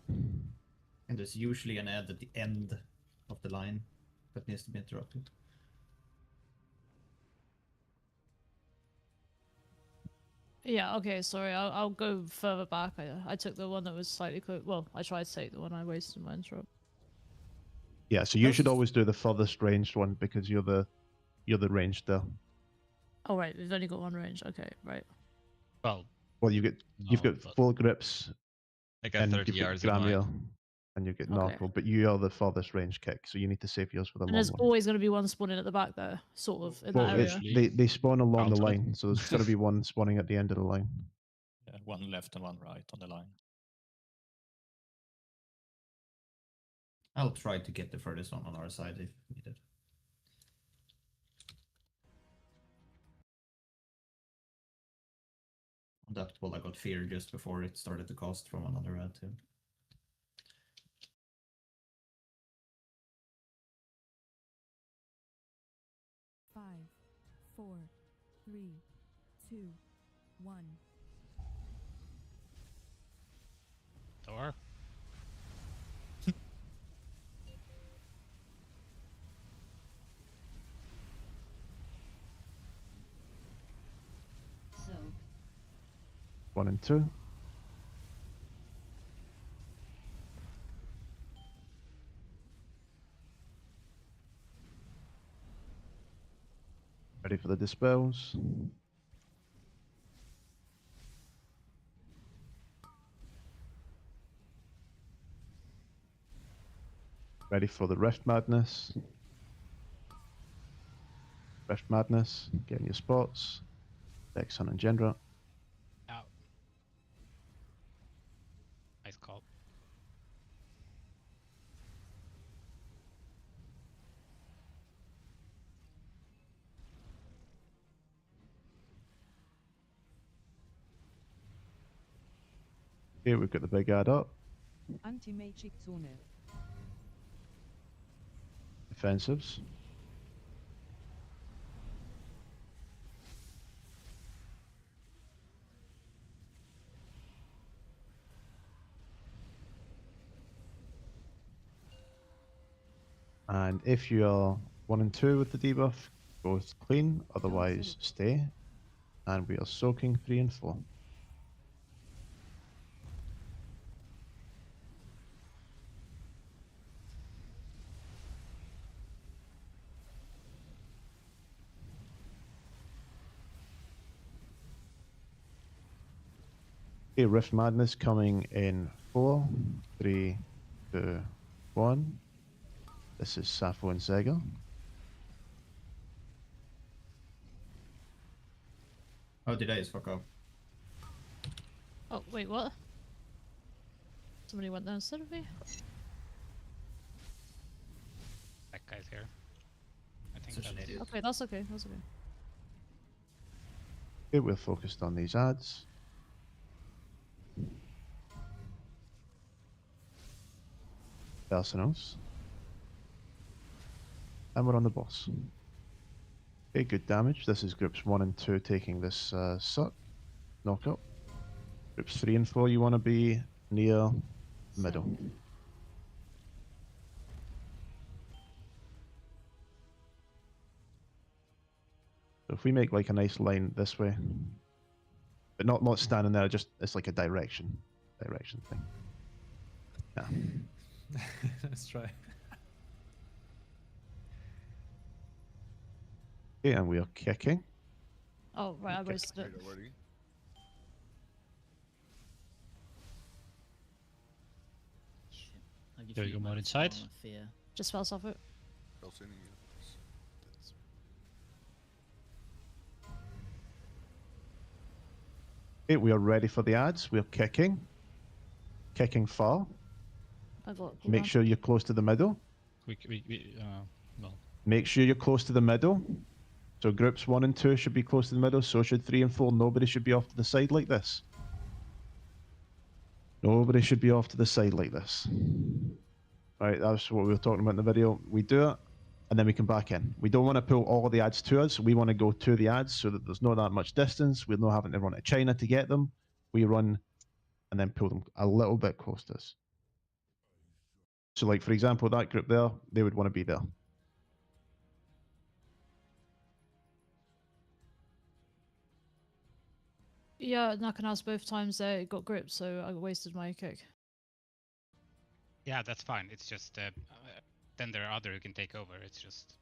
S4: And there's usually an ad at the end of the line that needs to be interrupted.
S17: Yeah, okay, sorry, I'll go further back. I took the one that was slightly close. Well, I tried to take the one I wasted my interrupt.
S1: Yeah, so you should always do the furthest ranged one because you're the ranged there.
S17: Oh, right, we've only got one range. Okay, right.
S8: Well,
S1: you've got
S8: but-
S1: 4 grips.
S9: I got
S1: and
S9: 30
S1: you've got
S9: yards of mine.
S1: Gramia, and you get
S17: Okay.
S1: Narco, but you are the farthest range kick, so you need to save yours for the
S17: And
S1: long
S17: there's
S1: one.
S17: always going to be one spawning at the back there, sort of, in that
S1: Well,
S17: area.
S1: they spawn along the
S8: Outside.
S1: line, so there's going to be one spawning at the end of the line.
S19: Yeah, one left and one right on the line.
S4: I'll try to get the furthest one on our side if needed. On that wall, I got fear just before it started to cost from another ad too.
S5: Five, 4, 3, 2, 1.
S6: Door.
S7: So
S1: 1 and 2. Ready for the dispels. Ready for the Rift Madness. Rift Madness, getting your spots. Vexon and Gendra.
S6: Out. Nice call.
S1: Here we've got the big ad up.
S5: Anti-Magic Zone.
S1: Defensives. And if you are 1 and 2 with the debuff, go clean, otherwise stay. And we are soaking 3 and 4. Okay, Rift Madness coming in 4, 3, 2, 1. This is Sappho and Sega.
S4: Oh, did I just fuck up?
S17: Oh, wait, what? Somebody went there instead of me?
S6: That guy's here. I think
S4: Such an
S6: that's
S4: idiot.
S17: Okay, that's okay, that's okay.
S1: Okay, we're focused on these ads. Personals. And we're on the boss. Okay, good damage. This is groups 1 and 2 taking this suck. Knockout. Groups 3 and 4, you want to be near the middle. So if we make like a nice line this way, but not standing there, just it's like a direction thing. Yeah.
S14: Let's try.
S1: Okay, and we are kicking.
S17: Oh, right, I wasted it.
S11: Already.
S10: I'll give
S8: There you
S10: you
S8: go,
S10: my
S8: more inside.
S10: Fauna Fear.
S17: Just fell off it.
S11: Else any
S1: Okay, we are ready for the ads. We're kicking. Kicking far.
S17: I got
S1: Make sure you're close to the middle.
S8: Well,
S1: Make sure you're close to the middle. So groups 1 and 2 should be close to the middle. So should 3 and 4. Nobody should be off to the side like this. Nobody should be off to the side like this. Right, that's what we were talking about in the video. We do it, and then we can back in. We don't want to pull all of the ads to us. We want to go to the ads so that there's not that much distance. We're not having to run to China to get them. We run and then pull them a little bit close to us. So like, for example, that group there, they would want to be there.
S17: Yeah, Nakanas both times there it got gripped, so I wasted my kick.
S6: Yeah, that's fine. It's just then there are other who can take over. It's just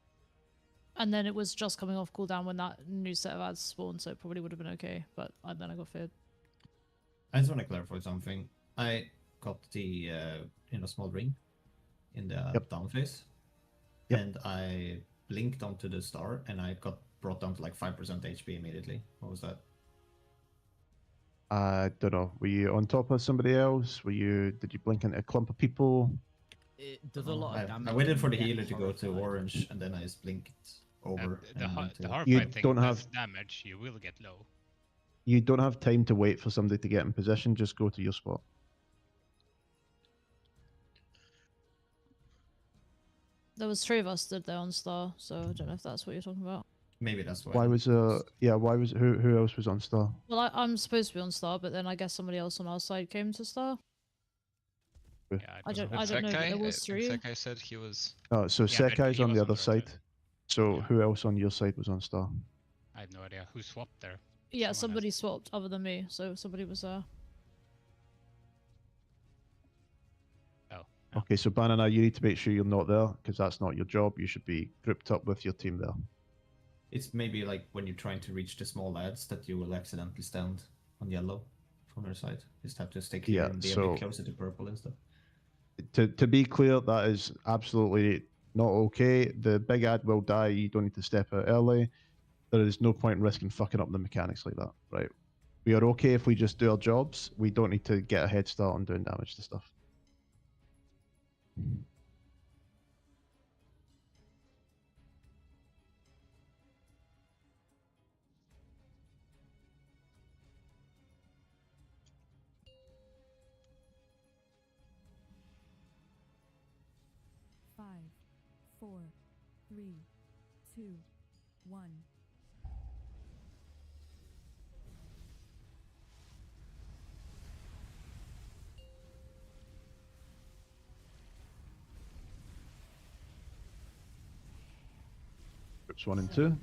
S17: And then it was just coming off cooldown when that new set of ads spawned, so it probably would have been okay. But then I got feared.
S4: I just want to clarify something. I got the in a small ring in the down phase, and I blinked onto the star, and I got brought down to like 5% HP immediately. What was that?
S1: I don't know. Were you on top of somebody else? Did you blink into a clump of people?
S10: It does a lot of damage.
S4: I waited for the
S10: and
S4: healer
S10: gets
S4: to go to
S10: horrified.
S4: orange, and then I just blinked over.
S6: The
S4: and went to-
S6: horrified thing does damage. You will get low.
S1: You don't have time to wait for somebody to get in position. Just go to your spot.
S17: There was 3 of us stood there on star, so I don't know if that's what you're talking about.
S4: Maybe that's why.
S1: Why was why was who else was on star?
S17: Well, I'm supposed to be on star, but then I guess somebody else on our side came to star.
S1: Yeah,
S17: I don't know. But there was 3.
S9: Sekai said he was.
S1: Oh, so
S6: Yeah, but
S1: Sekai's
S6: he
S1: on the
S6: was
S1: other
S6: on
S1: side. So who else on your side was on star?
S6: I have no idea who swapped there.
S17: Yeah,
S6: Someone
S17: somebody swapped other than me, so somebody was there.
S1: Okay, so Banana, you need to make sure you're not there because that's not your job. You should be grouped up with your team there.
S4: It's maybe like when you're trying to reach the small ads that you will accidentally stand on yellow from their side. Just have to stay clear and be a bit closer to purple and stuff.
S1: To be clear, that is absolutely not okay. The big ad will die. You don't need to step out early. There is no point in risking fucking up the mechanics like that, right? We are okay if we just do our jobs. We don't need to get a head start on doing damage to stuff.
S5: Five, 4, 3, 2, 1.
S1: Groups 1 and 2.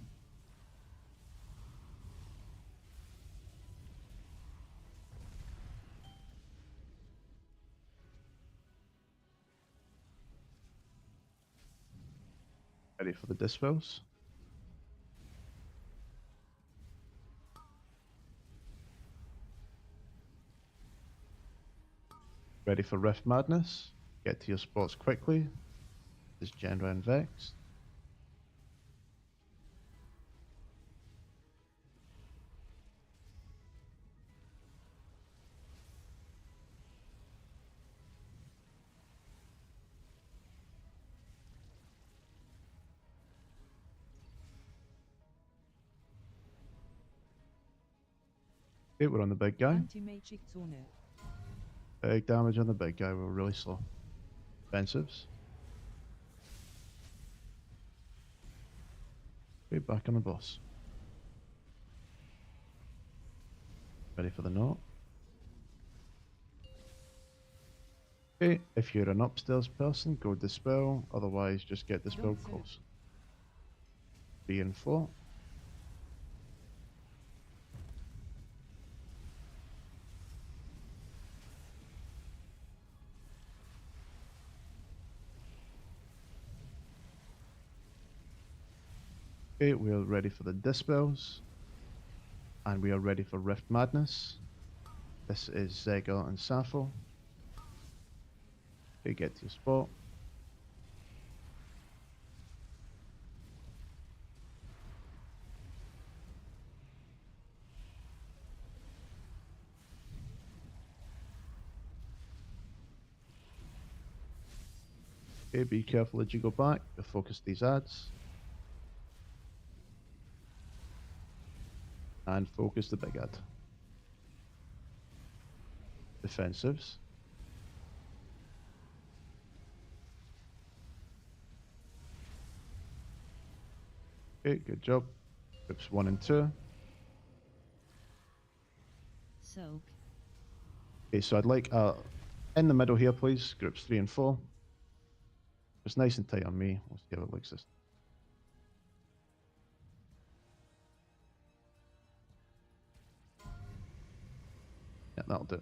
S1: Ready for the dispels. Ready for Rift Madness. Get to your spots quickly. There's Genra and Vex. Okay, we're on the big guy.
S5: Anti-magic zone.
S1: Big damage on the big guy. We're really slow. Defensives. Okay, back on the boss. Ready for the knot. Okay, if you're an upstairs person, go dispel. Otherwise, just get dispelled close. 3 and 4. Okay, we are ready for the dispels. And we are ready for Rift Madness. This is Zega and Sappho. Okay, get to your spot. Okay, be careful as you go back. Focus these ads. And focus the big ad. Defensives. Okay, good job. Groups 1 and 2.
S7: Soak.
S1: Okay, so I'd like in the middle here, please. Groups 3 and 4. It's nice and tight on me. We'll see how it looks this. Yeah, that'll do.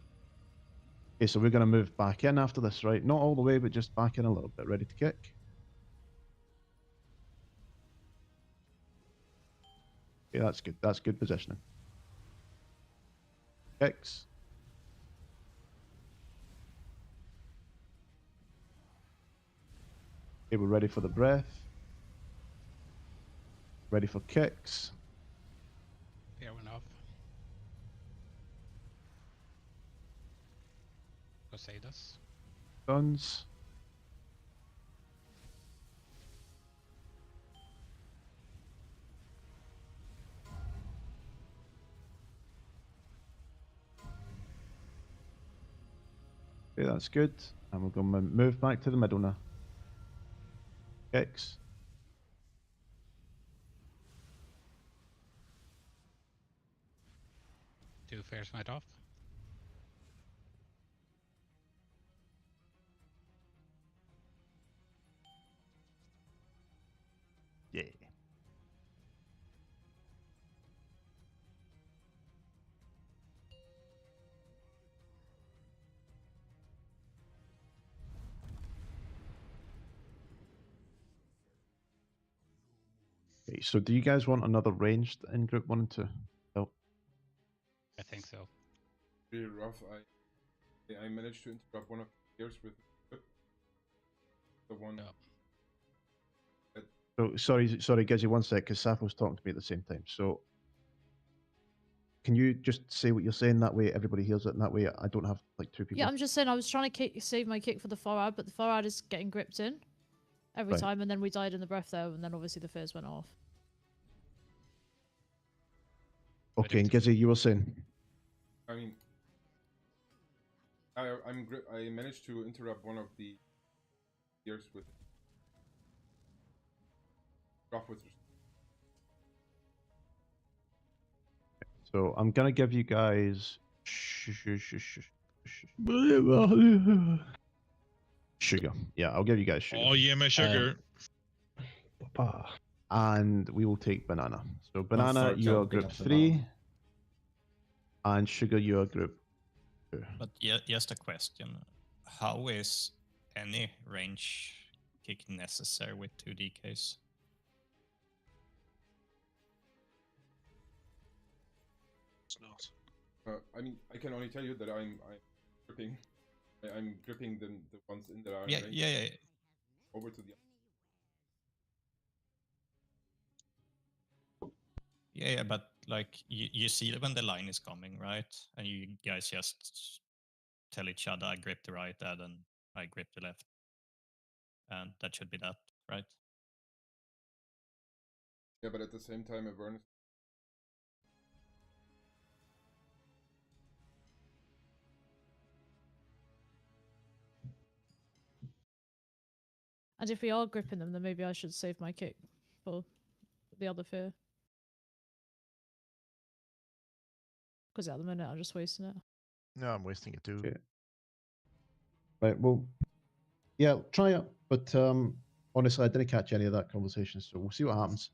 S1: Okay, so we're going to move back in after this, right? Not all the way, but just back in a little bit. Ready to kick? Okay, that's good. That's good positioning. Kicks. Okay, we're ready for the breath. Ready for kicks.
S6: Fair enough. Poseidus.
S1: Guns. Okay, that's good. And we're going to move back to the middle now. Kicks.
S6: Two fair smite off.
S18: Yeah.
S1: Okay, so do you guys want another ranged in group 1 and 2? No.
S6: I think so.
S15: Really rough. I managed to interrupt one of the players with the one.
S1: So sorry, Gizzy, one sec, because Sappho's talking to me at the same time. So can you just say what you're saying? That way everybody hears it, and that way I don't have like two people.
S17: Yeah, I'm just saying I was trying to save my kick for the forad, but the forad is getting gripped in every
S1: Right.
S17: time, and then we died in the breath there, and then obviously the fears went off.
S1: Okay, and Gizzy, you were saying?
S15: I mean, I managed to interrupt one of the players with rough with.
S1: So I'm gonna give you guys sugar. Yeah, I'll give you guys sugar.
S12: Oh yeah, my sugar.
S1: And we will take banana. So banana,
S4: start
S1: you are
S4: jumping
S1: group
S4: up and
S1: 3,
S4: down.
S1: and sugar, you are group 2.
S19: But yeah, just a question: how is any range kick necessary with 2 DKs?
S2: It's not.
S15: I mean, I can only tell you that I'm gripping. I'm gripping the ones in that are
S19: Yeah,
S15: range
S19: yeah.
S15: over to the.
S19: Yeah, but like you see when the line is coming, right? And you guys just tell each other, I grip the right ad and I grip the left. And that should be that, right?
S15: Yeah, but at the same time, awareness.
S17: And if we are gripping them, then maybe I should save my kick for the other fear. Because at the minute I'm just wasting it.
S18: No, I'm wasting it too.
S1: Okay. Right, well, yeah, try it. But honestly, I didn't catch any of that conversation, so we'll see what happens.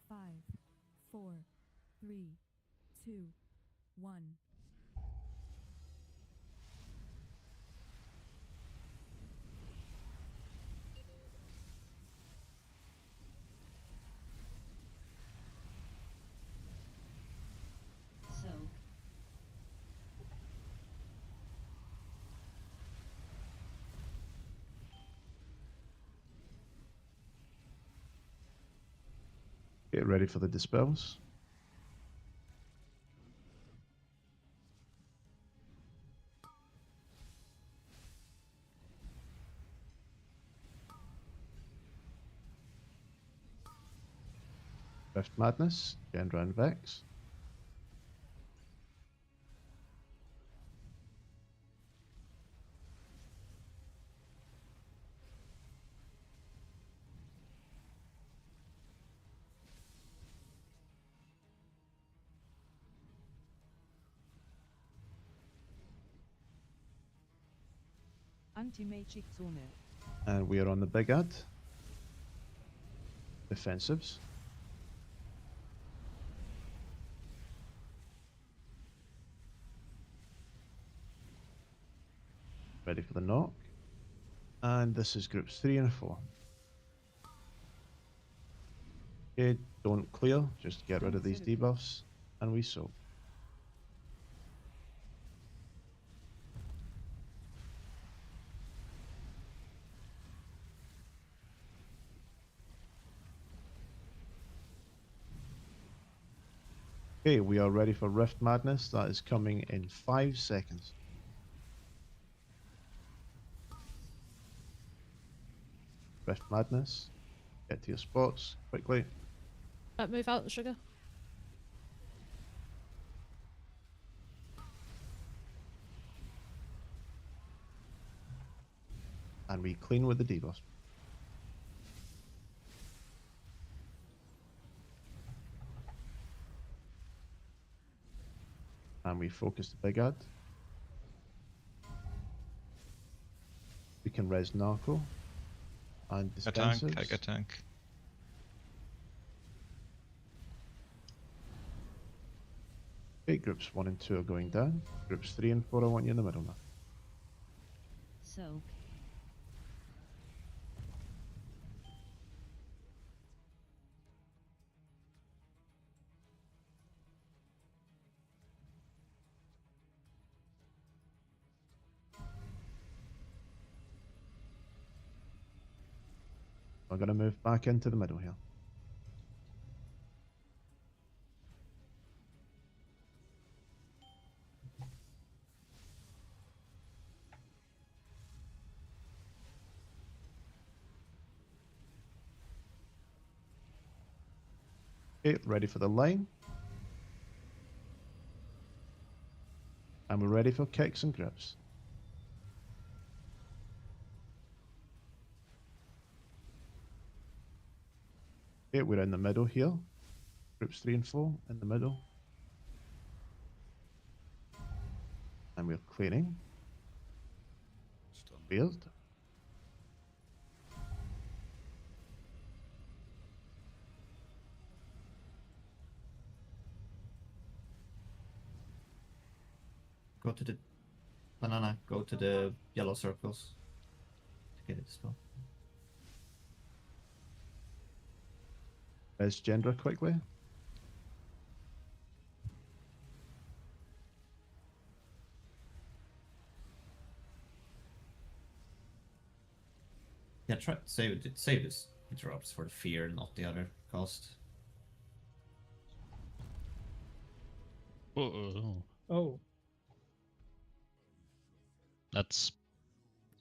S5: Five, 4, 3, 2, 1.
S7: So,
S1: Get ready for the dispels. Rift Madness, Gendra and Vex.
S5: Anti-Magic Zone.
S1: And we are on the big ad. Defensives. Ready for the knock. And this is groups 3 and 4. Okay, don't clear, just get rid of these debuffs, and we soak. Okay, we are ready for Rift Madness. That is coming in 5 seconds. Rift Madness. Get to your spots quickly.
S17: Move out the sugar.
S1: And we clean with the debuffs. And we focus the big ad. We can res Narco. And
S9: A tank,
S1: dispensers.
S9: take a tank.
S1: Okay, groups 1 and 2 are going down. Groups 3 and 4, I want you in the middle now.
S7: So.
S1: I'm going to move back into the middle here. Okay, ready for the line. And we're ready for kicks and grips. Okay, we're in the middle here. Groups 3 and 4 in the middle. And we're cleaning. Field.
S4: Go to the banana, go to the yellow circles to get it spell.
S1: Res Gendra quickly.
S4: Yeah, try save this interrupts for the fear, not the other cost.
S20: Oh.
S8: That's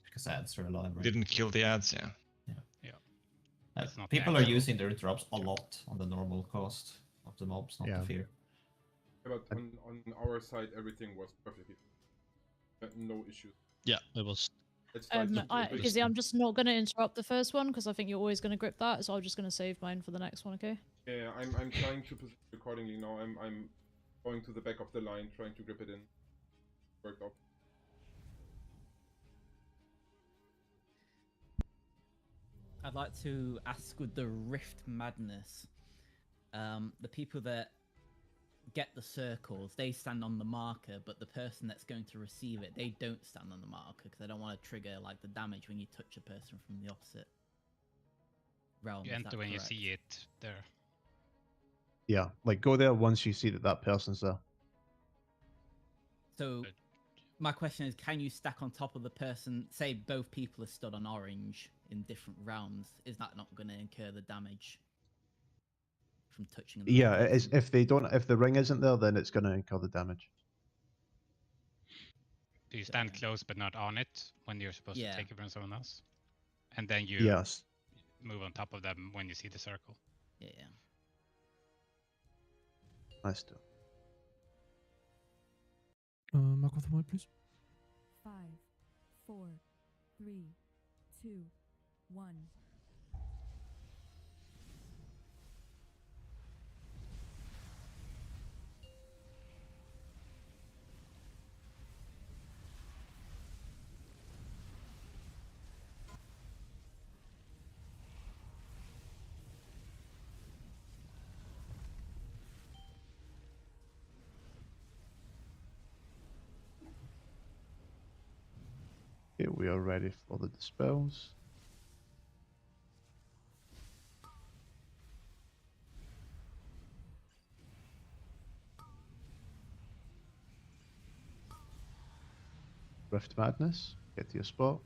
S4: because ads are alive, right?
S9: Didn't kill the ads, yeah.
S6: That's not
S4: People
S6: the
S4: are
S6: actual-
S4: using their interrupts a lot on the normal cost of the mobs, not
S18: Yeah.
S4: the fear.
S15: But on our side, everything was perfectly no issues.
S8: Yeah, it was.
S15: It's like
S17: Izzy, I'm just not going to interrupt the first one because I think you're always going to grip that, so I'm just going to save mine for the next one, okay?
S15: Yeah, I'm trying to position accordingly now. I'm going to the back of the line, trying to grip it in. Worked out.
S10: I'd like to ask with the Rift Madness, the people that get the circles, they stand on the marker, but the person that's going to receive it, they don't stand on the marker because they don't want to trigger like the damage when you touch a person from the opposite realm.
S6: You
S10: is
S6: enter
S10: that
S6: when you
S10: correct?
S6: see it there.
S1: Yeah, like go there once you see that that person's there.
S10: So my question is, can you stack on top of the person, say both people are stood on orange in different rounds, is that not going to incur the damage from touching another
S1: Yeah,
S10: person?
S1: if the ring isn't there, then it's going to incur the damage.
S6: Do you stand close but not on it when you're supposed
S10: Yeah.
S6: to take it from someone else? And then you
S1: Yes.
S6: move on top of them when you see the circle.
S10: Yeah.
S1: Nice to.
S14: Mark off the mic, please.
S5: 5, 4, 3, 2, 1.
S1: Okay, we are ready for the dispels. Rift Madness, get to your spot.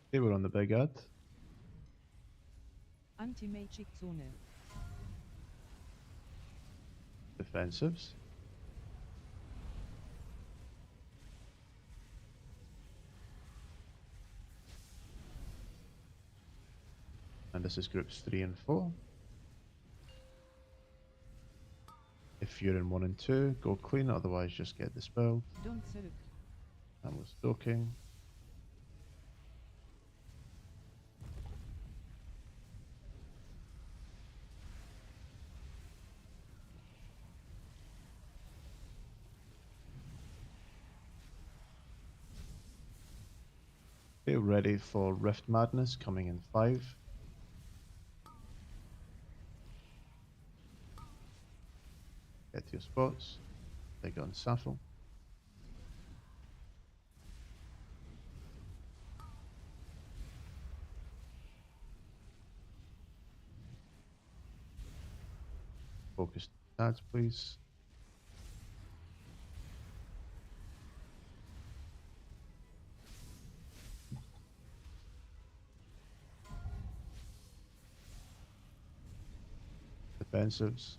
S1: Okay, we're on the big ad.
S5: Anti-magic Zone.
S1: Defensives. And this is groups 3 and 4. If you're in 1 and 2, go clean, otherwise just get dispelled.
S5: Don't soak.
S1: And we're soaking. Okay, ready for Rift Madness coming in 5. Get to your spots. Big on Sappho. Focus stats, please. Defensives.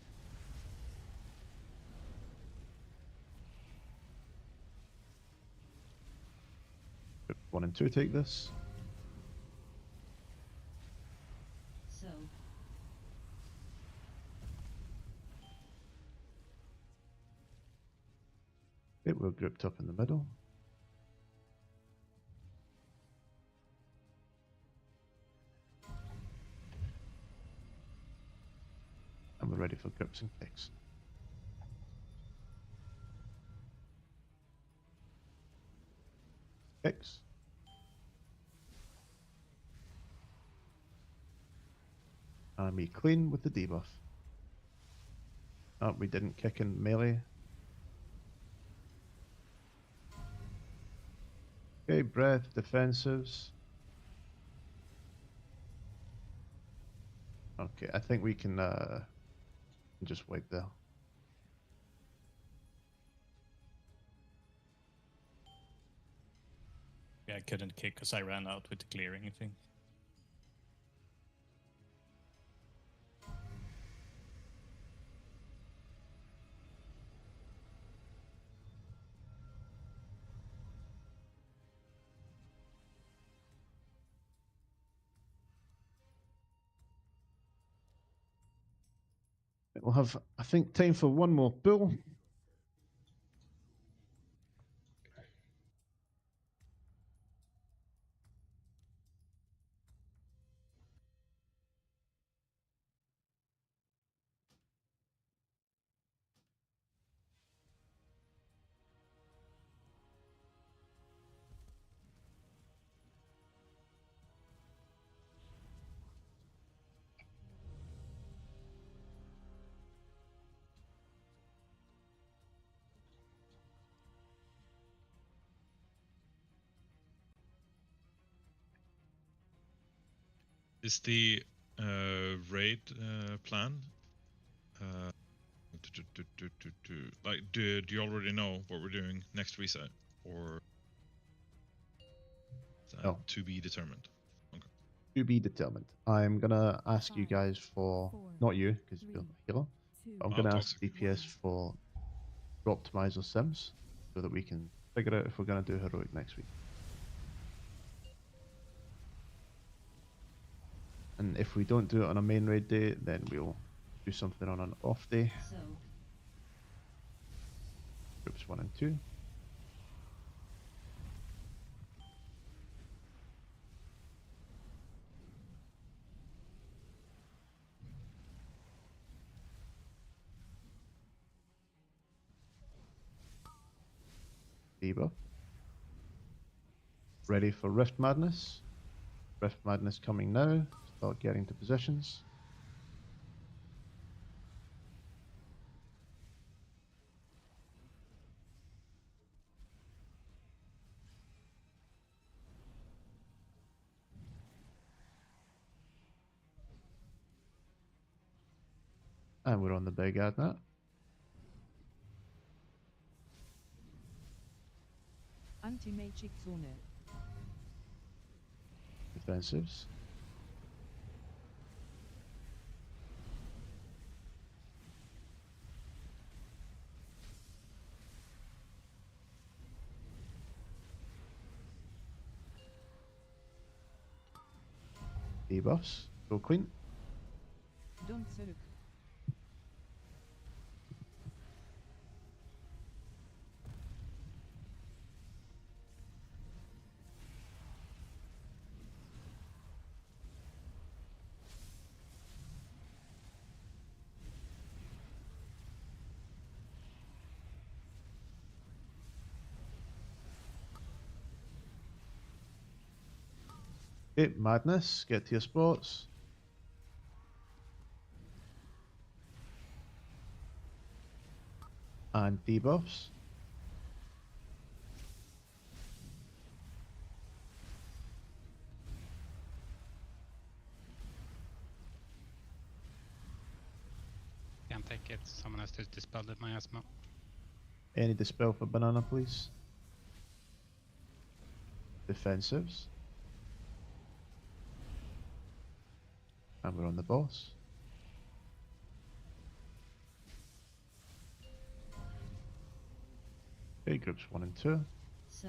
S1: Group 1 and 2 take this.
S7: So.
S1: Okay, we're grouped up in the middle. And we're ready for grips and kicks. Kicks. And we clean with the debuff. Oh, we didn't kick in melee. Okay, breath, defensives. Okay, I think we can just wait there.
S19: Yeah, I couldn't kick because I ran out with the clearing thing.
S1: We'll have, I think, time for one more bull.
S12: Is the raid plan? Like, do you already know what we're doing next reset, or is that
S1: No.
S12: to be determined? Okay.
S1: To be determined. I'm gonna ask you guys for, not you, because you're a healer. I'm
S12: I'll
S1: gonna
S12: talk
S1: ask DPS for to optimize our sims so that we can figure out if we're gonna do heroic next week. And if we don't do it on a main raid day, then we'll do something on an off day.
S7: So.
S1: Groups 1 and 2. Debuff. Ready for Rift Madness. Rift Madness coming now. Start getting to positions. And we're on the big ad now.
S5: Anti-magic Zone.
S1: Defensives. Debuffs. Go Queen.
S5: Don't zurück.
S1: Okay, Madness. Get to your spots. And debuffs.
S6: Can't take it. Someone has to dispel the miasma.
S1: Any dispel for banana, please. Defensives. And we're on the boss. Okay, groups 1 and 2.
S7: So.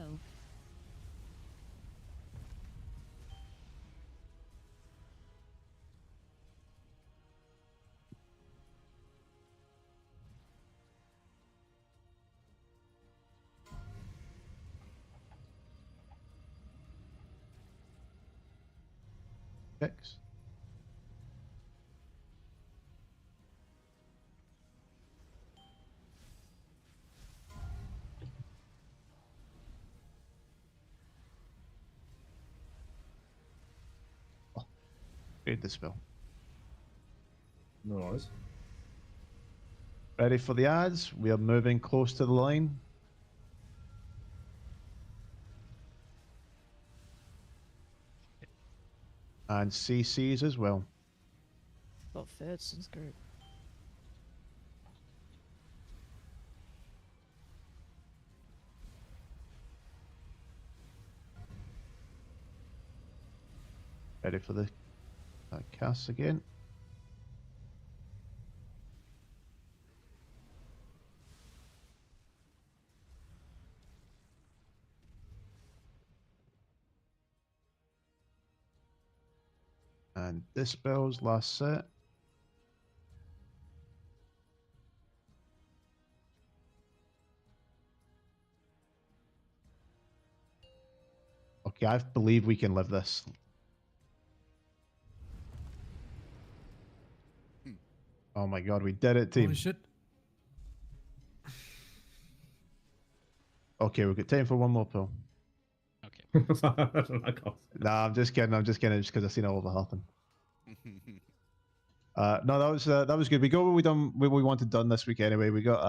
S1: X. Great dispel.
S16: No worries.
S1: Ready for the ads? We are moving close to the line. And CCs as well.
S17: Got third since group.
S1: Ready for the cast again. And dispels last set. Okay, I believe we can live this. Oh my god, we did it, team.
S14: Holy shit.
S1: Okay, we've got time for one more pull. Nah, I'm just kidding. I'm just kidding. Just because I've seen it all of it happen. No, that was good. We got what we wanted done this week anyway. We got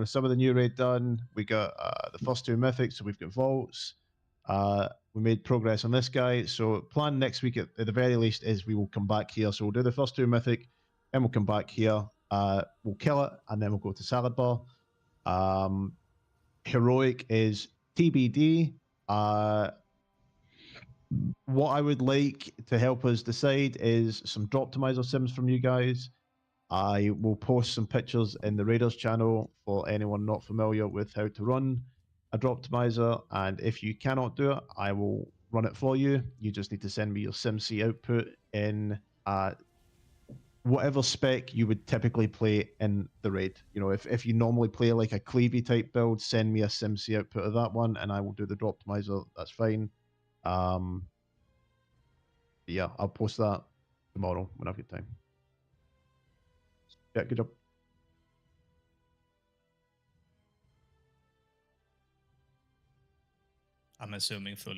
S1: some of the new raid done. We got the first 2 mythics, so we've got vaults. We made progress on this guy. So plan next week at the very least is we will come back here. So we'll do the first 2 mythic, then we'll come back here. We'll kill it, and then we'll go to salad bar. Heroic is TBD. What I would like to help us decide is some Droptimizer sims from you guys. I will post some pictures in the Raiders channel for anyone not familiar with how to run a Droptimizer. And if you cannot do it, I will run it for you. You just need to send me your SimC output in whatever spec you would typically play in the raid. If you normally play like a Cleavy type build, send me a SimC output of that one and I will do the Droptimizer. That's fine. Yeah, I'll post that tomorrow when I've got time. Yeah, good job.
S19: assuming fully